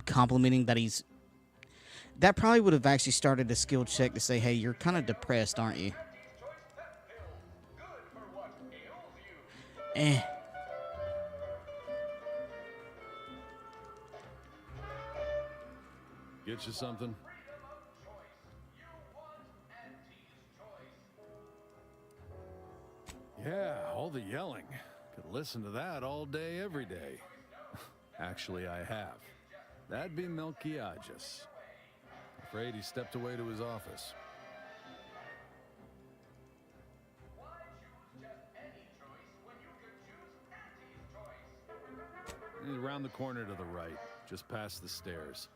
complimenting that he's... That probably would have actually started a skill check to say, hey, you're kind of depressed, aren't you? Eh. Get you something? Yeah, all the yelling. Could listen to that all day, every day. Actually, I have. That'd be Melquiades. Afraid he stepped away to his office. He's around the corner to the right, just past the stairs.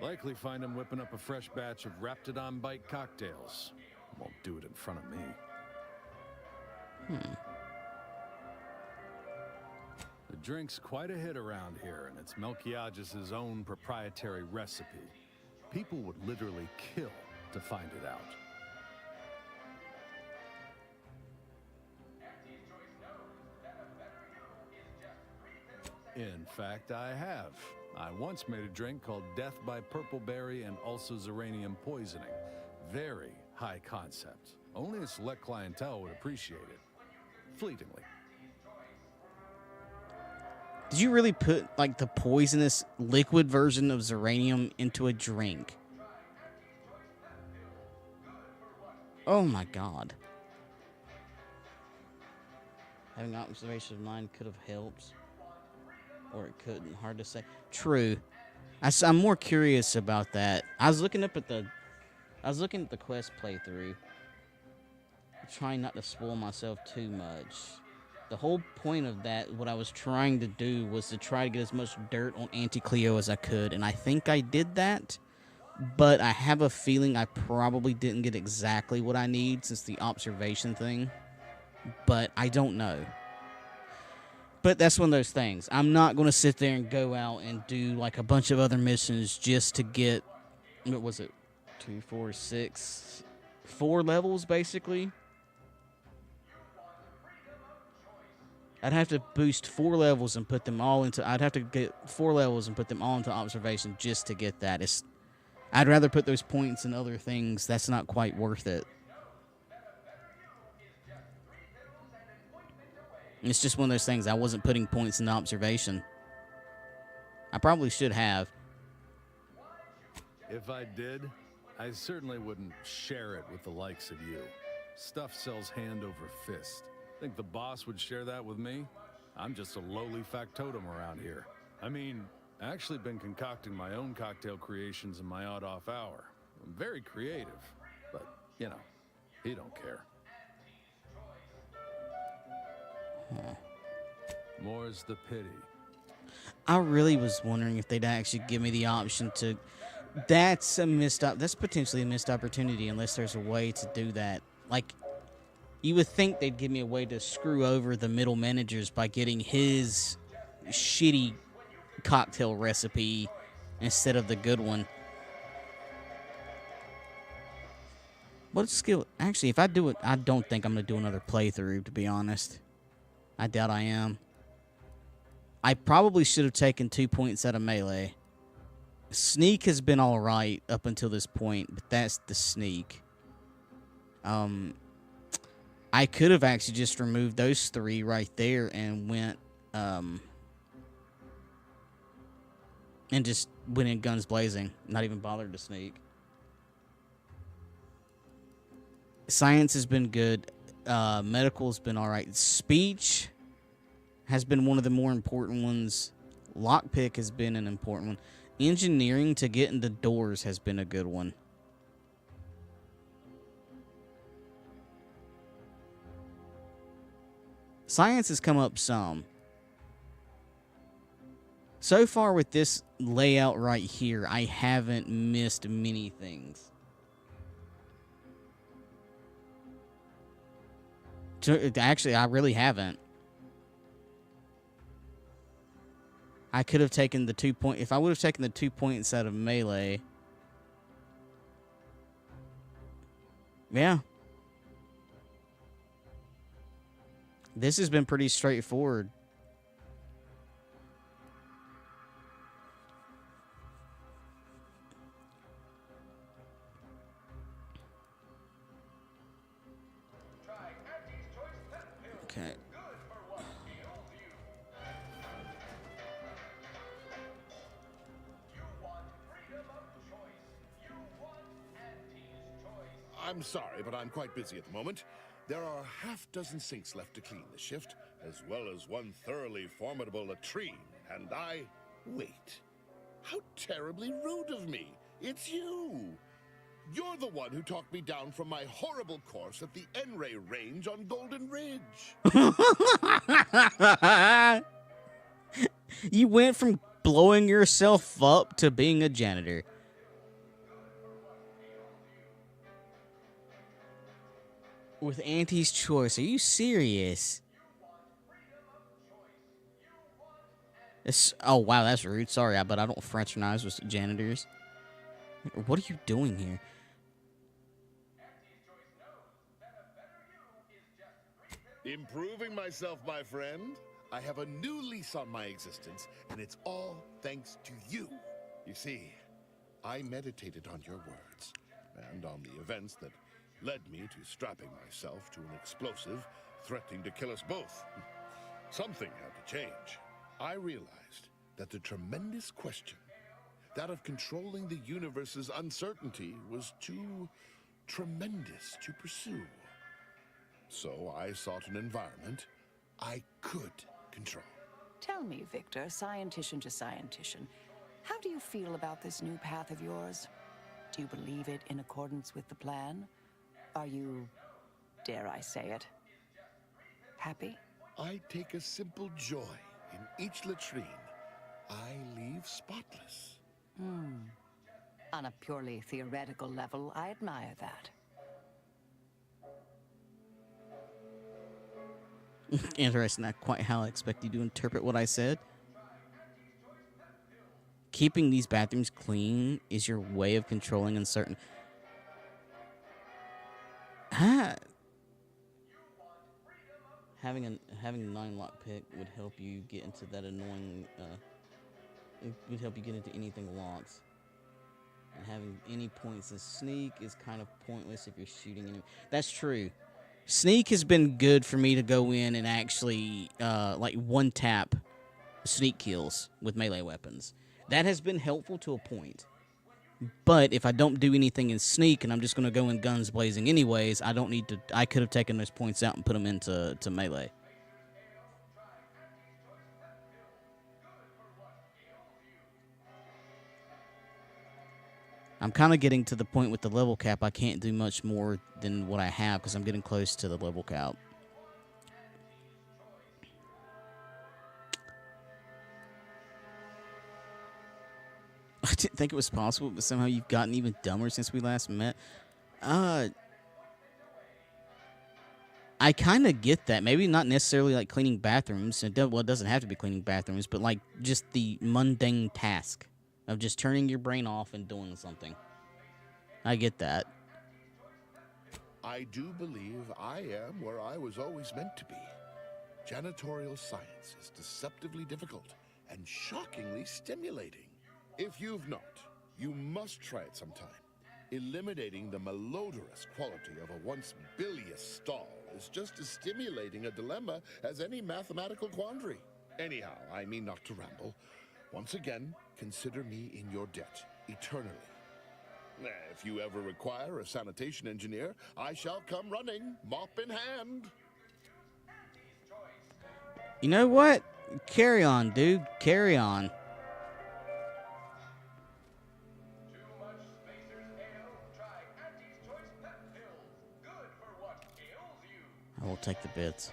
Likely find him whipping up a fresh batch of Raptidon Bite cocktails. Won't do it in front of me. The drink's quite a hit around here, and it's Melquiades' own proprietary recipe. People would literally kill to find it out. In fact, I have. I once made a drink called Death by Purpleberry and also Zeranium Poisoning. Very high concept. Only a select clientele would appreciate it. Fleetingly. Did you really put, like, the poisonous liquid version of Zeranium into a drink? Oh my god. Having observation of mine could have helped. Or it couldn't. Hard to say. True. I'm more curious about that. I was looking at the quest playthrough. Trying not to spoil myself too much. The whole point of that, what I was trying to do, was to try to get as much dirt on Auntie Cleo as I could. And I think I did that. But I have a feeling I probably didn't get exactly what I need since the observation thing. But I don't know. But that's one of those things. I'm not going to sit there and go out and do like a bunch of other missions just to get, what was it, 2, 4, 6, 4 levels basically. I'd have to boost 4 levels and put them all into, I'd have to get 4 levels and put them all into observation just to get that. I'd rather put those points in other things. That's not quite worth it. It's just one of those things. I wasn't putting points in observation. I probably should have. If I did, I certainly wouldn't share it with the likes of you. Stuff sells hand over fist. Think the boss would share that with me? I'm just a lowly factotum around here. I mean, I actually been concocting my own cocktail creations in my odd-off hour. I'm very creative, but, you know, he don't care. More's the pity. I really was wondering if they'd actually give me the option to... That's potentially a missed opportunity unless there's a way to do that. Like, you would think they'd give me a way to screw over the middle managers by getting his shitty cocktail recipe instead of the good one. What skill? Actually, if I do it, I don't think I'm going to do another playthrough, to be honest. I doubt I am. I probably should have taken 2 points out of melee. Sneak has been alright up until this point, but that's the sneak. I could have actually just removed those 3 right there and went, and just went in guns blazing. Not even bothered to sneak. Science has been good. Medical's been alright. Speech has been one of the more important ones. Lockpick has been an important one. Engineering to get into doors has been a good one. Science has come up some. So far with this layout right here, I haven't missed many things. Actually, I really haven't. I could have taken the 2 point... If I would have taken the 2 points out of melee... Yeah. This has been pretty straightforward. Okay. I'm sorry, but I'm quite busy at the moment. There are a half-dozen sinks left to clean this shift, as well as one thoroughly formidable latrine, and I... Wait. How terribly rude of me. It's you. You're the one who talked me down from my horrible course at the N-Ray range on Golden Ridge. You went from blowing yourself up to being a janitor. With Auntie's choice. Are you serious? Oh, wow, that's rude. Sorry, but I don't fraternize with janitors. What are you doing here? Improving myself, my friend. I have a new lease on my existence, and it's all thanks to you. You see, I meditated on your words, and on the events that led me to strapping myself to an explosive threatening to kill us both. Something had to change. I realized that the tremendous question, that of controlling the universe's uncertainty, was too tremendous to pursue. So I sought an environment I could control. Tell me, Victor, scientician to scientician, how do you feel about this new path of yours? Do you believe it in accordance with the plan? Are you, dare I say it, happy? I take a simple joy in each latrine. I leave spotless. On a purely theoretical level, I admire that. Interesting, not quite how I expect you to interpret what I said. Keeping these bathrooms clean is your way of controlling uncertain... Having a 9 lockpick would help you get into that annoying, it would help you get into anything locked. And having any points in sneak is kind of pointless if you're shooting any... That's true. Sneak has been good for me to go in and actually, like, one-tap sneak kills with melee weapons. That has been helpful to a point. But if I don't do anything in sneak and I'm just going to go in guns blazing anyways, I don't need to... I could have taken those points out and put them into melee. I'm kind of getting to the point with the level cap. I can't do much more than what I have because I'm getting close to the level cap. I didn't think it was possible, but somehow you've gotten even dumber since we last met. I kind of get that. Maybe not necessarily like cleaning bathrooms. It doesn't have to be cleaning bathrooms, but like just the mundane task of just turning your brain off and doing something. I get that. I do believe I am where I was always meant to be. Janitorial science is deceptively difficult and shockingly stimulating. If you've not, you must try it sometime. Eliminating the malodorous quality of a once bilious stall is just as stimulating a dilemma as any mathematical quandary. Anyhow, I mean not to ramble. Once again, consider me in your debt, eternally. If you ever require a sanitation engineer, I shall come running, mop in hand. You know what? Carry on, dude. Carry on. I will take the bits.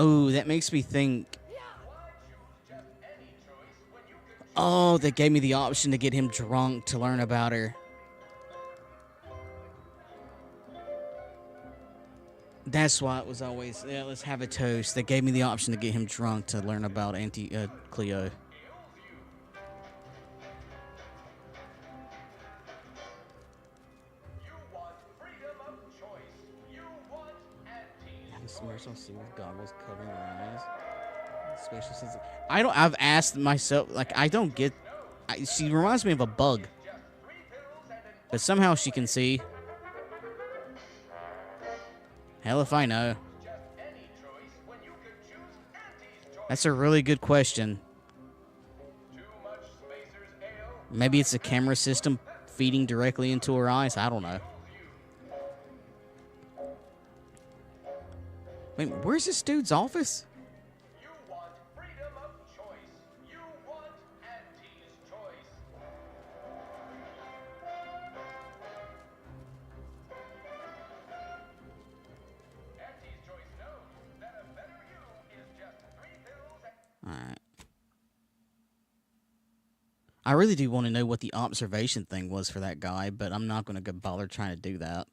Oh, that makes me think. Oh, they gave me the option to get him drunk to learn about her. That's why it was always, yeah, let's have a toast. They gave me the option to get him drunk to learn about Cleo. Submersible sea with goggles covering her eyes. Spatial sense. I've asked myself, like, I don't get. She reminds me of a bug, but somehow she can see. Hell if I know. That's a really good question. Maybe it's a camera system feeding directly into her eyes. I don't know. Wait, where's this dude's office? Alright. I really do want to know what the observation thing was for that guy, but I'm not going to go bother trying to do that.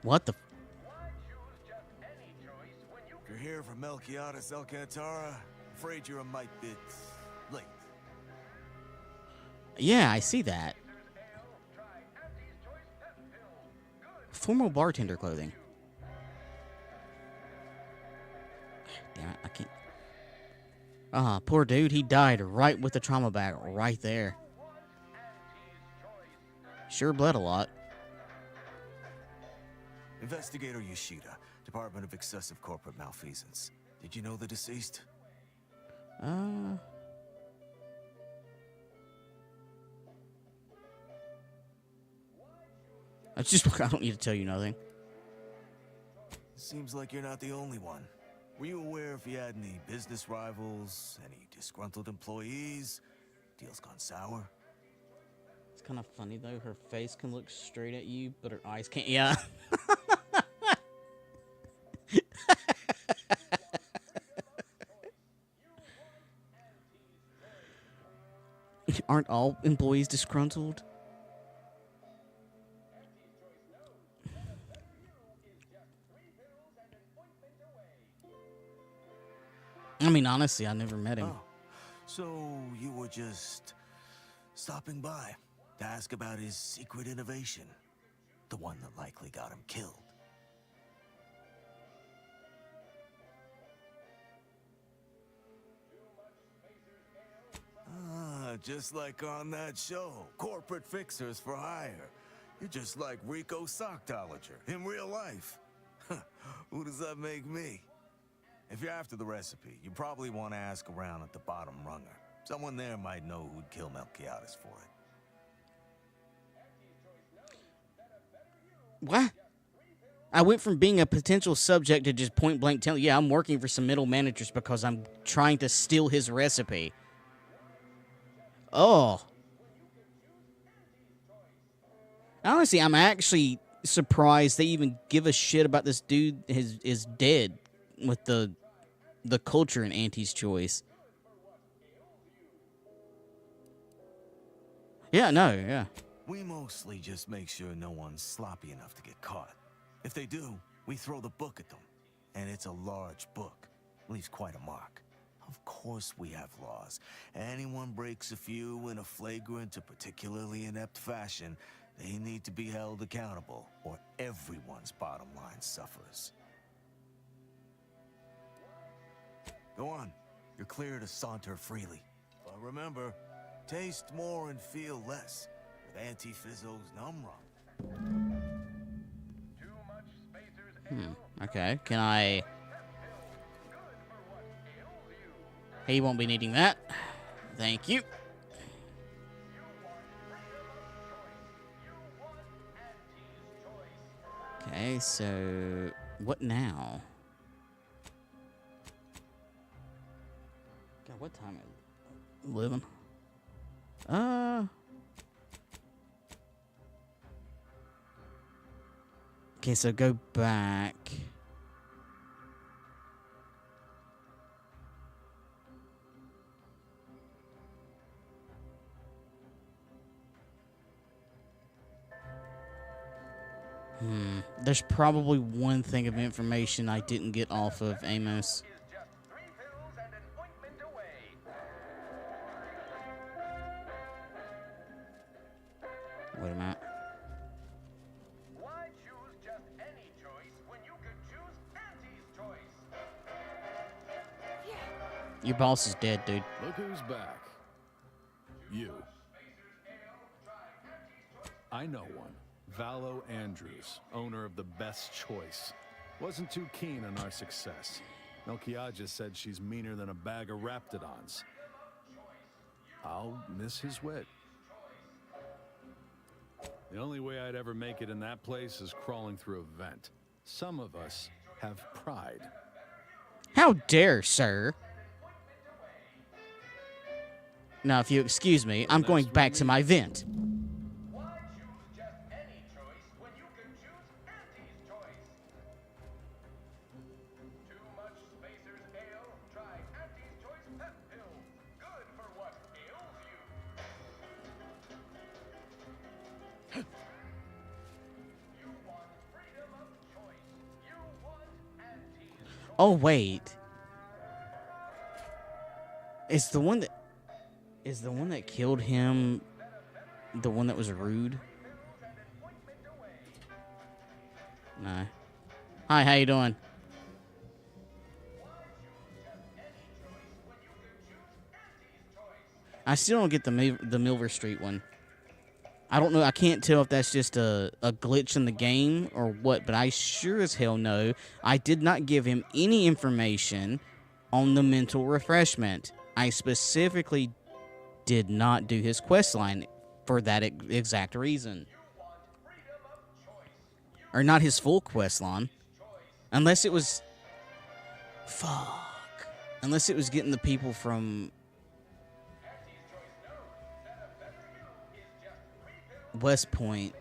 What the? If you're here for Melquiades Alcantara, afraid you're a mite bit late. Yeah, I see that. Formal bartender clothing. Damn it, I can't. Ah, poor dude, he died right with the trauma bag right there. Sure bled a lot. Investigator Yoshida, Department of Excessive Corporate Malfeasance. Did you know the deceased? That's just, I don't need to tell you nothing. Seems like you're not the only one. Were you aware if you had any business rivals, any disgruntled employees? Deals gone sour? It's kind of funny though, her face can look straight at you, but her eyes can't. Yeah. Aren't all employees disgruntled? I mean, honestly, I never met him. Oh, so you were just stopping by to ask about his secret innovation, the one that likely got him killed. Ah, just like on that show, Corporate Fixers for Hire. You're just like Rico Sockdolager in real life. Who does that make me? If you're after the recipe, you probably want to ask around at the bottom runger. Someone there might know who'd kill Melquiades for it. What? I went from being a potential subject to just point blank telling, yeah, I'm working for some middle managers because I'm trying to steal his recipe. Oh. Honestly, I'm actually surprised they even give a shit about this dude is dead with the culture in Auntie's Choice. Yeah, no, yeah. We mostly just make sure no one's sloppy enough to get caught. If they do, we throw the book at them. And it's a large book. Leaves quite a mark. Of course we have laws. Anyone breaks a few in a flagrant or particularly inept fashion, they need to be held accountable, or everyone's bottom line suffers. Go on. You're clear to saunter freely. But remember, taste more and feel less. With Anti-Fizzo's Numb Rum. Okay, can I... He won't be needing that. Thank you. Okay, so... What now? God, what time is it? 11? Okay, so go back. There's probably one thing of information I didn't get off of Amos. Wait a minute. Why choose just any choice when you could choose Auntie's choice? Your boss is dead, dude. Look who's back. You. I know one. Valo Andrews, owner of the Best Choice. Wasn't too keen on our success. Melchiah said she's meaner than a bag of Raptidons. I'll miss his wit. The only way I'd ever make it in that place is crawling through a vent. Some of us have pride. How dare, sir? Now, if you excuse me, I'm going back to my vent. Oh, wait. Is the one that killed him the one that was rude? No. Hi, how you doing? I still don't get the Milver Street one. I don't know. I can't tell if that's just a glitch in the game or what, but I sure as hell know I did not give him any information on the mental refreshment. I specifically did not do his quest line for that exact reason. Or not his full quest line. Unless it was... Fuck. Unless it was getting the people from... West Point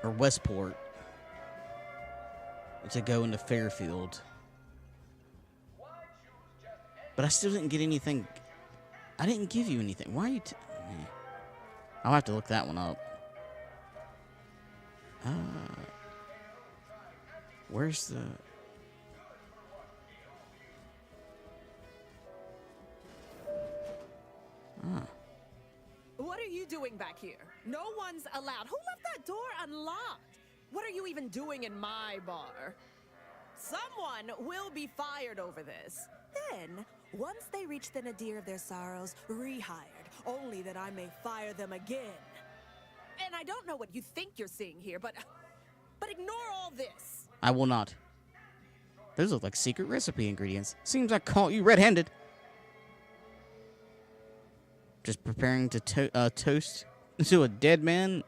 or Westport to go into Fairfield, but I still didn't get anything. I didn't give you anything. Why are you? I'll have to look that one up. Where's the? What are you doing back here? No one's allowed. Who left that door unlocked? What are you even doing in my bar? Someone will be fired over this. Then, once they reach the nadir of their sorrows, rehired, only that I may fire them again. And I don't know what you think you're seeing here, but ignore all this. I will not. Those look like secret recipe ingredients. Seems I caught you red-handed. Just preparing to toast to a dead man?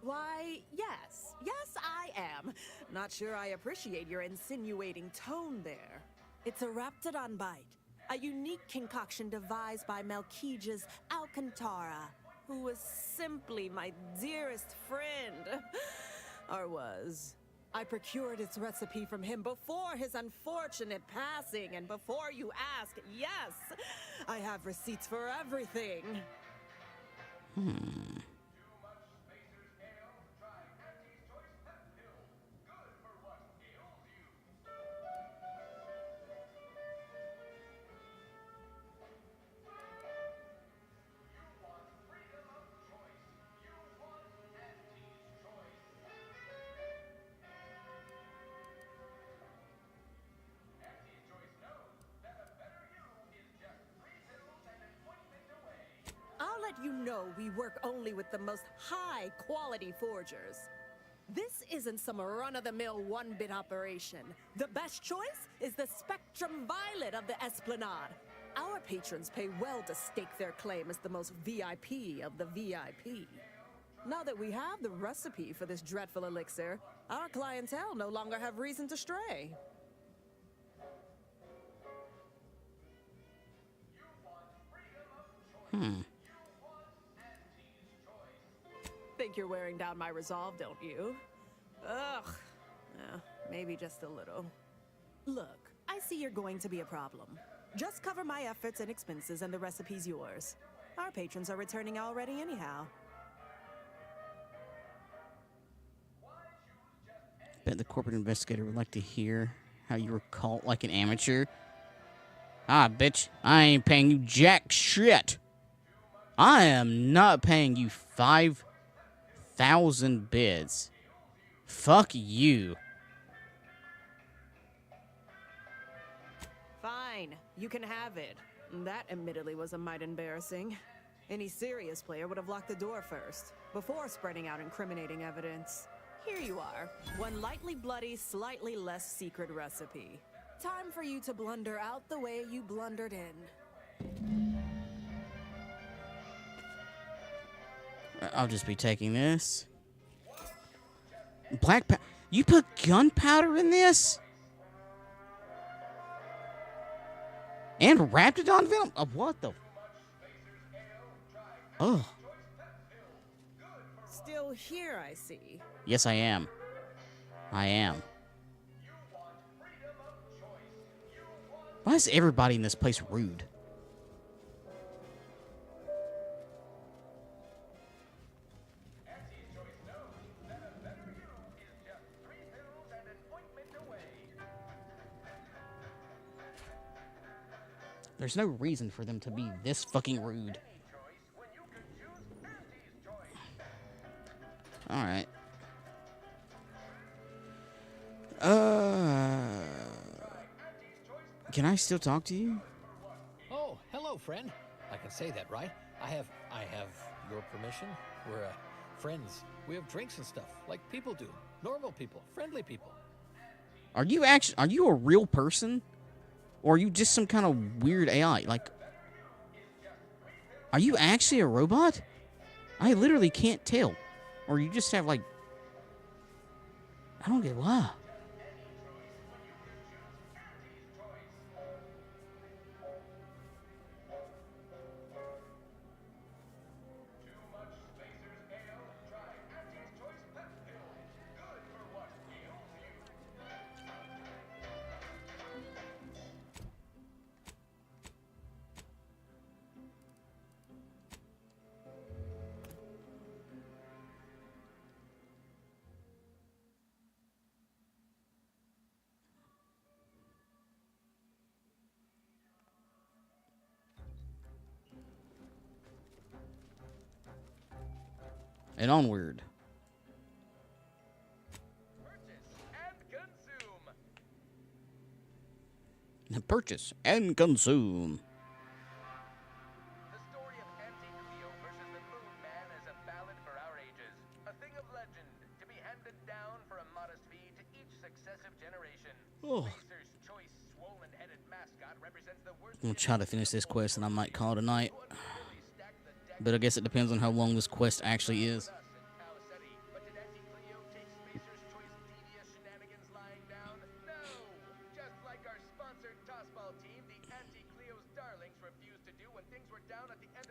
Why, yes. Yes, I am. Not sure I appreciate your insinuating tone there. It's a Raptidon bite, a unique concoction devised by Melchiah's Alcantara, who was simply my dearest friend. Or was. I procured its recipe from him before his unfortunate passing, and before you ask, yes, I have receipts for everything. You know we work only with the most high-quality forgers. This isn't some run-of-the-mill one-bit operation. The best choice is the Spectrum Violet of the Esplanade. Our patrons pay well to stake their claim as the most VIP of the VIP. Now that we have the recipe for this dreadful elixir, our clientele no longer have reason to stray. Think you're wearing down my resolve, don't you? Ugh. Maybe just a little. Look, I see you're going to be a problem. Just cover my efforts and expenses, and the recipe's yours. Our patrons are returning already anyhow. Bet the corporate investigator would like to hear how you were caught like an amateur. Ah, bitch, I ain't paying you jack shit. I am not paying you 5,000 bids. Fuck you. Fine, you can have it. That admittedly was a mite embarrassing. Any serious player would have locked the door first, before spreading out incriminating evidence. Here you are. One lightly bloody, slightly less secret recipe. Time for you to blunder out the way you blundered in. I'll just be taking this. You put gunpowder in this? And Raptidon venom? What the? Oh. Still here, I see. Yes, I am. I am. Why is everybody in this place rude? There's no reason for them to be this fucking rude. Alright. Can I still talk to you? Oh, hello, friend. I can say that, right? I have your permission. We're friends. We have drinks and stuff, like people do. Normal people, friendly people. Are you a real person? Or are you just some kind of weird AI? Like, are you actually a robot? I literally can't tell. Or you just have, like... I don't get why. And onward. Purchase and consume. The story of Anti-Cleo versus the Moon Man is a ballad for our ages. A thing of legend to be handed down for a modest fee to each successive generation. Oh. Spacer's choice swollen-headed mascot represents the worst. I'm gonna try to finish this quest and I might call it a night. But I guess it depends on how long this quest actually is.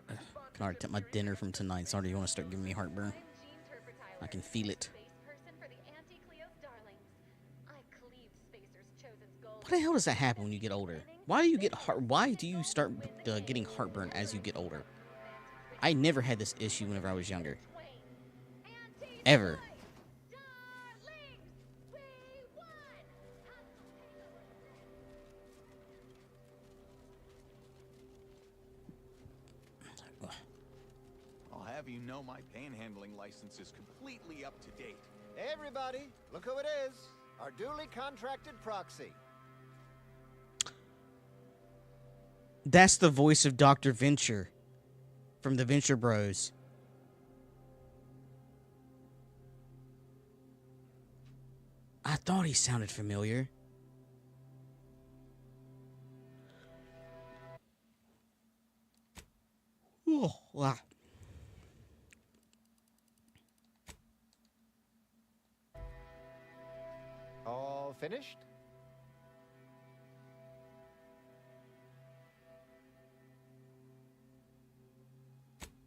I can already take my dinner from tonight. It's already going to start giving me heartburn. I can feel it. What the hell does that happen when you get older? Why do you start getting heartburn as you get older? I never had this issue whenever I was younger. Ever. I'll have you know my panhandling license is completely up to date. Hey everybody, look who it is. Our duly contracted proxy. That's the voice of Dr. Venture from the Venture Bros. I thought he sounded familiar. Oh, wow. All finished?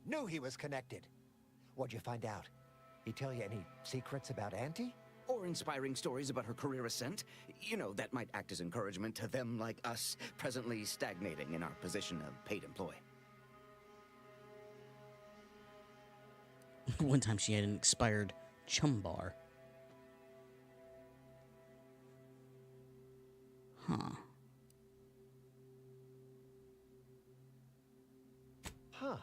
Knew he was connected. What'd you find out? He tell you any secrets about Auntie? Or inspiring stories about her career ascent. You know, that might act as encouragement to them like us, presently stagnating in our position of paid employee. One time she had an expired chum bar. Huh. Huh.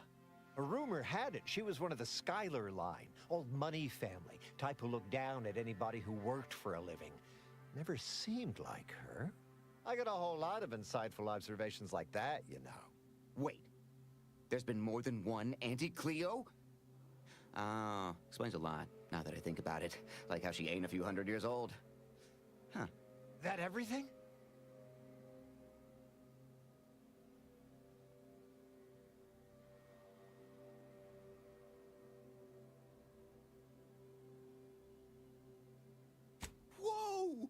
A rumor had it she was one of the Schuyler line, old money family, type who looked down at anybody who worked for a living. Never seemed like her. I got a whole lot of insightful observations like that, you know. Wait. There's been more than one Auntie Cleo? Ah, explains a lot, now that I think about it. Like how she ain't a few hundred years old. Huh. That everything? Whoa!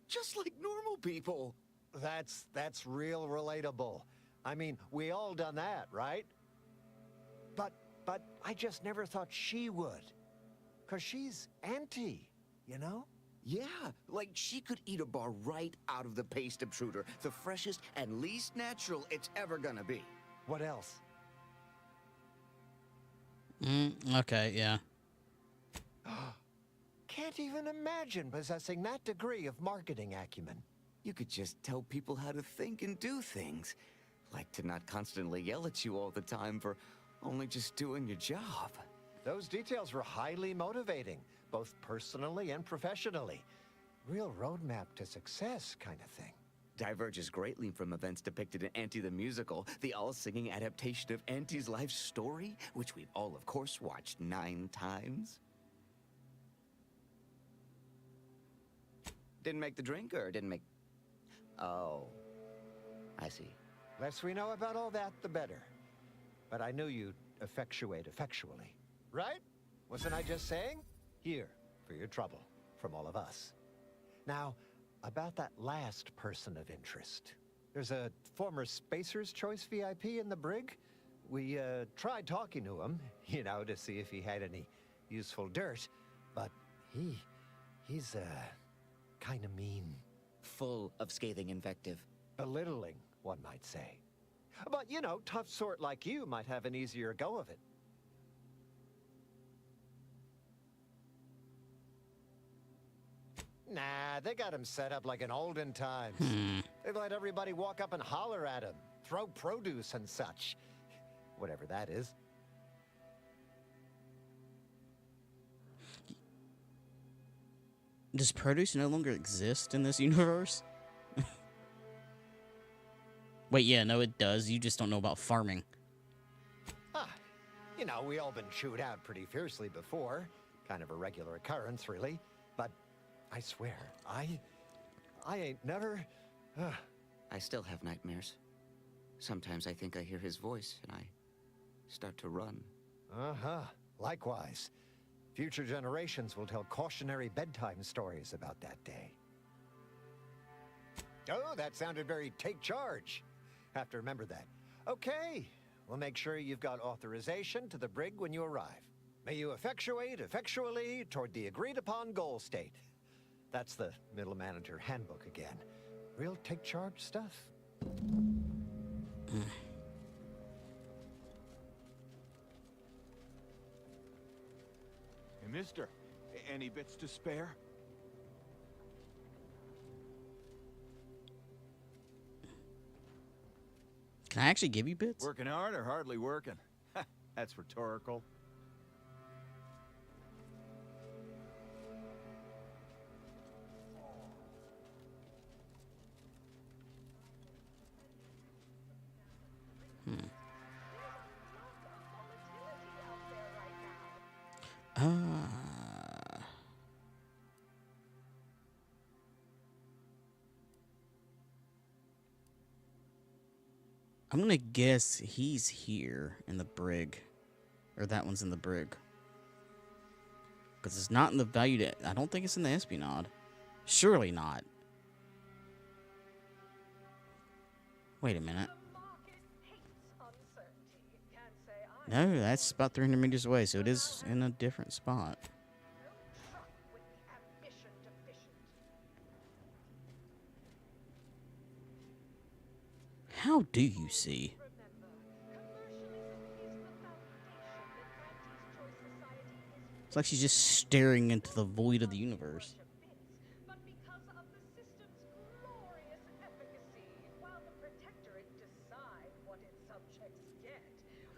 Just like normal people. That's real relatable. I mean, we all done that, right? But I just never thought she would. 'Cause she's Auntie, you know? Yeah, like she could eat a bar right out of the paste obtruder, the freshest and least natural it's ever gonna be. What else? Okay, yeah. Can't even imagine possessing that degree of marketing acumen. You could just tell people how to think and do things. Like to not constantly yell at you all the time for only just doing your job. Those details were highly motivating, both personally and professionally. Real roadmap to success kind of thing. Diverges greatly from events depicted in Auntie the Musical, the all-singing adaptation of Auntie's life story, which we've all, of course, watched 9 times. Didn't make the drink, or didn't make... Oh, I see. Less we know about all that, the better. But I knew you'd effectuate effectually. Right? Wasn't I just saying? Here, for your trouble, from all of us. Now, about that last person of interest. There's a former Spacer's Choice VIP in the brig. We tried talking to him, you know, to see if he had any useful dirt. But he's kind of mean. Full of scathing invective. Belittling, one might say. But, you know, tough sort like you might have an easier go of it. Nah, they got him set up like in olden times. They let everybody walk up and holler at him, throw produce and such. Whatever that is. Does produce no longer exist in this universe? Wait, yeah, no, it does. You just don't know about farming. You know, we all been chewed out pretty fiercely before. Kind of a regular occurrence, really. But I swear, I ain't never... I still have nightmares. Sometimes I think I hear his voice, and I start to run. Uh-huh. Likewise. Future generations will tell cautionary bedtime stories about that day. Oh, that sounded very take charge. Have to remember that. Okay, we'll make sure you've got authorization to the brig when you arrive. May you effectuate effectually toward the agreed-upon goal state. That's the middle manager handbook again. Real take charge stuff. Hey, mister, any bits to spare? Can I actually give you bits? Working hard or hardly working? That's rhetorical. I'm gonna guess he's here in the brig. Or that one's in the brig. Because it's not in the value to... I don't think it's in the espionage. Surely not. Wait a minute. No, that's about 300 meters away, so it is in a different spot. How do you see? It's like she's just staring into the void of the universe. While the Protectorate decide what its subjects get,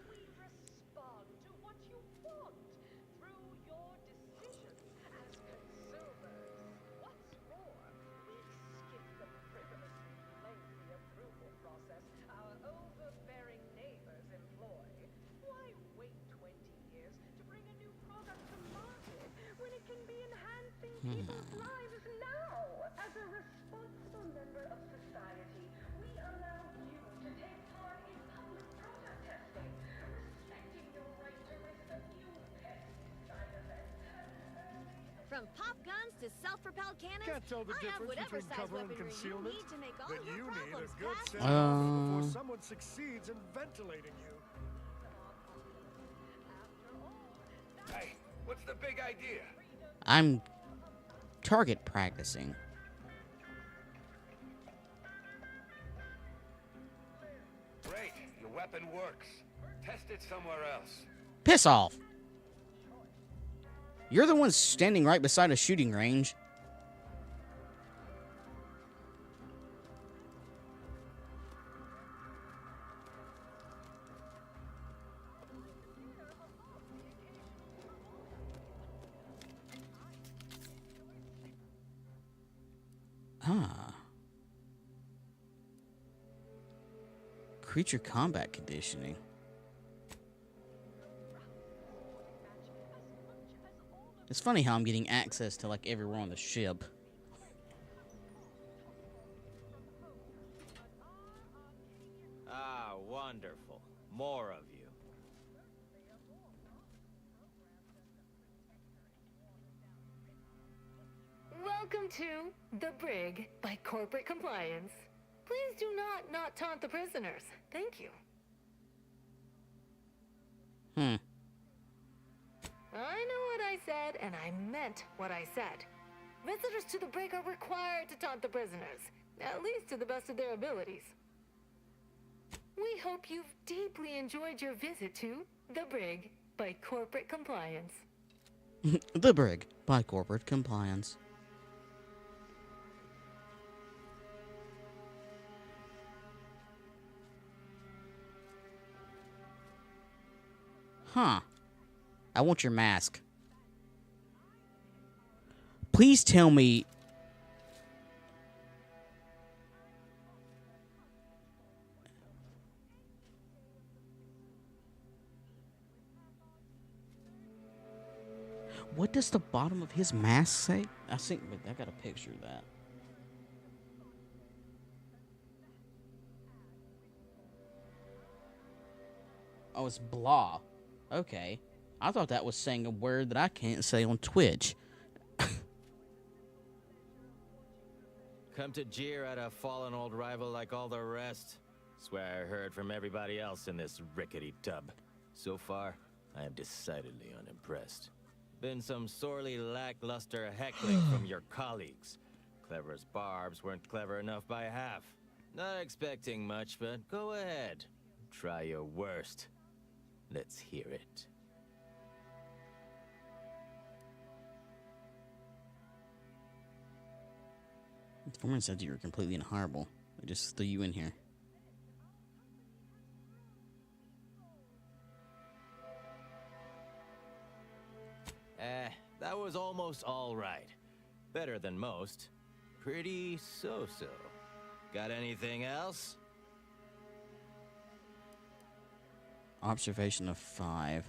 we respond to what you want through your decisions as consumers. What's more, we skip the frivolously lengthy approval process our overbearing neighbors employ. Why wait 20 years to bring a new product to market when it can be enhancing people's lives now? As a responsible member of society, we allow you to take part in public product testing, respecting your right to risk a few pesky side effects. From pop guns to self-propelled cannons, Can't tell the I have difference whatever between size cover and weaponry concealment. you need to make all Then your you need a problems good pass. set of glasses before someone succeeds in ventilating you. Hey, what's the big idea? I'm target practicing. Great, your weapon works. Test it somewhere else. Piss off. You're the one standing right beside a shooting range. Ah. Creature combat conditioning. It's funny how I'm getting access to like everywhere on the ship. Ah, wonderful. More of you. Welcome to The Brig by Corporate Compliance. Please do not taunt the prisoners. Thank you. Hmm. I know what I said, and I meant what I said. Visitors to the brig are required to taunt the prisoners, at least to the best of their abilities. We hope you've deeply enjoyed your visit to The Brig by Corporate Compliance. The Brig by Corporate Compliance. Huh. I want your mask. Please tell me. What does the bottom of his mask say? I think I got a picture of that. Oh, it's blah. Okay. I thought that was saying a word that I can't say on Twitch. Come to jeer at a fallen old rival like all the rest. Swear I heard from everybody else in this rickety tub. So far, I am decidedly unimpressed. Been some sorely lackluster heckling from your colleagues. Clever as barbs weren't clever enough by half. Not expecting much, but go ahead. Try your worst. Let's hear it. Foreman said you were completely unhireable. They just threw you in here. That was almost all right. Better than most. Pretty so-so. Got anything else? Observation of 5.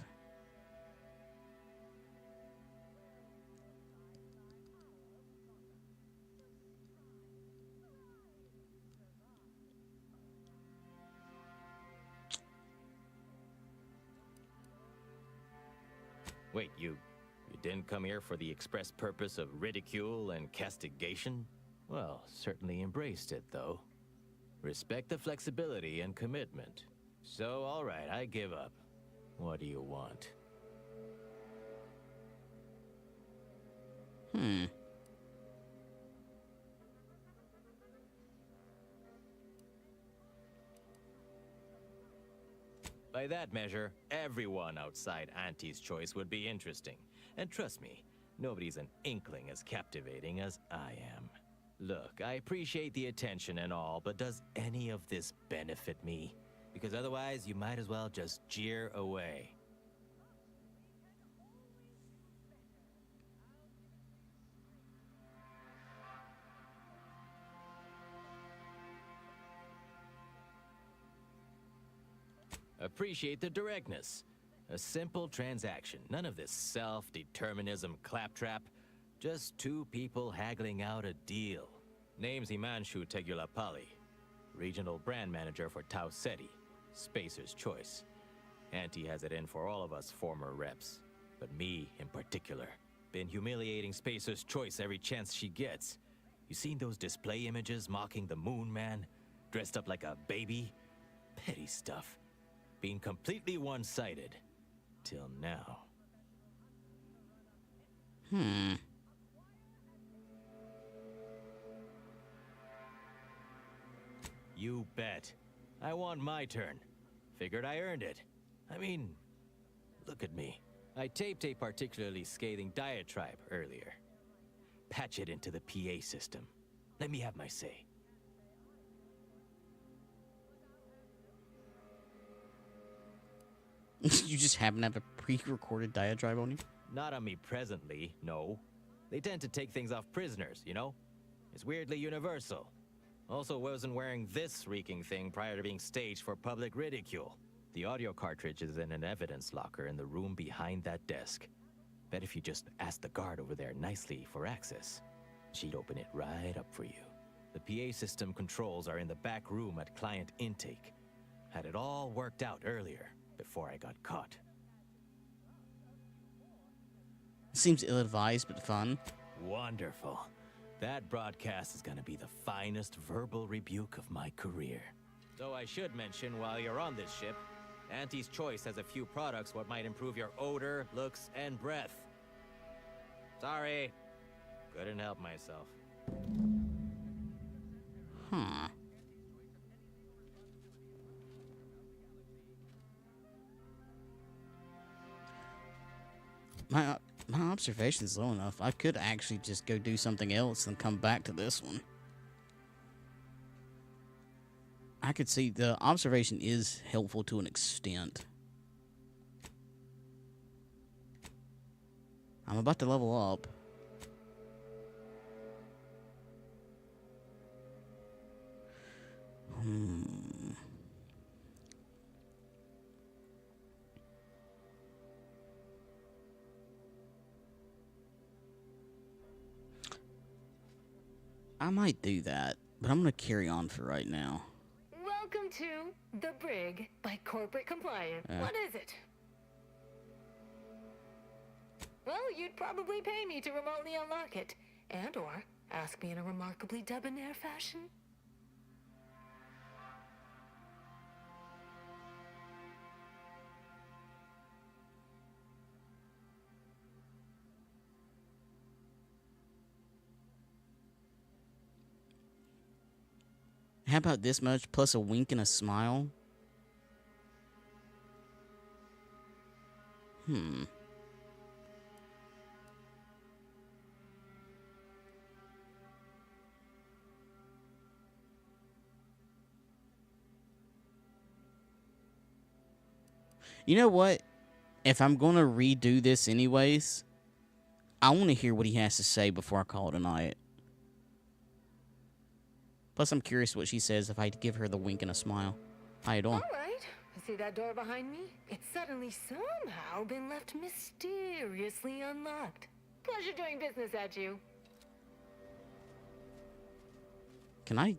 Wait, you didn't come here for the express purpose of ridicule and castigation? Well, certainly embraced it, though. Respect the flexibility and commitment. So, all right, I give up. What do you want? By that measure, everyone outside Auntie's choice would be interesting. And trust me, nobody's an inkling as captivating as I am. Look, I appreciate the attention and all, but does any of this benefit me? Because otherwise, you might as well just jeer away. Appreciate the directness. A simple transaction. None of this self-determinism claptrap. Just two people haggling out a deal. Name's Himanshu Tegulapalli, regional brand manager for Tau Ceti, Spacer's Choice. Auntie has it in for all of us former reps. But me, in particular, been humiliating Spacer's Choice every chance she gets. You seen those display images mocking the Moon Man? Dressed up like a baby? Petty stuff. Being completely one-sided. Till now. You bet. I want my turn. Figured I earned it. I mean, look at me. I taped a particularly scathing diatribe earlier. Patch it into the PA system. Let me have my say. You just happen to have a pre-recorded diatribe on you? Not on me presently, no. They tend to take things off prisoners, you know? It's weirdly universal. Also wasn't wearing this reeking thing prior to being staged for public ridicule. The audio cartridge is in an evidence locker in the room behind that desk. Bet if you just ask the guard over there nicely for access, she'd open it right up for you. The PA system controls are in the back room at client intake. Had it all worked out earlier, before I got caught. Seems ill-advised, but fun. Wonderful. That broadcast is gonna be the finest verbal rebuke of my career. Though I should mention, while you're on this ship, Auntie's Choice has a few products what might improve your odor, looks, and breath. Sorry. Couldn't help myself. Huh. My observation's low enough. I could actually just go do something else and come back to this one. I could see the observation is helpful to an extent. I'm about to level up. I might do that, but I'm gonna carry on for right now. Welcome to The Brig by Corporate Compliance. What is it? Well, you'd probably pay me to remotely unlock it, and or ask me in a remarkably debonair fashion. How about this much plus a wink and a smile? You know what? If I'm gonna redo this anyways, I want to hear what he has to say before I call it a night. Plus, I'm curious what she says if I give her the wink and a smile. How you doing? All right. See that door behind me? It's suddenly somehow been left mysteriously unlocked. Pleasure doing business at you. Can I?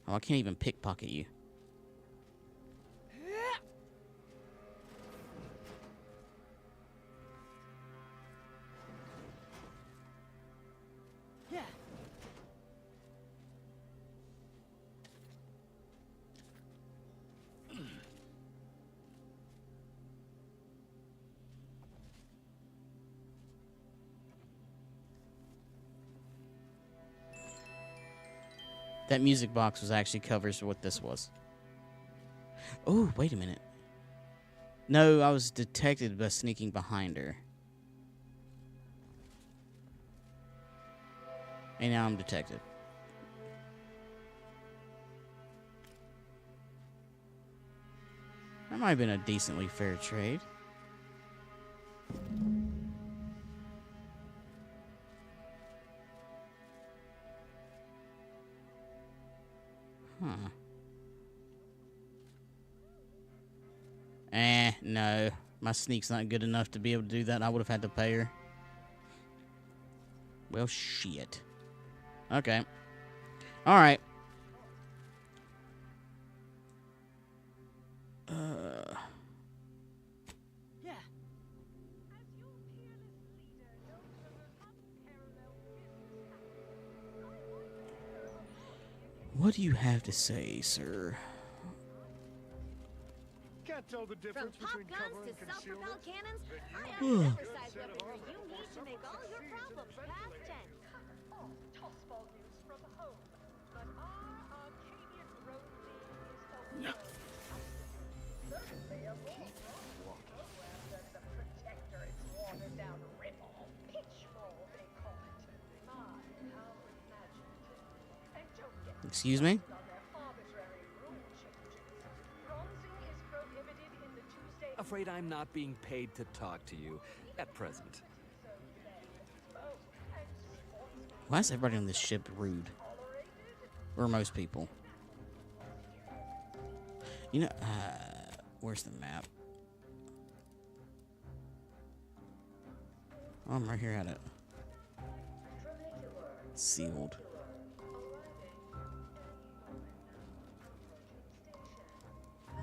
Oh, I can't even pickpocket you. That music box was actually covers for what this was. Oh, wait a minute. No, I was detected by sneaking behind her. And now I'm detected. That might have been a decently fair trade. Huh. No. My sneak's not good enough to be able to do that. I would have had to pay her. Well, shit. Okay. Alright. Yeah. What do you have to say, sir? Can't tell the difference between cover and concealment. Cannons, I Ugh. emphasize weaponry you need to make all your problems past tense. Oh, tossball news from home. But our Arcadian road league is open. Certainly a more program than the Protectorate's watered down ripple. Pitchfall, they call it. My, how imaginative. And don't get Excuse me? on their arbitrary rule changes. Bronzing is prohibited in the Tuesday. Afraid I'm not being paid to talk to you at present. Why is everybody on this ship rude? Or most people? You know, where's the map? Oh, I'm right here at it. Sealed.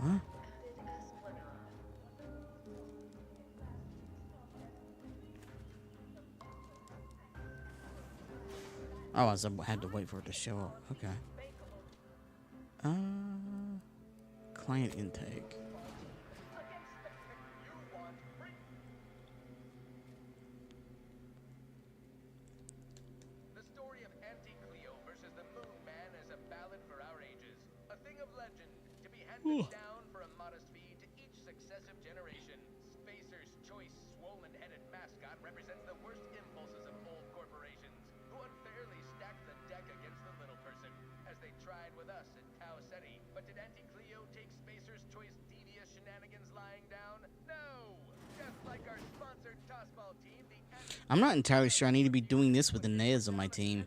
Huh? Oh, I had to wait for it to show up. Okay. Client intake. The story of Anti-Cleo versus the Moon Man is a ballad for our ages. A thing of legend to be handed down for a modest fee to each successive generation. Spacer's choice swollen-headed mascot represents the worst impulses of old corporations, who unfairly stacked the deck against the little person, as they tried with us at Tau Ceti. But did Anti-Cleo take Spacer's choice devious shenanigans lying down? No! Just like our sponsored tossball team, the I'm not entirely sure I need to be doing this with the Nez on my team.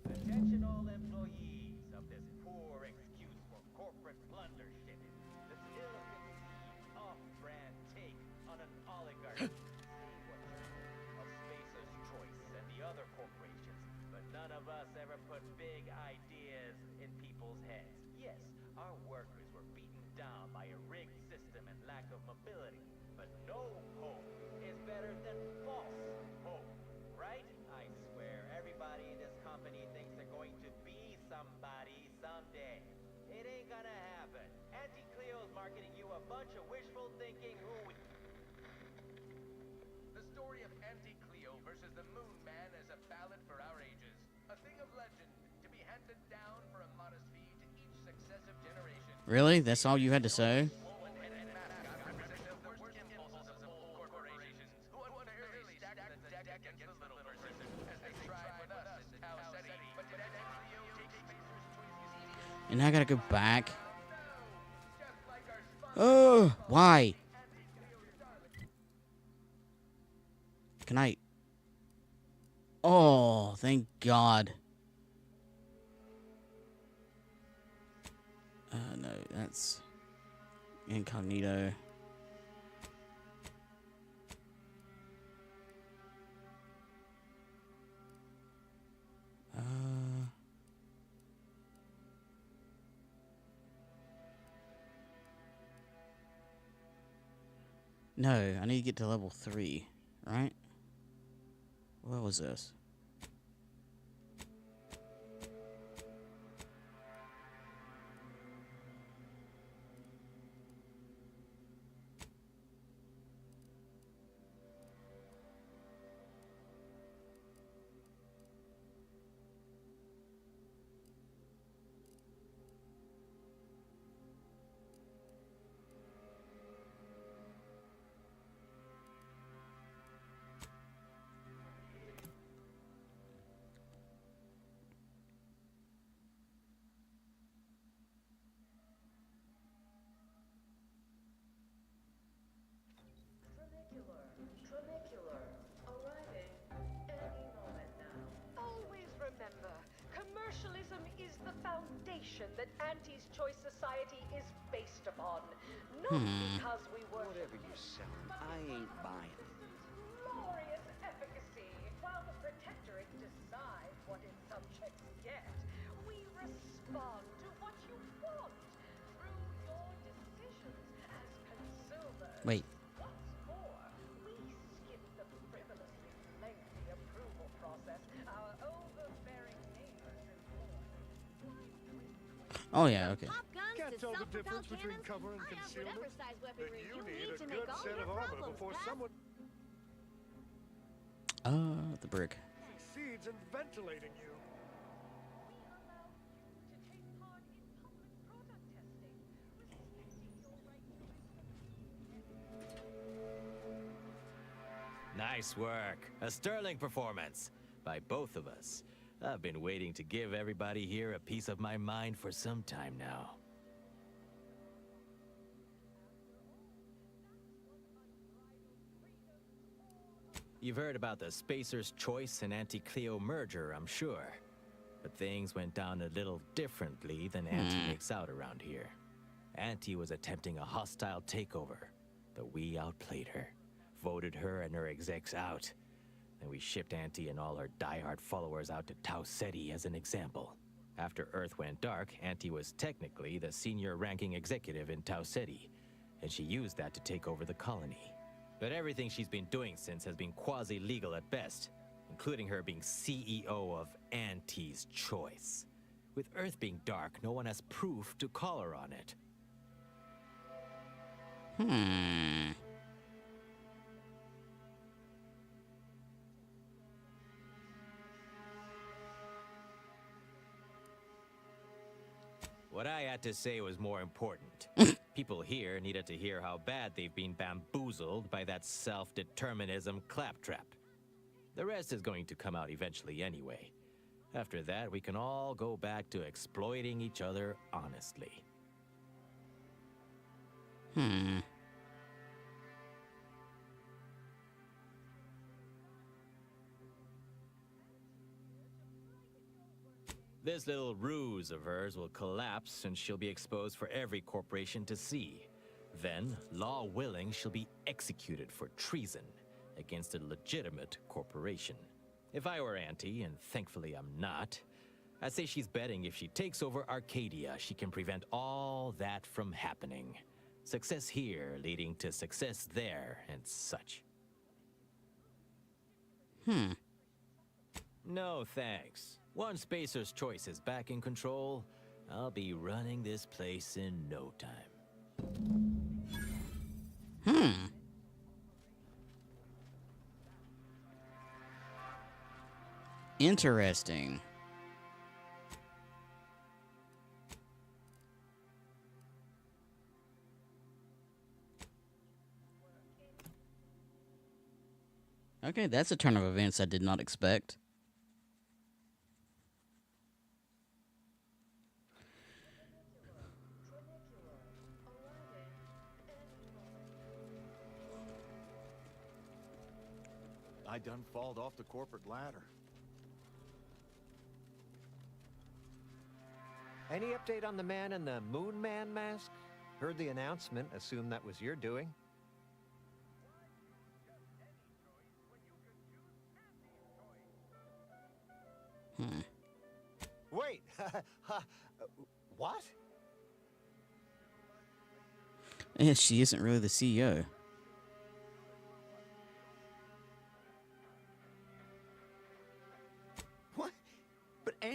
Attention all employees of this poor excuse for corporate blundership. This ill-conceived, off-brand take on an oligarchy. Say what you will of Spacer's Choice and the other corporations, but none of us ever put big ideas in people's heads. Yes, our workers were beaten down by a rigged system and lack of mobility, but no hope is better than false hope, right? I swear, everybody in this company thinks they're going to be somebody someday. It ain't gonna happen. Anti-Cleo's marketing you a bunch of wishful thinking The story of Anti-Cleo versus the Moon Man is a ballad for our ages. A thing of legend to be handed down for a modest fee to each successive generation. Really? That's all you had to say? And I gotta go back. Oh, why? Can I? Oh, thank God. No, that's incognito. No, I need to get to level 3, right? What was this? Trunicular, arriving any moment now. Always remember, commercialism is the foundation that Auntie's Choice Society is based upon. Not because we worship Whatever you're selling, I ain't buying. glorious efficacy. While the Protectorate decides what its subjects get, we respond to what you want through your decisions as consumers. Wait. What's more, we skip the frivolously lengthy approval process our overbearing neighbors employ. Oh yeah, okay. Can't tell the difference between cover and concealment. Then you need a good set of armor before someone The brick. succeeds in ventilating you. Nice work. A sterling performance by both of us. I've been waiting to give everybody here a piece of my mind for some time now. You've heard about the Spacer's Choice and Auntie Cleo merger, I'm sure. But things went down a little differently than Auntie makes out around here. Auntie was attempting a hostile takeover, but we outplayed her, voted her and her execs out. Then we shipped Auntie and all her diehard followers out to Tau Ceti as an example. After Earth went dark, Auntie was technically the senior ranking executive in Tau Ceti, and she used that to take over the colony. But everything she's been doing since has been quasi-legal at best, including her being CEO of Auntie's Choice. With Earth being dark, no one has proof to call her on it. What I had to say was more important. People here needed to hear how bad they've been bamboozled by that self-determinism claptrap. The rest is going to come out eventually anyway. After that, we can all go back to exploiting each other honestly. This little ruse of hers will collapse and she'll be exposed for every corporation to see. Then, law willing, she'll be executed for treason against a legitimate corporation. If I were Auntie, and thankfully I'm not, I'd say she's betting if she takes over Arcadia, she can prevent all that from happening. Success here leading to success there and such. No thanks. Once Spacer's Choice is back in control, I'll be running this place in no time. Interesting. Okay, that's a turn of events I did not expect. I done falled off the corporate ladder. Any update on the man in the Moon Man mask? Heard the announcement, assume that was your doing. Wait, what? Yeah, she isn't really the CEO.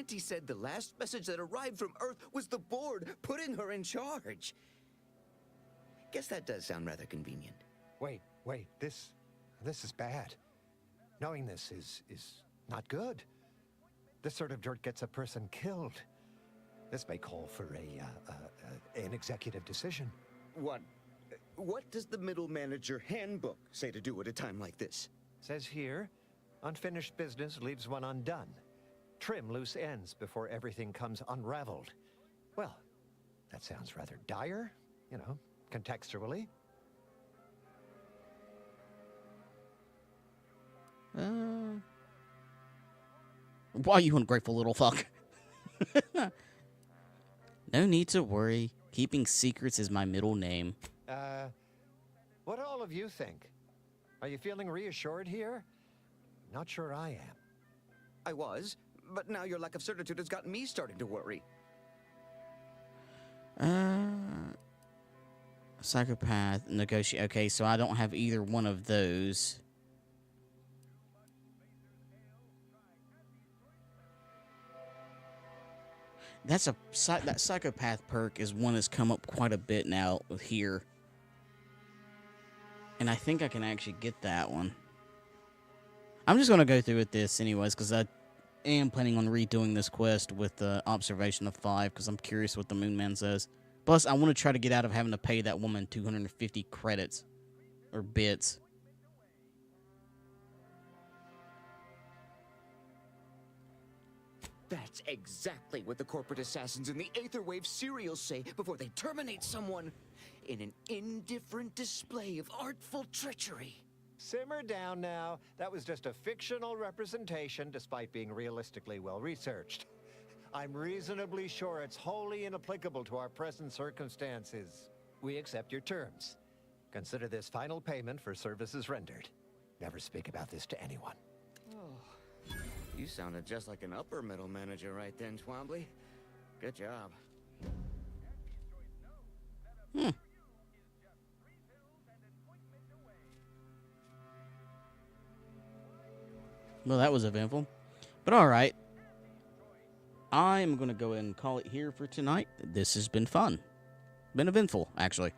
Auntie said the last message that arrived from Earth was the board putting her in charge. Guess that does sound rather convenient. Wait, this is bad. Knowing this is not good. This sort of dirt gets a person killed. This may call for an executive decision. What does the middle manager handbook say to do at a time like this? Says here, unfinished business leaves one undone. Trim loose ends before everything comes unraveled. Well, that sounds rather dire, you know, contextually. Why, you ungrateful little fuck. No need to worry. Keeping secrets is my middle name. What do all of you think? Are you feeling reassured here? Not sure I am. I was, but now your lack of certitude has gotten me starting to worry. Psychopath, negotiate. Okay, so I don't have either one of those. That psychopath perk is one that's come up quite a bit now with here. And I think I can actually get that one. I'm just going to go through with this anyways, because I am planning on redoing this quest with the observation of 5, because I'm curious what the Moon Man says. Plus, I want to try to get out of having to pay that woman 250 credits. Or bits. That's exactly what the corporate assassins in the Aetherwave serials say before they terminate someone in an indifferent display of artful treachery. Simmer down now. That was just a fictional representation despite being realistically well researched. I'm reasonably sure it's wholly inapplicable to our present circumstances. We accept your terms. Consider this final payment for services rendered. Never speak about this to anyone. Oh, you sounded just like an upper middle manager right then, Twombly. Good job. Well, that was eventful. But alright. I'm going to go ahead and call it here for tonight. This has been fun. Been eventful, actually.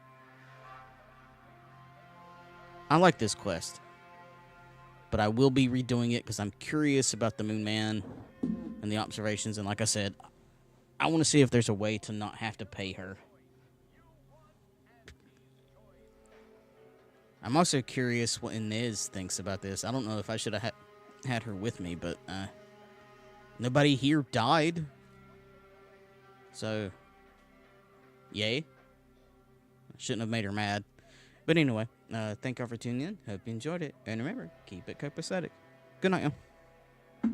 I like this quest. But I will be redoing it because I'm curious about the Moon Man and the observations. And like I said, I want to see if there's a way to not have to pay her. I'm also curious what Inez thinks about this. I don't know if I should have had her with me, but nobody here died. So, yay. Shouldn't have made her mad. But anyway, thank y'all for tuning in. Hope you enjoyed it. And remember, keep it copacetic. Good night, y'all.